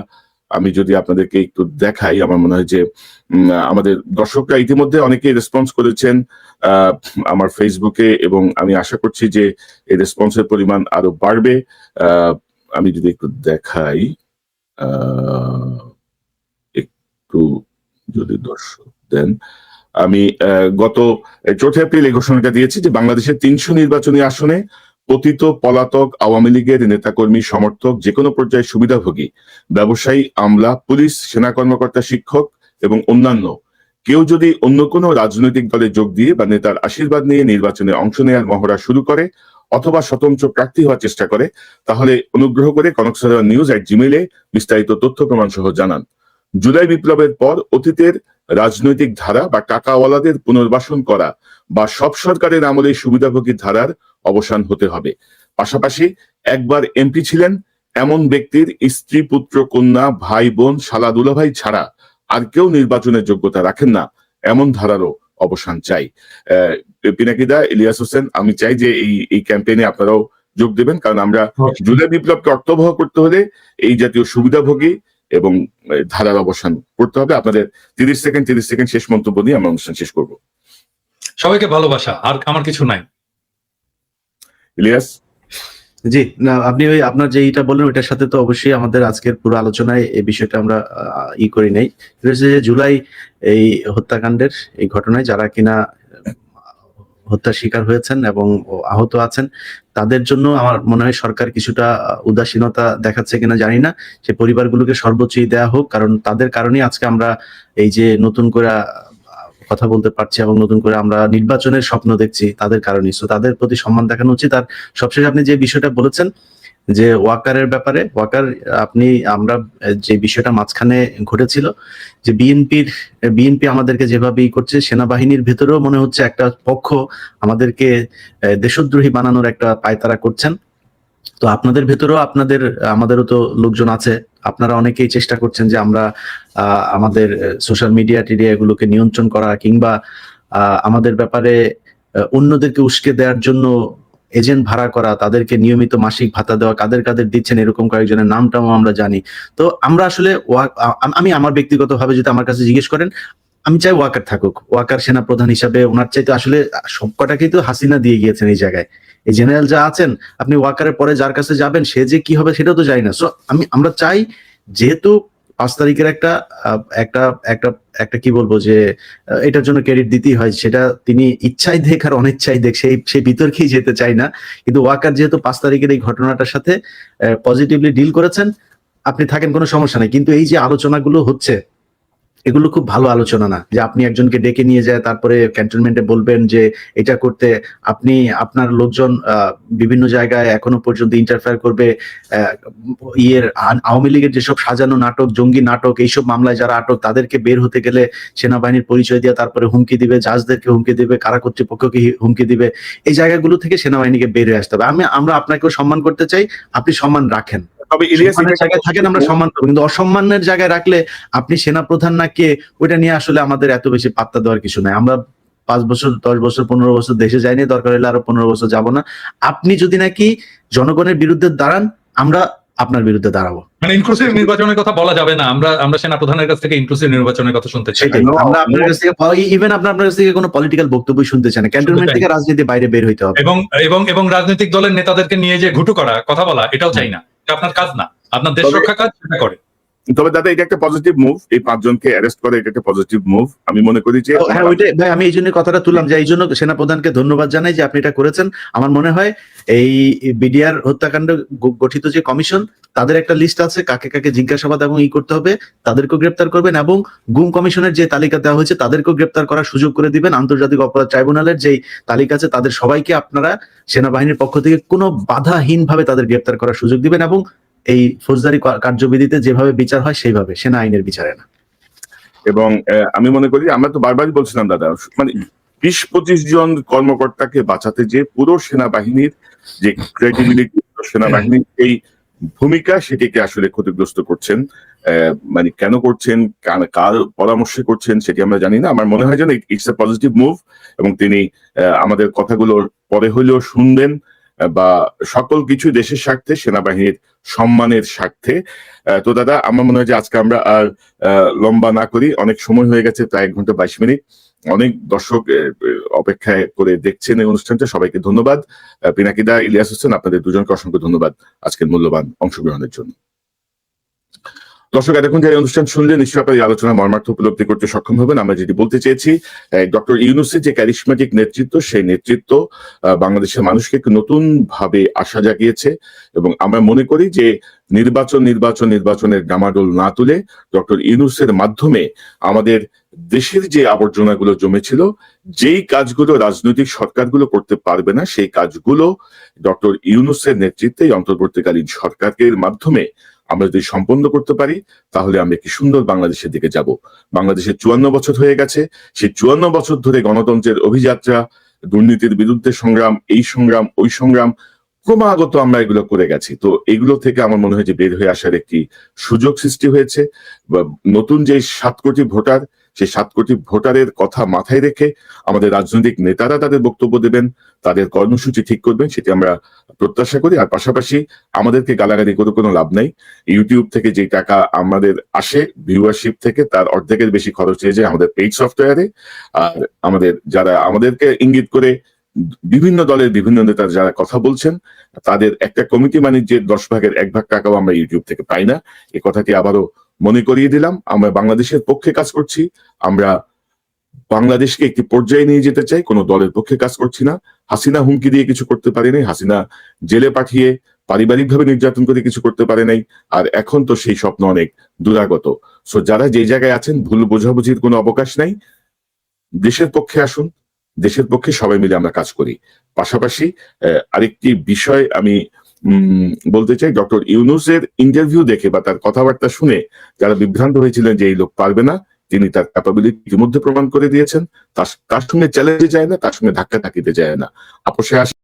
আমি যদি আপনাদেরকে একটু দেখাই, আমার মনে হয় যে আমাদের দর্শকরা ইতিমধ্যে অনেকেই রেসপন্স করেছেন আমার ফেসবুকে, এবং আমি আশা করছি যে এই রেসপন্সের পরিমাণ আরো বাড়বে। আমি যদি একটু দেখাই, একটু যদি দর্শক দেন, আমি গত 4 এপ্রিল এই ঘোষণাটা দিয়েছি যে বাংলাদেশের 300 নির্বাচনী আসনে পতিত পলাতক আওয়ামী লীগের নেতাকর্মী, সমর্থক, যে কোনো পর্যায়ে সুবিধাভোগী, ব্যবসায়ী, আমলা, পুলিশ, সেনা কর্মকর্তা, শিক্ষক এবং অন্যান্য কেউ যদি অন্য কোনো রাজনৈতিক দলে যোগ দিয়ে বা নেতার আশীর্বাদ নিয়ে নির্বাচনে অংশ নেওয়ার মহড়া শুরু করে অথবা স্বতন্ত্র প্রার্থী হওয়ার চেষ্টা করে, তাহলে অনুগ্রহ করে কনকসারা নিউজ@gmail-এ বিস্তারিত তথ্য প্রমাণ সহ জানান। জুলাই বিপ্লবের পর অতীতের রাজনৈতিক ধারা বা টাকাওয়ালাদের পুনর্বাসন করা বা সব সরকারের আমলে সুবিধাভোগী ধারার অবসান হতে হবে। পাশাপাশি একবার এমপি ছিলেন এমন ব্যক্তির স্ত্রী, পুত্র, কন্যা, ভাই, বোন, শালা, দুলাভাই ছাড়া আর কেউ নির্বাচনের যোগ্যতা রাখেন না এমন ধারারও অবসান চাই। পিনাকিদা, ইলিয়াস হোসেন, আমি চাই যে এই ক্যাম্পেইনে আপনারাও যোগ দেবেন, কারণ আমরা জুলাই বিপ্লবকে অর্থবহ করতে হলে এই জাতীয় সুবিধাভোগী এবং ধারার অবসান করতে হবে। আপনাদের 30 সেকেন্ড শেষ মন্তব্য দিয়ে আমরা অনুষ্ঠান শেষ করব। সবাইকে ভালোবাসা, আর আমার কিছু নাই। ইলিয়াস? জি, না আপনি ওই আপনার যে এটা বললেন ওইটার সাথে তো অবশ্যই আমাদের আজকের পুরো আলোচনায় এই বিষয়টা আমরা করি নাই। যে জুলাই এই হত্যাকাণ্ডের এই ঘটনায় যারা কিনা হত্যার শিকার হয়েছেন এবং আহত আছেন, তাদের জন্য আমার মনে হয় সরকার কিছুটা উদাসীনতা দেখাচ্ছে কিনা জানি না। সে পরিবারগুলোকে সর্বোচ্চই দেয়া হোক, কারণ তাদের কারণেই আজকে আমরা এই যে নতুন করে কথা বলতে পারছি এবং নতুন করে আমরা নির্বাচনের স্বপ্ন দেখছি তাদের কারণেই। সো তাদের প্রতি সম্মান দেখানো উচিত। আর সবশেষে আপনি যে বিষয়টা বলেছেন যে ওয়াকারের ব্যাপারে, ওয়াকার আমরা যে বিষয়টা মাঝখানে ঘটেছিল যে বিএনপি আমাদেরকে যেভাবে করছে, সেনাবাহিনীর ভেতরেও মনে হচ্ছে একটা পক্ষ আমাদেরকে দেশদ্রোহী বানানোর একটা পায়তারা করছেন। তো আপনাদের ভেতরেও আমাদেরও তো লোকজন আছে, আপনারা অনেকেই চেষ্টা করছেন যে আমরা আমাদের সোশ্যাল মিডিয়া এগুলোকে নিয়ন্ত্রণ করা কিংবা আমাদের ব্যাপারে অন্যদেরকে উস্কে দেওয়ার জন্য এজেন্ট ভাড়া করা, তাদেরকে নিয়মিত মাসিক ভাতা দেওয়া, কাদের দিচ্ছেন এরকম কয়েকজনের নামটাও আমরা জানি। তো আমরা আসলে আমি আমার ব্যক্তিগতভাবে যদি আমার কাছে জিজ্ঞেস করেন, আমি চাই ওয়াকার থাকুক। ওয়াকার সেনা প্রধান হিসাবে ওনার চাইতে আসলে সবকটাকেই তো হাসিনা দিয়ে গিয়েছেন এই জায়গায়। এই জেনারেল যা আছেন, আপনি ওয়াকারের পরে যার কাছে যাবেন সে যে কি হবে সেটাও তো জানি না। সো আমরা চাই, যেহেতু 5 তারিখের একটা কি বলবো যে এটার জন্য ক্রেডিট দিতেই হয়, সেটা তিনি ইচ্ছাই দেখ আর অনিচ্ছাই দেখ সেই বিতর্কেই যেতে চাই না। কিন্তু ওয়াকার যেহেতু 5 তারিখের এই ঘটনাটার সাথে পজিটিভলি ডিল করেছেন, আপনি থাকেন, কোনো সমস্যা নেই। কিন্তু এই যে আলোচনাগুলো হচ্ছে, এগুলো খুব ভালো আলোচনা না যে আপনি একজনকে ডেকে নিয়ে যায় তারপরে ক্যান্টনমেন্টে বলবেন যে এটা করতে, আপনি আপনার লোকজন বিভিন্ন জায়গায় এখনো পর্যন্ত ইন্টারফেয়ার করবে। আওয়ামী লীগের যেসব সাজানো নাটক, জঙ্গি নাটক, এইসব মামলায় যারা আটক, তাদেরকে বের হতে গেলে সেনাবাহিনীর পরিচয় দিয়ে তারপরে হুমকি দিবে, জাজদেরকে হুমকি দিবে, কারা কর্তৃপক্ষকে হুমকি দিবে। এই জায়গাগুলো থেকে সেনাবাহিনীকে বের হয়ে আসতে হবে। আমরা আপনাকেও সম্মান করতে চাই, আপনি সম্মান রাখেন, তবে ইলিয়াসের জায়গায় থাকেন, আমরা সম্মান করবো। কিন্তু অসম্মানের জায়গায় রাখলে আপনি সেনা প্রধান না কে, ওইটা নিয়ে আসলে আমাদের এত বেশি পাত্তা দেওয়ার কিছু নাই। আমরা 5 বছর 10 বছর 15 বছর দেশে যাইনি, দরকার হলে আরো 15 বছর যাব না। আপনি যদি নাকি জনগণের বিরুদ্ধে দাঁড়ান, আমরা আপনার বিরুদ্ধে দাঁড়াবো। মানে ইনক্লুসিভ নির্বাচনের কথা বলা যাবে না। আমরা সেনা প্রধানের কাছ থেকে ইনক্লুসিভ নির্বাচনের কথা শুনতে চাই। আমরা আপনার কাছ থেকে ইভেন আপনার কাছ থেকে কোনো পলিটিক্যাল বক্তব্য শুনতে চাই না। ক্যান্টনমেন্ট থেকে রাজনীতি বাইরে বের হইতে হবে। এবং রাজনৈতিক দলের নেতাদেরকে নিয়ে যে ঘুটু করা, কথা বলা, এটাও চাই না। এটা আপনার কাজ না। আপনার দেশ রক্ষা কাজ সেটা করে। তবে দাদা, এটা একটা পজিটিভ মুভ, এই 5 জনকে অ্যারেস্ট করে, এটা একটা পজিটিভ মুভ আমি মনে করি। যে হ্যাঁ, ওইটাই ভাই, আমি এই জন্য কথাটা তুললাম যে এই জন্য সেনা প্রধানকে ধন্যবাদ জানাই যে আপনি এটা করেছেন। আমার মনে হয় এই বিডিআর হত্যাকাণ্ড গঠিত যে কমিশন, তাদের একটা লিস্ট আছে কাকে কাকে জিজ্ঞাসাবাদ এবং করতে হবে, তাদেরকেও গ্রেপ্তার করবেন, এবং গুম কমিশনের যে তালিকা দেওয়া হয়েছে তাদেরকেও গ্রেপ্তার করার সুযোগ করে দিবেন। আন্তর্জাতিক অপরাধ ট্রাইব্যুনালের যে তালিকা আছে, তাদের সবাইকে আপনারা সেনাবাহিনীর পক্ষ থেকে কোনো বাধাহীন ভাবে তাদের গ্রেপ্তার করার সুযোগ দিবেন, এবং এই ফৌজদারি কার্যবিধিতে যেভাবে বিচার হয় সেইভাবে, সেনা আইনের বিচারে না। এবং আমি মনে করি, আমরা তো বারবারই বলছিলাম দাদা, মানে 20-25 জন কর্মকর্তাকে বাঁচাতে যে পুরো সেনাবাহিনীর যে ক্রেডিবিলিটি, সেনাবাহিনীর এই ভূমিকা, সেটিকে আসলে ক্ষতিগ্রস্ত করছেন। মানে কেন করছেন, কার পরামর্শে করছেন সেটি আমরা জানি না। আমার মনে হয় যেন ইটস এ পজিটিভ মুভ, এবং তিনি আমাদের কথাগুলো পরে হলেও শুনবেন, বা সকল কিছু দেশের স্বার্থে, সেনাবাহিনীর সম্মানের স্বার্থে। তো দাদা, আমার মনে হয় যে আজকে আমরা আর লম্বা না করি, অনেক সময় হয়ে গেছে, প্রায় 1 ঘন্টা 22 মিনিট। অনেক দর্শক অপেক্ষায় করে দেখছেন এই অনুষ্ঠানটা। সবাইকে ধন্যবাদ। পিনাকিদা, ইলিয়াস হোসেন, আপনাদের দুজনকে অসংখ্য ধন্যবাদ আজকের মূল্যবান অংশগ্রহণের জন্য। দর্শক, এতক্ষণ যে অনুষ্ঠান শুনলেন, নিশ্চয়ই আপনার এই আলোচনা মর্মার্থ উপলব্ধি করতে সক্ষম হবেন। আমরা যেটি বলতে চেয়েছি, ডক্টর ইউনূসের যে ক্যারিশম্যাটিক নেতৃত্ব, সেই নেতৃত্ব বাংলাদেশের মানুষকে একটু নতুন ভাবে আশা জাগিয়েছে, এবং আমরা মনে করি যে নির্বাচনের ডামাডোল না তুলে ডক্টর ইউনূসের মাধ্যমে আমাদের দেশের যে আবর্জনাগুলো জমেছিল, যেই কাজগুলো রাজনৈতিক সরকারগুলো করতে পারবে না, সেই কাজগুলো ডক্টর ইউনূসের নেতৃত্বে অন্তর্বর্তীকালীন সরকারের মাধ্যমে আমরা যদি সম্পন্ন করতে পারি তাহলে আমরা একটি সুন্দর বাংলাদেশের দিকে যাব। বাংলাদেশের 54 বছর হয়ে গেছে, সেই 54 বছর ধরে গণতন্ত্রের অভিযাত্রা, দুর্নীতির বিরুদ্ধে সংগ্রাম, এই সংগ্রাম ওই সংগ্রাম ক্রমাগত আমরা এগুলো করে গেছি। তো এগুলো থেকে আমার মনে হয় যে বের হয়ে আসার একটি সুযোগ সৃষ্টি হয়েছে। নতুন যে 7 কোটি ভোটার, সেই 7 কোটি ভোটারের কথা মাথায় রেখে আমাদের রাজনৈতিক নেতারা তাদের বক্তব্য দেবেন, তাদের কর্মসূচি ঠিক করবেন, সেটি আমরা প্রত্যাশা করি। আর পাশাপাশি আমাদেরকে গালাগালি করে কোনো লাভ নাই। ইউটিউব থেকে যে টাকা আমাদের আসে ভিউয়ারশিপ থেকে, তার অর্ধেকের বেশি খরচ হয়ে যায় আমাদের পেইড সফটওয়্যারে। আর আমাদের যারা আমাদেরকে ইঙ্গিত করে বিভিন্ন দলের বিভিন্ন নেতা যারা কথা বলছেন, তাদের একটা কমিটি বাণিজ্যের 10 ভাগের 1 ভাগ টাকাও আমরা ইউটিউব থেকে পাই না। এই কথাটি আবারও মনে করিয়ে দিলাম। আমরা বাংলাদেশের পক্ষে কাজ করছি, আমরা বাংলাদেশকে একটি পর্যায়ে নিয়ে যেতে চাই, কোনো দলের পক্ষে কাজ করছি না। হাসিনা হুমকি দিয়ে কিছু করতে পারে নাই, হাসিনা জেলে পাঠিয়ে পারিবারিকভাবে নির্যাতন করে কিছু করতে পারে নাই। আর এখন তো সেই স্বপ্ন অনেক দূরাগত। সো যারা যে জায়গায় আছেন, ভুল বোঝাবুঝির কোনো অবকাশ নাই। দেশের পক্ষে আসুন, দেশের পক্ষে সবাই মিলে আমরা কাজ করি। পাশাপাশি আরেকটি বিষয় আমি বলতে চাই, ডক্টর ইউনূসের ইন্টারভিউ দেখে বা তার কথাবার্তা শুনে যারা বিভ্রান্ত হয়েছিলেন যে এই লোক পারবে না, তিনি তার ক্যাপাবিলিটি ইতিমধ্যে প্রমাণ করে দিয়েছেন। তার সঙ্গে চ্যালেঞ্জে যায় না, তার সঙ্গে ধাক্কা ধাক্কিতে যায় না, আপোষে আসে